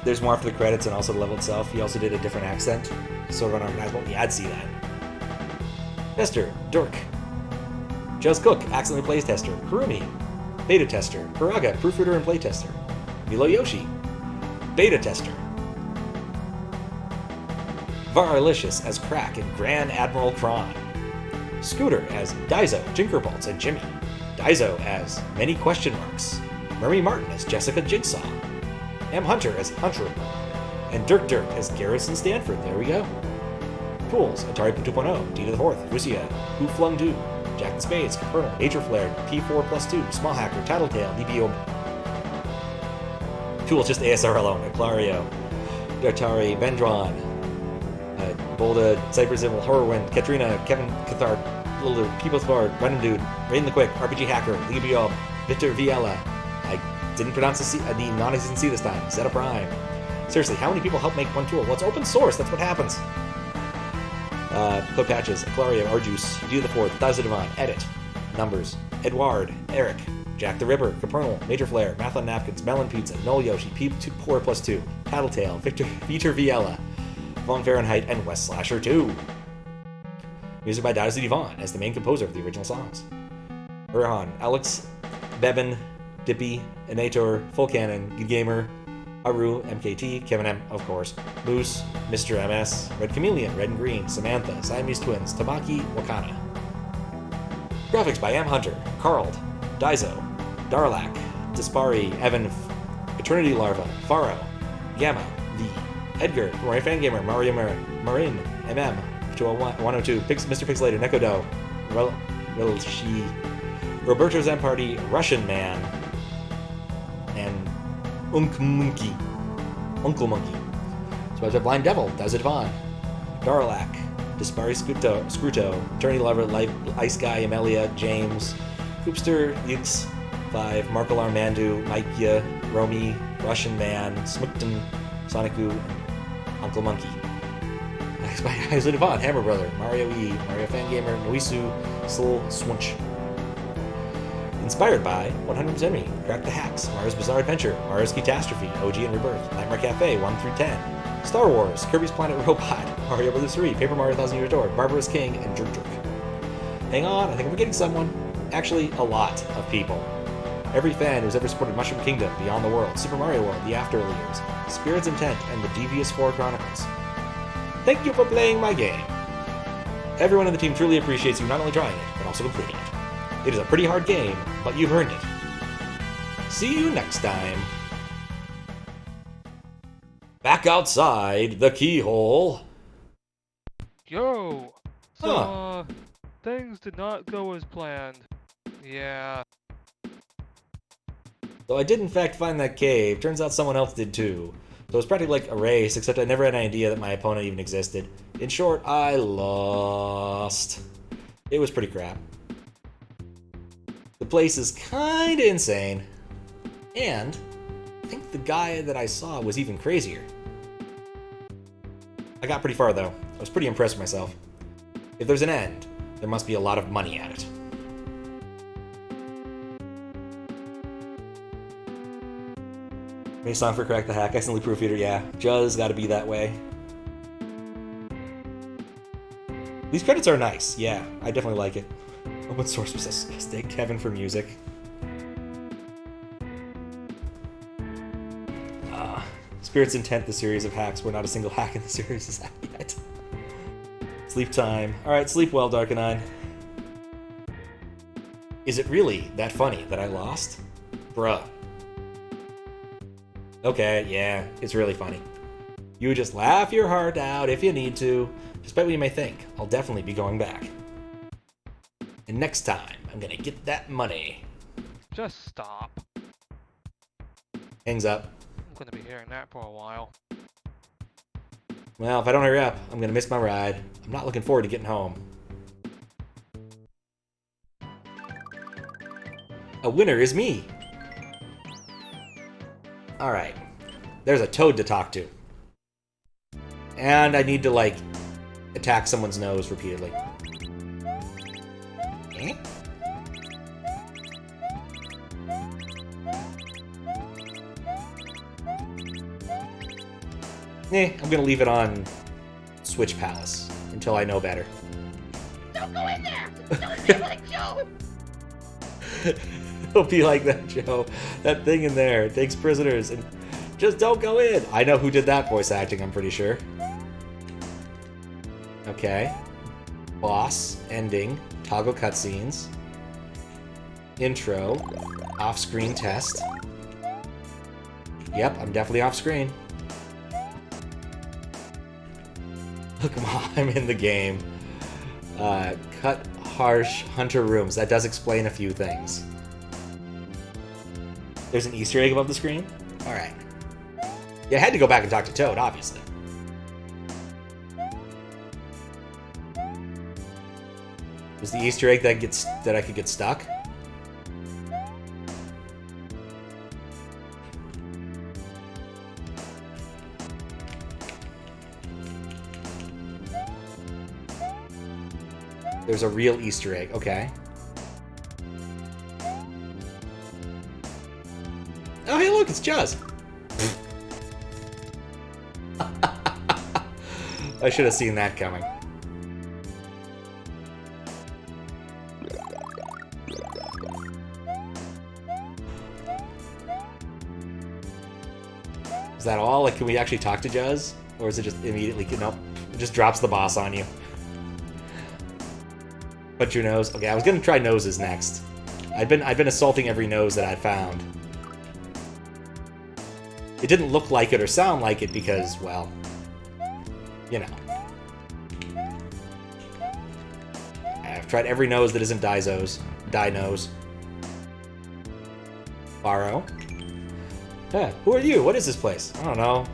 There's more after the credits and also the level itself. He also did a different accent, sort of unrecognizable. Yeah, I'd see that. Tester, Dirk. Just Cook, accidentally plays tester. Kurumi, beta tester. Haraga, proofreader and playtester. Milo Yoshi, beta tester. Varalicious as Krack and Grand Admiral Krawn. Scooter as Daizo, Jinkerbolts, and Jimmy. Daizo as Many Question Marks. Murray Martin as Jessica Jigsaw. amhunter as Huntre. And Dirk as Garrison Stanford. There we go. Tools, Atari 2.0, D to the 4th, Rusia, Who Flung Do, Jack and Spades, Capernal, Major Flare, P4+2, Small Hacker, Tattletale, DBO. Tools, just ASR alone, Clario, Dartari, Bendron, Bolda, Cypress Evil, Horrorwind, Katrina, Kevin Cathart, Little People's Bard, Random Dude, Rain the Quick, RPG Hacker, Libio, Victor Viella. I didn't pronounce the non-existent C this time. Zeta Prime. Seriously, how many people help make one tool? Well, it's open source. That's what happens. Clip Patches, Clario, Arjuice, D to the 4th, Daizo Devon, Edit, Numbers, Edward, Eric, Jack the Ripper, Capernal, Major Flare, Math on Napkins, Melon Pizza, Null Yoshi, P4+2, Tattletale, Victor Viella, Von Fahrenheit, and West Slasher 2. Music by Daizo Devon as the main composer of the original songs. Urhan, Alex, Bebin, Dippy, Inator, Full Cannon, Good Gamer, Aru, MKT, Kevin M, of course, Moose, Mr. MS, Red Chameleon, Red and Green, Samantha, Siamese Twins, Tabaki, Wakana. Graphics by amhunter, Carl, Daizo, Darlak, Dispari, Evan, Eternity Larva, Faro, Gamma, V, Edgar, Roy Fangamer, Mario Marin, MM, 102, Mr. Pixelator, Nekodo, Relshi, Roberto Zampardi, Russian Man, and Uncle Monkey. Sponsored by Blind Devil, Daizo Devon, Darlak, Dispari Scruto, Attorney Lover, Ice Guy, Amelia, James, Hoopster, Yux, 5, Markalar Mandu, Maikia, Romy, Russian Man, Smukton, Sonicu, and Uncle Monkey. By Kaizo Devon, Hammer Brother, Mario E, Mario Fangamer, Noisu, Soul Swunch. Inspired by 100% Me, Crack the Hacks, Mario's Bizarre Adventure, Mario's Keytastropic, OG and Rebirth, Nightmare Cafe 1 through 10, Star Wars, Kirby's Planet Robot, Mario Bros. 3, Paper Mario 1000 Year Door, Barbarous King, and Jerk Jerk. Hang on, I think I'm forgetting someone. Actually, a lot of people. Every fan who's ever supported Mushroom Kingdom, Beyond the World, Super Mario World, The After Years, Spirit's Intent, and the Devious 4 Chronicles. Thank you for playing my game. Everyone in the team truly appreciates you not only trying it, but also completing it. It is a pretty hard game, but you've earned it. See you next time. Back outside the keyhole. Yo! So, Huh. Things did not go as planned. Yeah. So I did in fact find that cave. Turns out someone else did too. So it was practically like a race, except I never had an idea that my opponent even existed. In short, I lost. It was pretty crap. The place is kinda insane. And I think the guy that I saw was even crazier. I got pretty far though. I was pretty impressed with myself. If there's an end, there must be a lot of money at it. May song for Crack the Hack, accidentally proof reader, yeah. Just gotta be that way. These credits are nice, yeah. I definitely like it. Open source was a mistake. Kevin for music. Spirit's Intent, the series of hacks, where not a single hack in the series is out yet. Sleep time. Alright, sleep well, Darkenine. Is it really that funny that I lost? Bruh. Okay, yeah, it's really funny. You just laugh your heart out if you need to. Despite what you may think, I'll definitely be going back. And next time, I'm gonna get that money. Just stop. Hangs up. I'm gonna be hearing that for a while. Well, if I don't hurry up, I'm gonna miss my ride. I'm not looking forward to getting home. A winner is me! Alright. There's a toad to talk to. And I need to, like, attack someone's nose repeatedly. Eh? I'm gonna leave it on Switch Palace until I know better. Don't go in there! Don't be like Joe! It'll be like that, Joe. That thing in there takes prisoners and just don't go in. I know who did that voice acting, I'm pretty sure. Okay. Boss, ending, toggle cutscenes, intro, off-screen test. Yep, I'm definitely off-screen. Oh, come on, I'm in the game. Cut harsh Hunter rooms. That does explain a few things. There's an Easter egg above the screen? Alright. Yeah, I had to go back and talk to Toad, obviously. Was the Easter egg that I could get stuck? There's a real Easter egg, okay. Oh, hey, look, it's Juz. I should have seen that coming. Is that all? Like, can we actually talk to Juz? Or is it just immediately, nope, it just drops the boss on you? Put your nose. Okay, I was gonna try noses next. I've been assaulting every nose that I found. It didn't look like it or sound like it because, well, you know. I've tried every nose that isn't Daizo's. Nose. Faro. Yeah, who are you? What is this place? I don't know.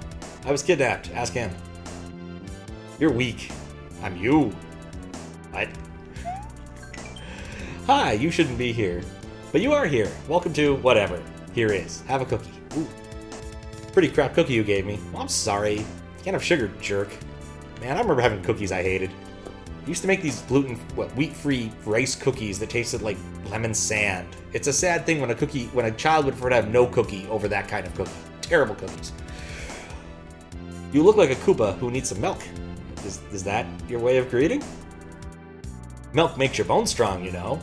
I was kidnapped. Ask him. You're weak. I'm you. What? Hi, you shouldn't be here. But you are here. Welcome to whatever. Here is. Have a cookie. Ooh. Pretty crap cookie you gave me. Well, I'm sorry. You can't have sugar, jerk. Man, I remember having cookies I hated. used to make these wheat-free rice cookies that tasted like lemon sand. It's a sad thing when a child would prefer to have no cookie over that kind of cookie. Terrible cookies. You look like a Koopa who needs some milk. Is that your way of greeting? Milk makes your bones strong, you know.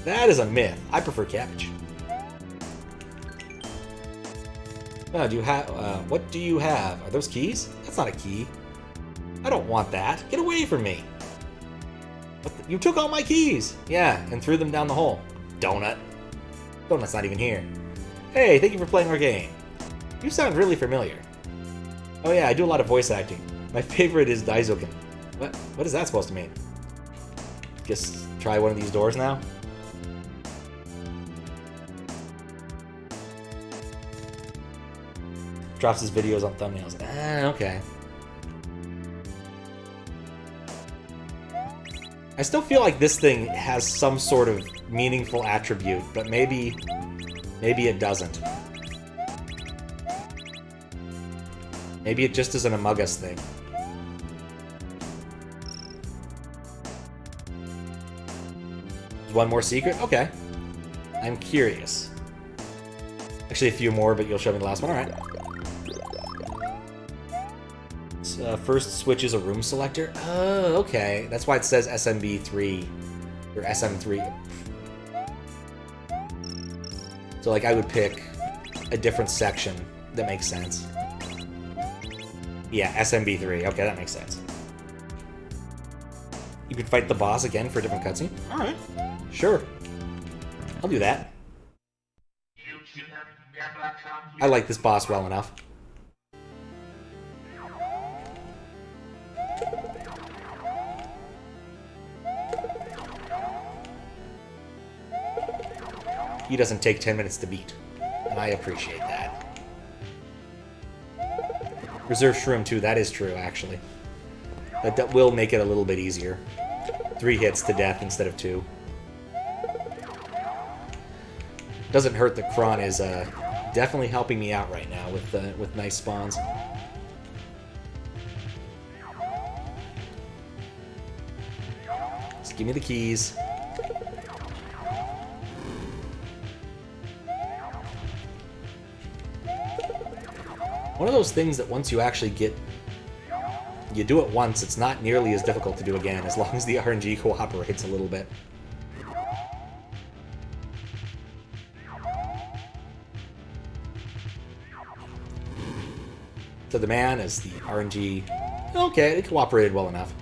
That is a myth. I prefer cabbage. Now, what do you have? Are those keys? That's not a key. I don't want that. Get away from me. You took all my keys. Yeah, and threw them down the hole. Donut. Donut's not even here. Hey, thank you for playing our game. You sound really familiar. Oh yeah, I do a lot of voice acting. My favorite is Daizo. What is that supposed to mean? Guess try one of these doors now? Drops his videos on thumbnails. Okay. I still feel like this thing has some sort of meaningful attribute, but maybe it doesn't. Maybe it just is an Among Us thing. One more secret? Okay. I'm curious. Actually, a few more, but you'll show me the last one. Alright. First switch is a room selector. Oh, okay. That's why it says SMB3 or SM3. So, like, I would pick a different section. That makes sense. Yeah, SMB3. Okay, that makes sense. You could fight the boss again for a different cutscene? Alright. Sure. I'll do that. I like this boss well enough. He doesn't take 10 minutes to beat, and I appreciate that. Reserve Shroom too, that is true, actually. That will make it a little bit easier. 3 hits to death instead of 2. Doesn't hurt that Krawn is definitely helping me out right now with nice spawns. Just give me the keys. One of those things that once you actually you do it once, it's not nearly as difficult to do again, as long as the RNG cooperates a little bit. So the man is the RNG. Okay, it cooperated well enough.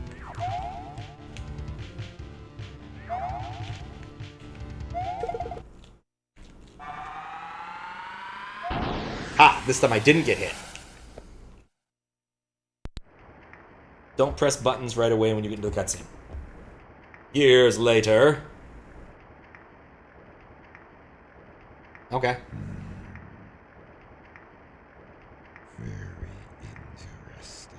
Ah, this time I didn't get hit. Don't press buttons right away when you get into the cutscene. Years later. Okay. Very interesting.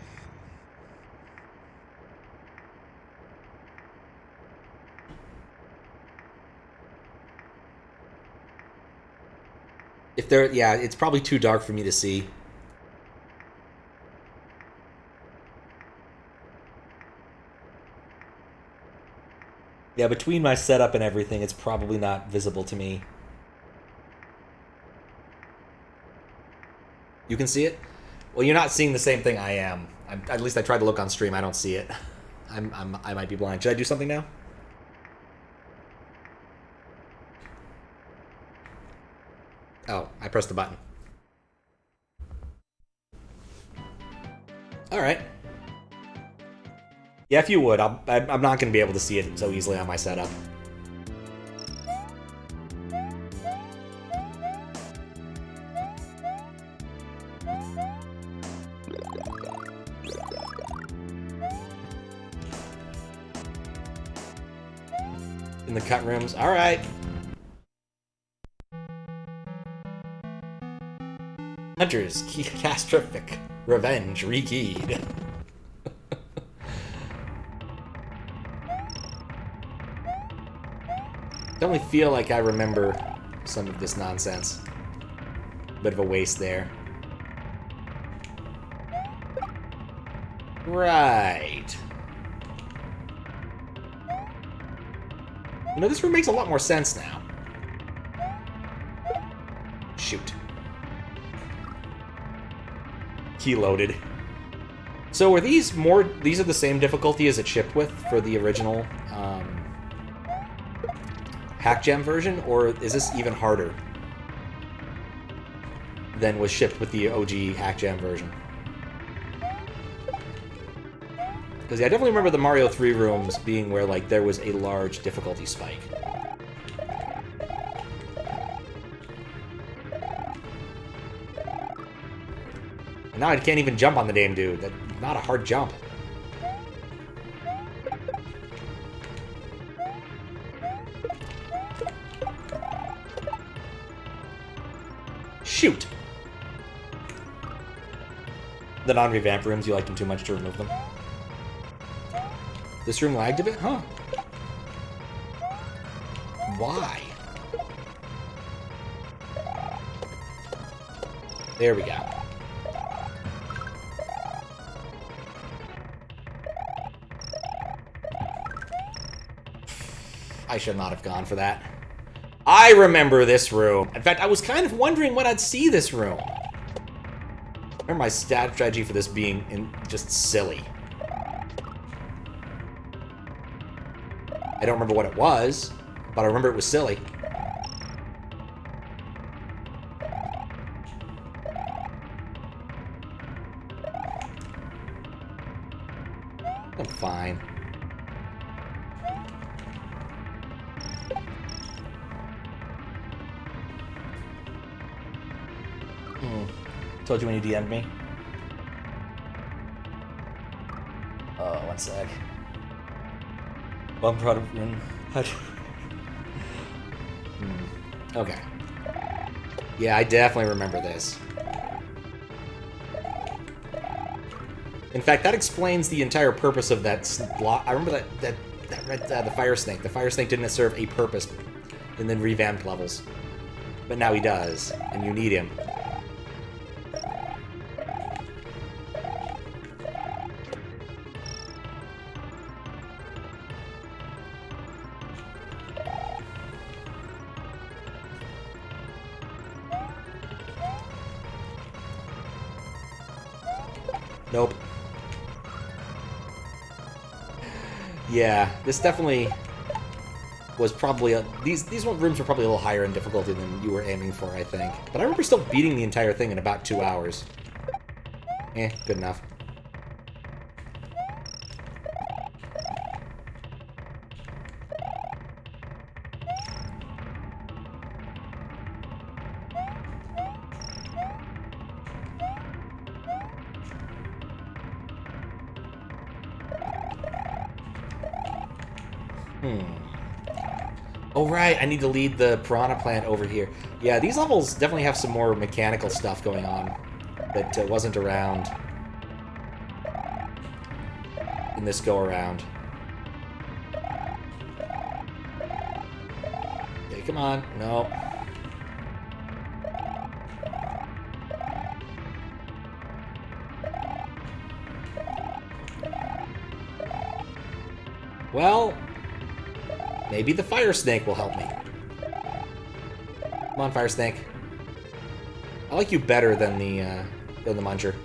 If there, yeah, it's probably too dark for me to see. Yeah, between my setup and everything, it's probably not visible to me. You can see it? Well, you're not seeing the same thing I am. At least I tried to look on stream. I don't see it. I might be blind. Should I do something now? Oh, I pressed the button. Alright. Yeah, if you would. I'm not going to be able to see it so easily on my setup. In the cut rooms. Alright. Hunter's Keytastropic Revenge Rekeyed. Definitely feel like I remember some of this nonsense. Bit of a waste there. Right. You know, this room makes a lot more sense now. Shoot. Key loaded. So are these more... These are the same difficulty as it shipped with for the original HackJam version? Or is this even harder than was shipped with the OG HackJam version? Because yeah, I definitely remember the Mario 3 rooms being where, like, there was a large difficulty spike. And now I can't even jump on the damn dude. That's not a hard jump. Shoot! The non-revamp rooms, you liked them too much to remove them. This room lagged a bit? Huh. Why? There we go. I should not have gone for that. I remember this room. In fact, I was kind of wondering when I'd see this room. I remember my strategy for this being just silly. I don't remember what it was, but I remember it was silly. I'm fine. Told you when you DM'd me. Oh, one sec. One product in. Okay. Yeah, I definitely remember this. In fact, that explains the entire purpose of that block. I remember the fire snake. The fire snake didn't serve a purpose in the revamped levels, but now he does, and you need him. Nope. Yeah, this definitely was probably these rooms were probably a little higher in difficulty than you were aiming for, I think. But I remember still beating the entire thing in about 2 hours. Good enough. Oh, right, I need to lead the piranha plant over here. Yeah, these levels definitely have some more mechanical stuff going on that wasn't around in this go-around. Okay, come on. No. Well, maybe the fire snake will help me. Come on, fire snake. I like you better than the muncher.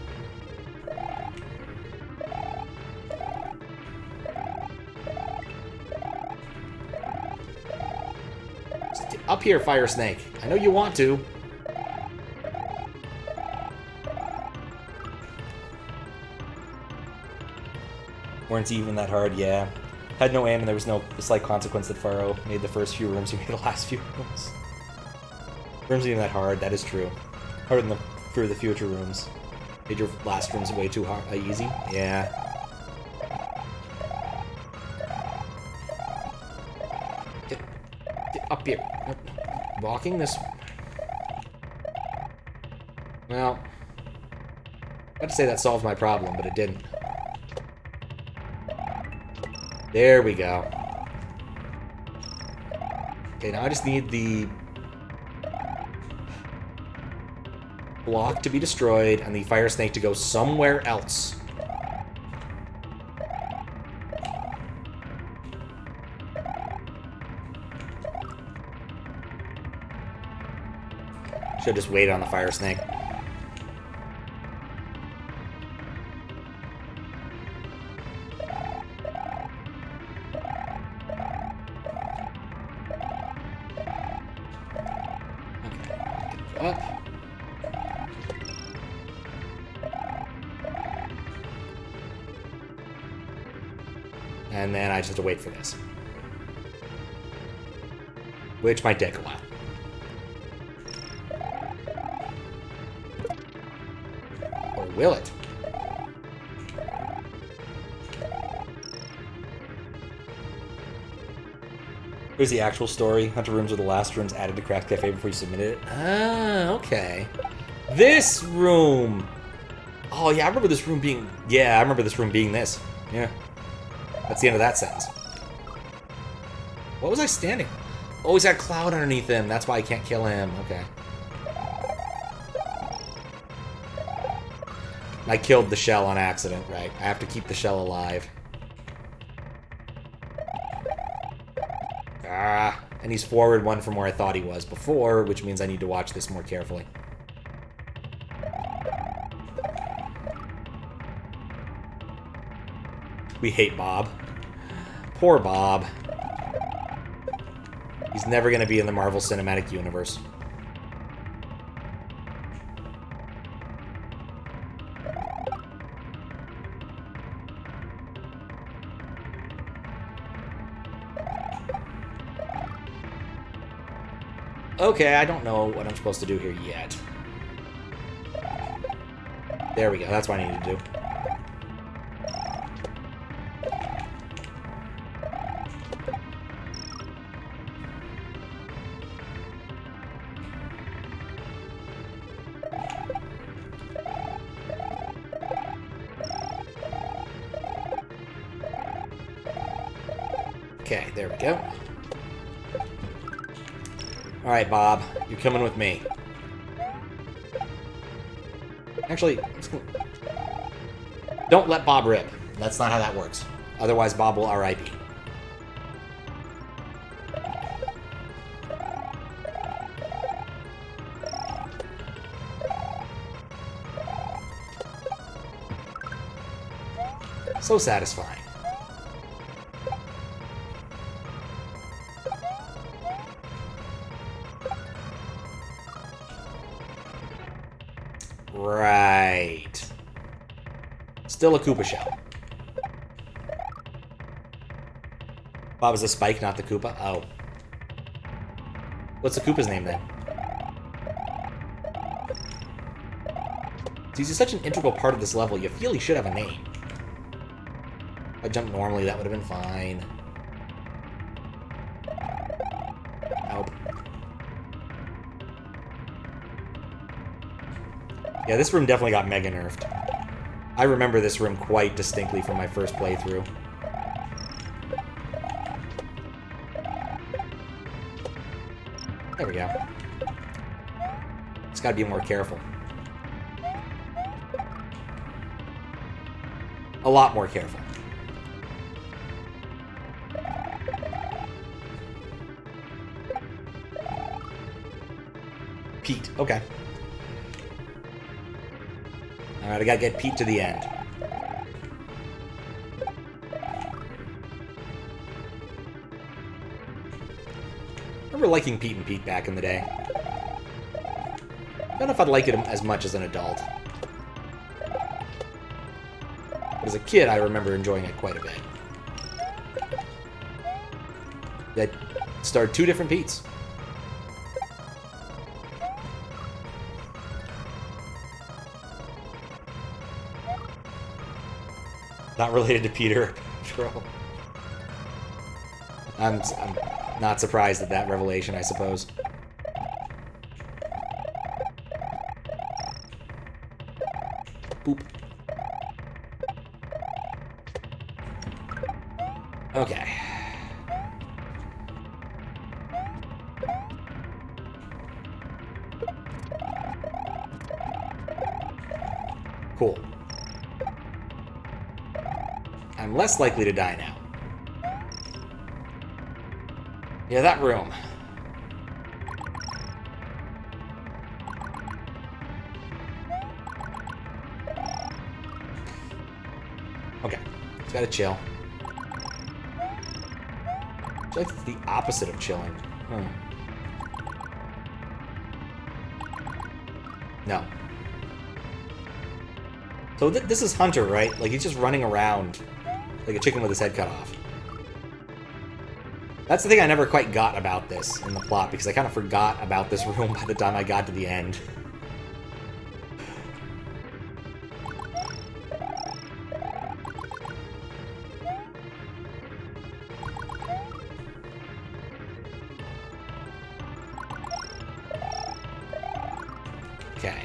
Just get up here, fire snake. I know you want to. Weren't even that hard, yeah. Had no aim, and there was no slight consequence that Faro made the first few rooms. You made the last few rooms. Rooms ain't even that hard. That is true. Harder than the future rooms. Made your last rooms way too hard, easy. Yeah. Get up here. Walking this. Well, I'd say that solved my problem, but it didn't. There we go. Okay, now I just need the block to be destroyed and the fire snake to go somewhere else. Should've just waited on the fire snake. Okay. Up. And then I just have to wait for this. Which might take a while. Or will it? Here's the actual story. Hunter rooms are the last rooms added to Krack's Cafe before you submitted it. Ah, okay. This room! Oh, yeah, I remember this room being... Yeah, I remember this room being this. Yeah. That's the end of that sentence. What was I standing? Oh, he's got Cloud underneath him. That's why I can't kill him. Okay. I killed the shell on accident, right? I have to keep the shell alive. Ah, and he's forward one from where I thought he was before, which means I need to watch this more carefully. We hate Bob. Poor Bob. He's never going to be in the Marvel Cinematic Universe. Okay, I don't know what I'm supposed to do here yet. There we go, that's what I need to do. Okay, there we go. Alright, Bob. You're coming with me. Actually, don't let Bob rip. That's not how that works. Otherwise, Bob will RIP. So satisfying. Right. Still a Koopa shell. Bob is a Spike, not the Koopa? Oh. What's the Koopa's name then? He's such an integral part of this level, you feel he should have a name. If I jumped normally, that would have been fine. Nope. Yeah, this room definitely got mega nerfed. I remember this room quite distinctly from my first playthrough. There we go. Just gotta be more careful. A lot more careful. Pete, okay. Alright, I gotta get Pete to the end. I remember liking Pete and Pete back in the day. I don't know if I'd like it as much as an adult. But as a kid, I remember enjoying it quite a bit. That starred two different Petes. Not related to Peter Patrol. I'm not surprised at that revelation, I suppose. Boop. Okay. Cool. I'm less likely to die now. Yeah, that room. Okay. Just gotta chill. I feel like it's the opposite of chilling. No. So this is Huntre, right? Like, he's just running around like a chicken with his head cut off. That's the thing I never quite got about this in the plot, because I kind of forgot about this room by the time I got to the end. Okay,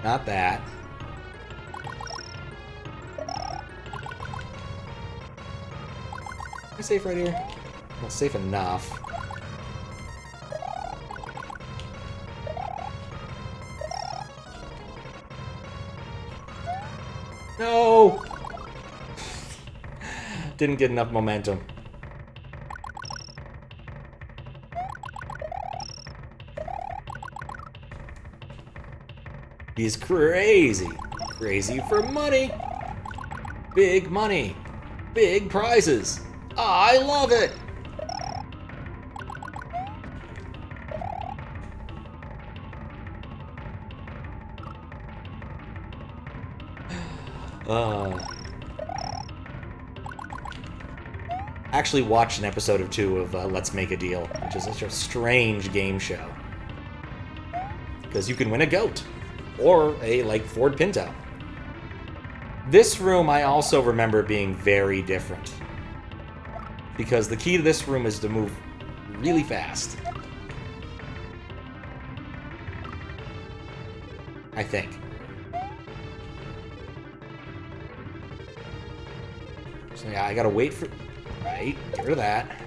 not that. Am I safe right here? Well, safe enough. No! Didn't get enough momentum. He's crazy. Crazy for money. Big money. Big prizes. I love it. Actually watched an episode or two of Let's Make a Deal, which is such a strange game show. Because you can win a goat. Or a, like, Ford Pinto. This room I also remember being very different. Because the key to this room is to move really fast. I think. So yeah, I gotta wait for... Right, get rid of that.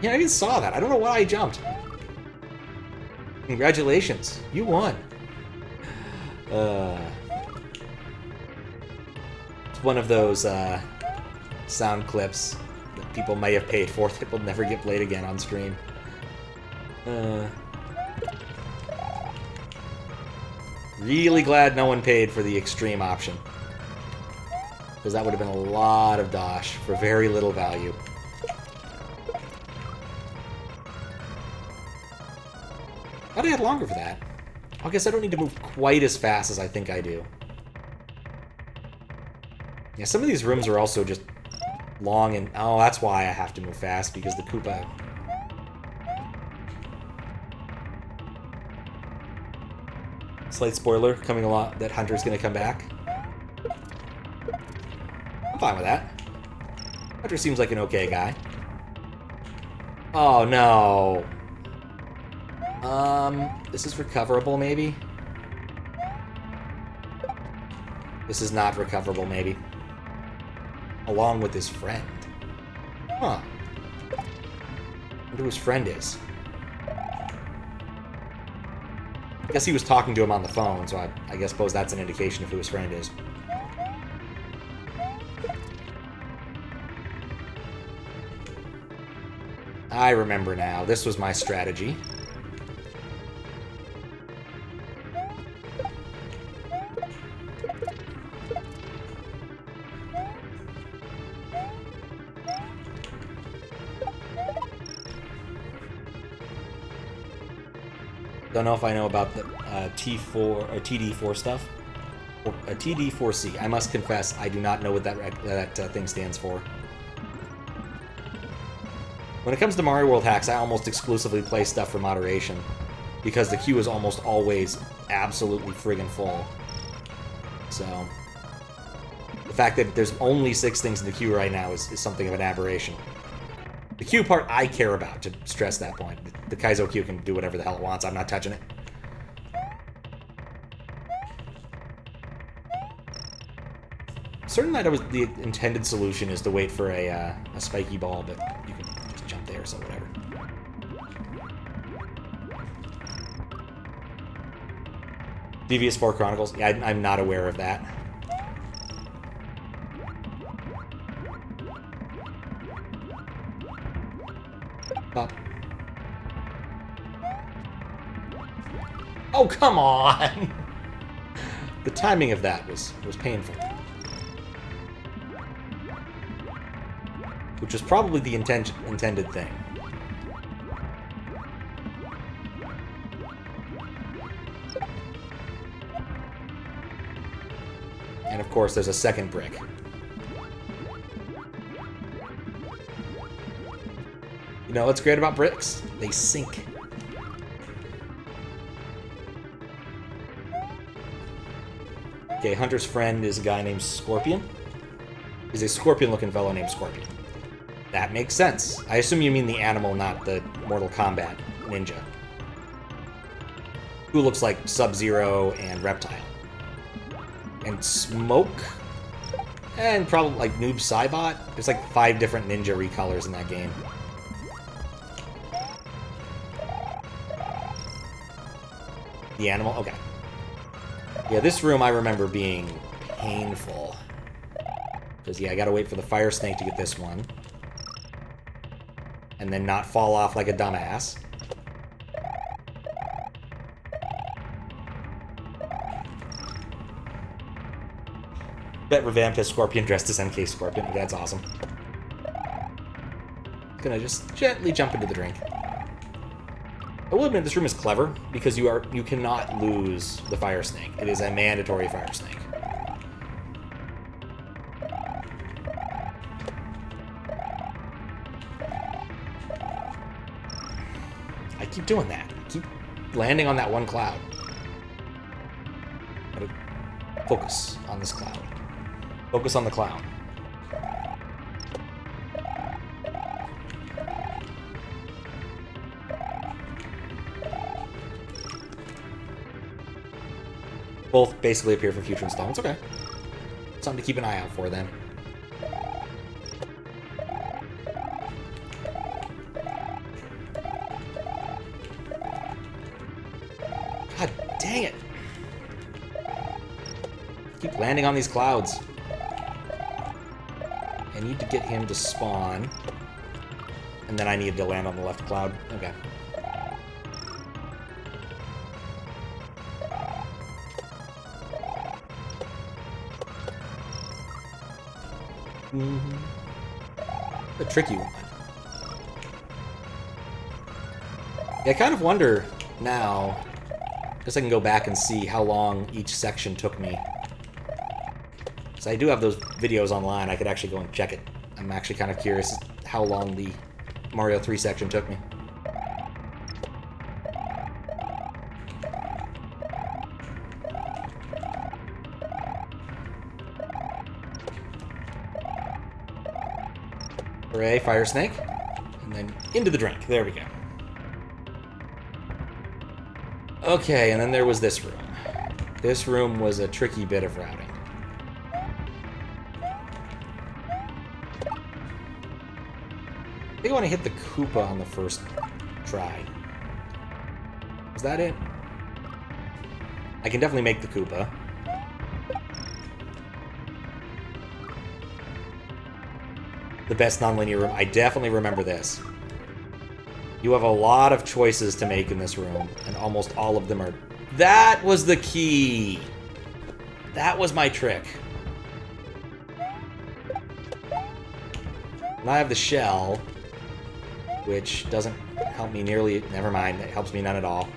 Yeah, I even saw that. I don't know why I jumped. Congratulations, you won. It's one of those sound clips that people may have paid for that will never get played again on stream. Really glad no one paid for the extreme option. Because that would have been a lot of dosh for very little value. Thought I had longer for that. I guess I don't need to move quite as fast as I think I do. Yeah, some of these rooms are also just long and... Oh, that's why I have to move fast, because the Koopa... Slight spoiler, coming along, that Hunter's gonna come back. I'm fine with that. Hunter seems like an okay guy. Oh, no. This is recoverable, maybe? This is not recoverable, maybe. Along with his friend. Huh. I wonder who his friend is. I guess he was talking to him on the phone, so I guess suppose that's an indication of who his friend is. I remember now. This was my strategy. Don't know if I know about the T4 or TD4 stuff. Or TD4C. I must confess, I do not know what that thing stands for. When it comes to Mario World hacks, I almost exclusively play stuff for moderation, because the queue is almost always absolutely friggin' full. So, the fact that there's only 6 things in the queue right now is something of an aberration. The queue part I care about, to stress that point. The Kaizo queue can do whatever the hell it wants, I'm not touching it. Certain that it was the intended solution is to wait for a spiky ball, but you can just jump there, so whatever. Devious 4 Chronicles? Yeah, I'm not aware of that. Up. Oh, come on! The timing of that was painful. Which was probably the intended thing. And of course, there's a second brick. You know what's great about bricks? They sink. Okay, Hunter's friend is a guy named Scorpion. He's a scorpion-looking fellow named Scorpion. That makes sense. I assume you mean the animal, not the Mortal Kombat ninja. Who looks like Sub-Zero and Reptile. And Smoke? And probably like Noob Saibot. There's like 5 different ninja recolors in that game. The animal? Okay. Yeah, this room I remember being painful. Because, yeah, I gotta wait for the fire snake to get this one. And then not fall off like a dumbass. Bet revamped his Scorpion dressed as MK Scorpion. That's awesome. Gonna just gently jump into the drink. I will admit this room is clever because you cannot lose the fire snake. It is a mandatory fire snake. I keep doing that. I keep landing on that one cloud. Gotta focus on this cloud. Focus on the clown. Both basically appear for future installments. Okay. Something to keep an eye out for, then. God dang it. Keep landing on these clouds. I need to get him to spawn. And then I need to land on the left cloud. Okay. A tricky one. Yeah, I kind of wonder now, guess I can go back and see how long each section took me. So I do have those videos online, I could actually go and check it. I'm actually kind of curious how long the Mario 3 section took me. Hooray, fire snake. And then into the drink. There we go. Okay, and then there was this room. This room was a tricky bit of routing. I think I want to hit the Koopa on the first try. Is that it? I can definitely make the Koopa. The best nonlinear room. I definitely remember this. You have a lot of choices to make in this room, and almost all of them are... That was the key! That was my trick. And I have the shell, which doesn't help me nearly... Never mind, it helps me none at all.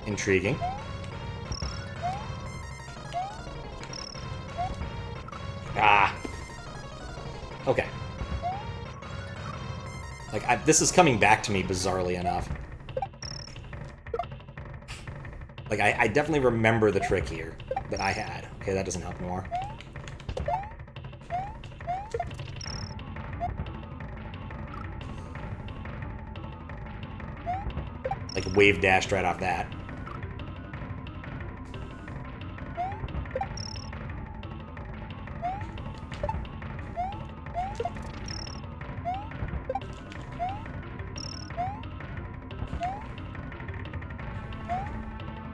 Intriguing. Ah. Okay. Like, this is coming back to me bizarrely enough. Like, I definitely remember the trick here that I had. Okay, that doesn't help anymore. Like, wave dashed right off that.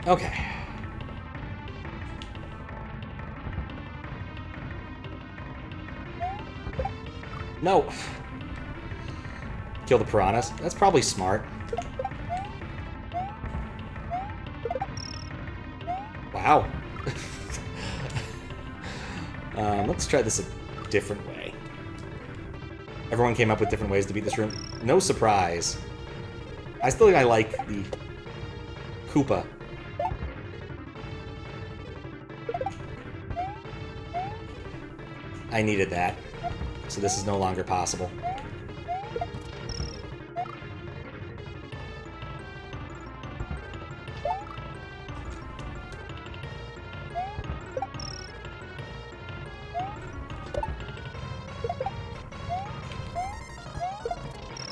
Okay. No. Kill the piranhas. That's probably smart. Wow. Let's try this a different way. Everyone came up with different ways to beat this room. No surprise. I still think I like the Koopa. I needed that. So this is no longer possible.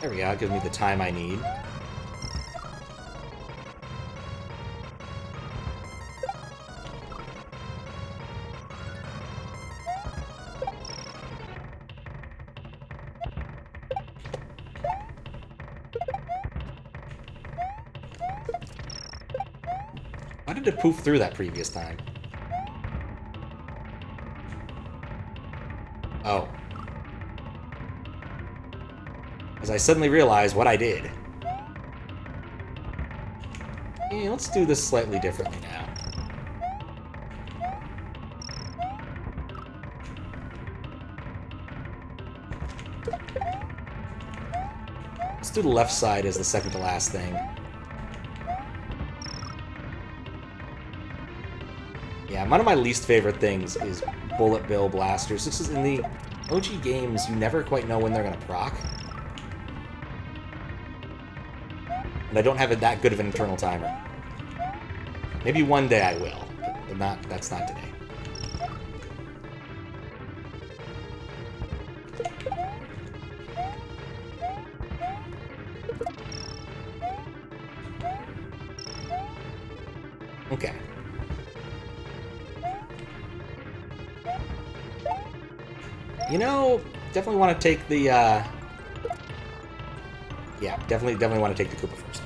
There we go, gives me the time I need. Why did it poof through that previous time? Oh. As I suddenly realized what I did. Yeah, let's do this slightly differently now. Let's do the left side as the second to last thing. Yeah, one of my least favorite things is bullet bill blasters. This is in the OG games, you never quite know when they're gonna proc. And I don't have that good of an internal timer. Maybe one day I will, but that's not today. Okay. You know, definitely want to take the, yeah, definitely want to take the Koopa first.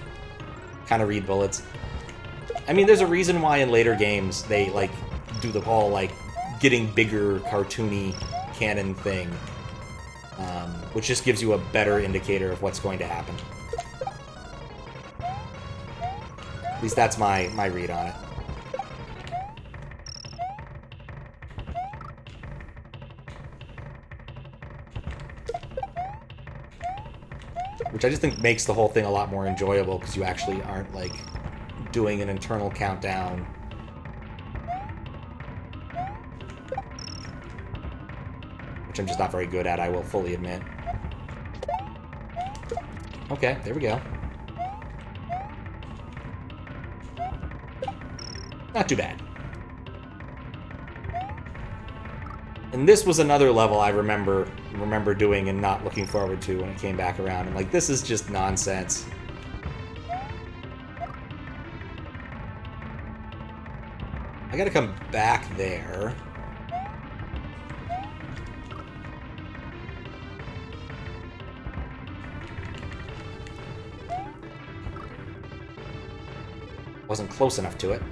Kind of read bullets. I mean, there's a reason why in later games they, like, do the whole, like, getting bigger, cartoony cannon thing. Which just gives you a better indicator of what's going to happen. At least that's my read on it. Which I just think makes the whole thing a lot more enjoyable, because you actually aren't, like, doing an internal countdown. Which I'm just not very good at, I will fully admit. Okay, there we go. Not too bad. And this was another level I remember doing and not looking forward to when it came back around. I'm like, this is just nonsense. I gotta come back there. Wasn't close enough to it.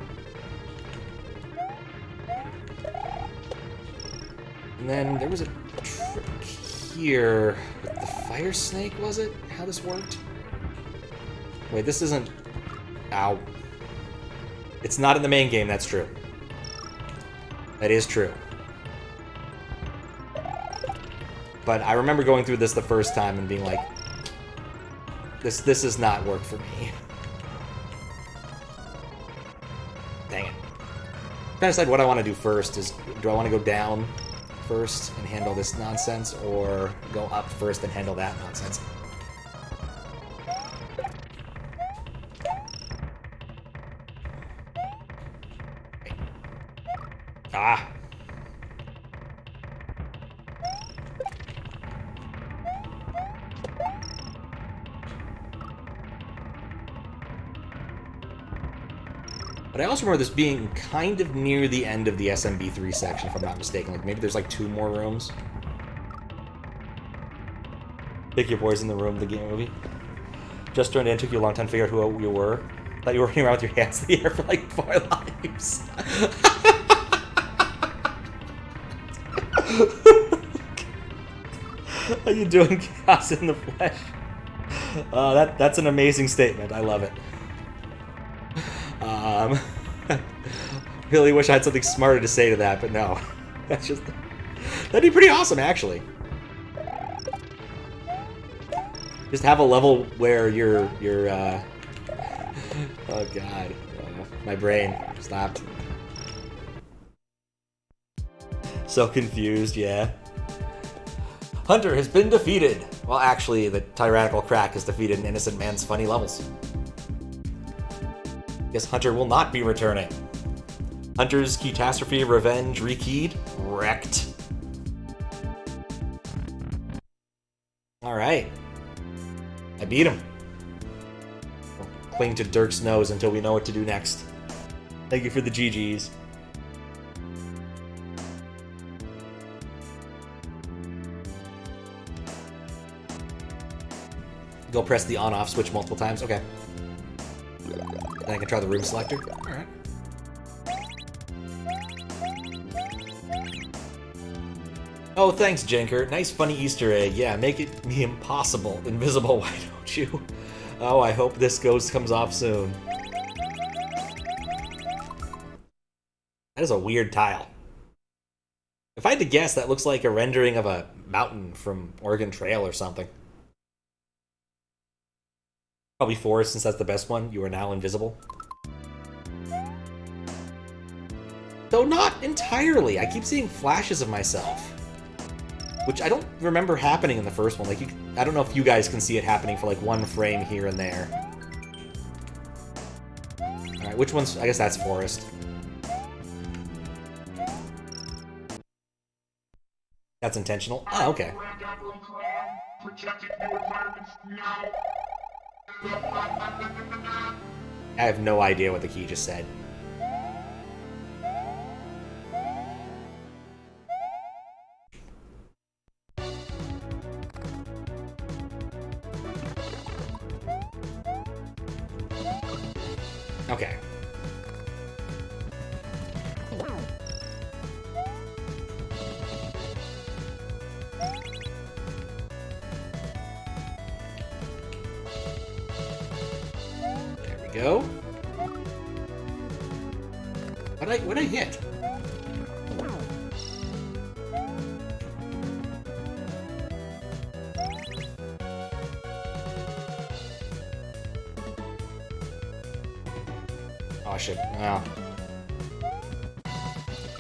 And then there was a trick here with the fire snake, was it? How this worked? Wait, this isn't... Ow. It's not in the main game, that's true. That is true. But I remember going through this the first time and being like, this does not work for me. Dang it. I'm trying to decide what I want to do first. Do I want to go down first and handle this nonsense, or go up first and handle that nonsense? Ah! But I also remember this being kind of near the end of the SMB3 section, if I'm not mistaken. Like, maybe there's like 2 more rooms. Pick your boys in the room, the game movie. Just turned in, took you a long time to figure out who you were. Thought you were running around with your hands in the air for like 4 lives. How you doing, Chaos in the flesh? That's an amazing statement. I love it. Really wish I had something smarter to say to that, but no. That'd be pretty awesome, actually. Just have a level where you're oh god. My brain stopped. So confused, yeah. Huntre has been defeated. Well, actually, the tyrannical Krack has defeated an innocent man's funny levels. Guess Huntre will not be returning. Huntre's Keytastropic Revenge Rekeyed wrecked. Alright. I beat him. We'll cling to Dirk's nose until we know what to do next. Thank you for the GGs. Go press the on-off switch multiple times. Okay. Then I can try the room selector. Alright. Oh, thanks, Jenker. Nice funny Easter egg. Yeah, make it be impossible. Invisible, why don't you? Oh, I hope this comes off soon. That is a weird tile. If I had to guess, that looks like a rendering of a mountain from Oregon Trail or something. Probably forest, since that's the best one. You are now invisible. Though not entirely. I keep seeing flashes of myself, which I don't remember happening in the first one. Like, I don't know if you guys can see it happening for like one frame here and there. Alright, which one's... I guess that's forest. That's intentional. Oh, okay. I have no idea what the key just said. Okay. There we go. What'd I hit? Oh shit. Oh.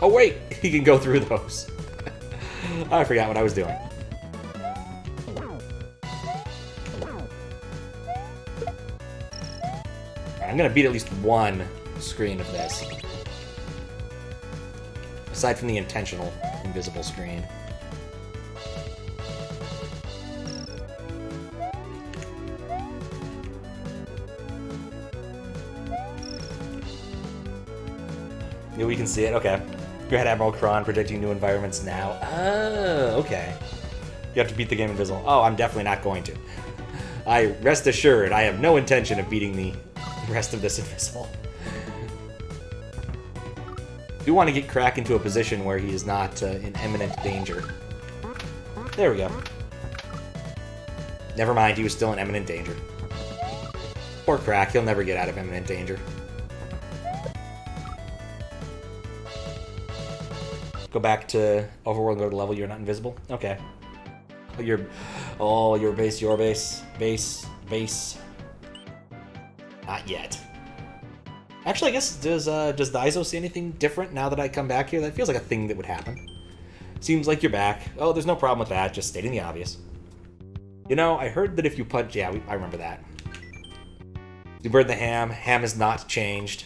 Oh wait! He can go through those. I forgot what I was doing. I'm gonna beat at least one screen of this. Aside from the intentional invisible screen. Yeah, we can see it. Okay. Go ahead, Admiral Krawn, predicting new environments now. Oh, okay. You have to beat the game invisible. Oh, I'm definitely not going to. Rest assured, I have no intention of beating the rest of this invisible. Do want to get Krack into a position where he is not in imminent danger. There we go. Never mind, he was still in imminent danger. Poor Krack, he'll never get out of imminent danger. Go back to Overworld and go to the level you're not invisible? Okay. Your base. Not yet. Actually, I guess, does Daizo see anything different now that I come back here? That feels like a thing that would happen. Seems like you're back. Oh, there's no problem with that, just stating the obvious. You know, I heard that if you punch... Yeah, I remember that. You burned the ham. Ham has not changed.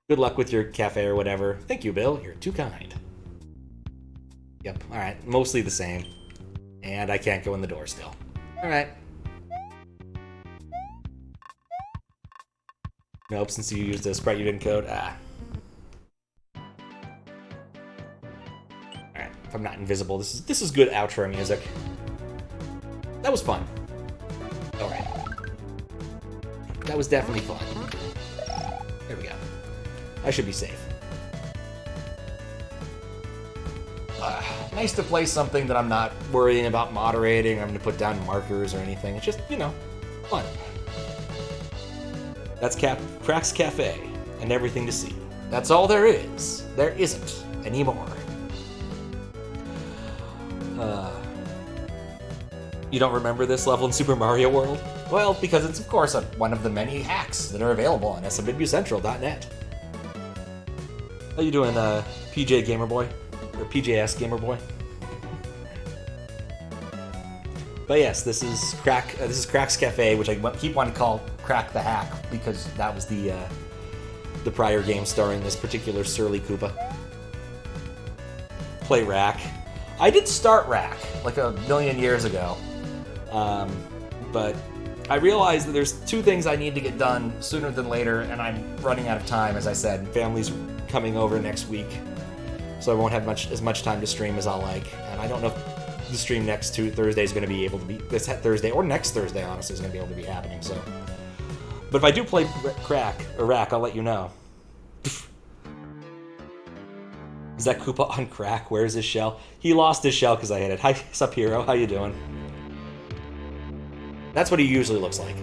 Good luck with your cafe or whatever. Thank you, Bill. You're too kind. Yep, alright. Mostly the same. And I can't go in the door still. Alright. Nope, since you used a sprite you didn't code. Ah. Alright, if I'm not invisible, this is good outro music. That was fun. Alright. That was definitely fun. There we go. I should be safe. Nice to play something that I'm not worrying about moderating, I'm gonna put down markers or anything. It's just, you know, fun. That's Krack's Cafe, and everything to see. That's all there is. There isn't anymore. You don't remember this level in Super Mario World? Well, because it's, of course, one of the many hacks that are available on swcentral.net. How you doing, PJ Gamerboy? Or PJS Gamerboy? But yes, this is Krack's Cafe, which I keep wanting to call Krack the Hack, because that was the prior game starring this particular surly Koopa. Play Rack. I did start Rack, like a million years ago. But I realized that there's two things I need to get done sooner than later, and I'm running out of time, as I said. Family's coming over next week, so I won't have as much time to stream as I'll like. And I don't know if the stream next Thursday is going to be able to be this Thursday or next Thursday. Honestly, is going to be able to be happening. So, but if I do play Rack, I'll let you know. Is that Koopa on crack? Where's his shell? He lost his shell because I hit it. Hi, sup hero? How you doing? That's what he usually looks like.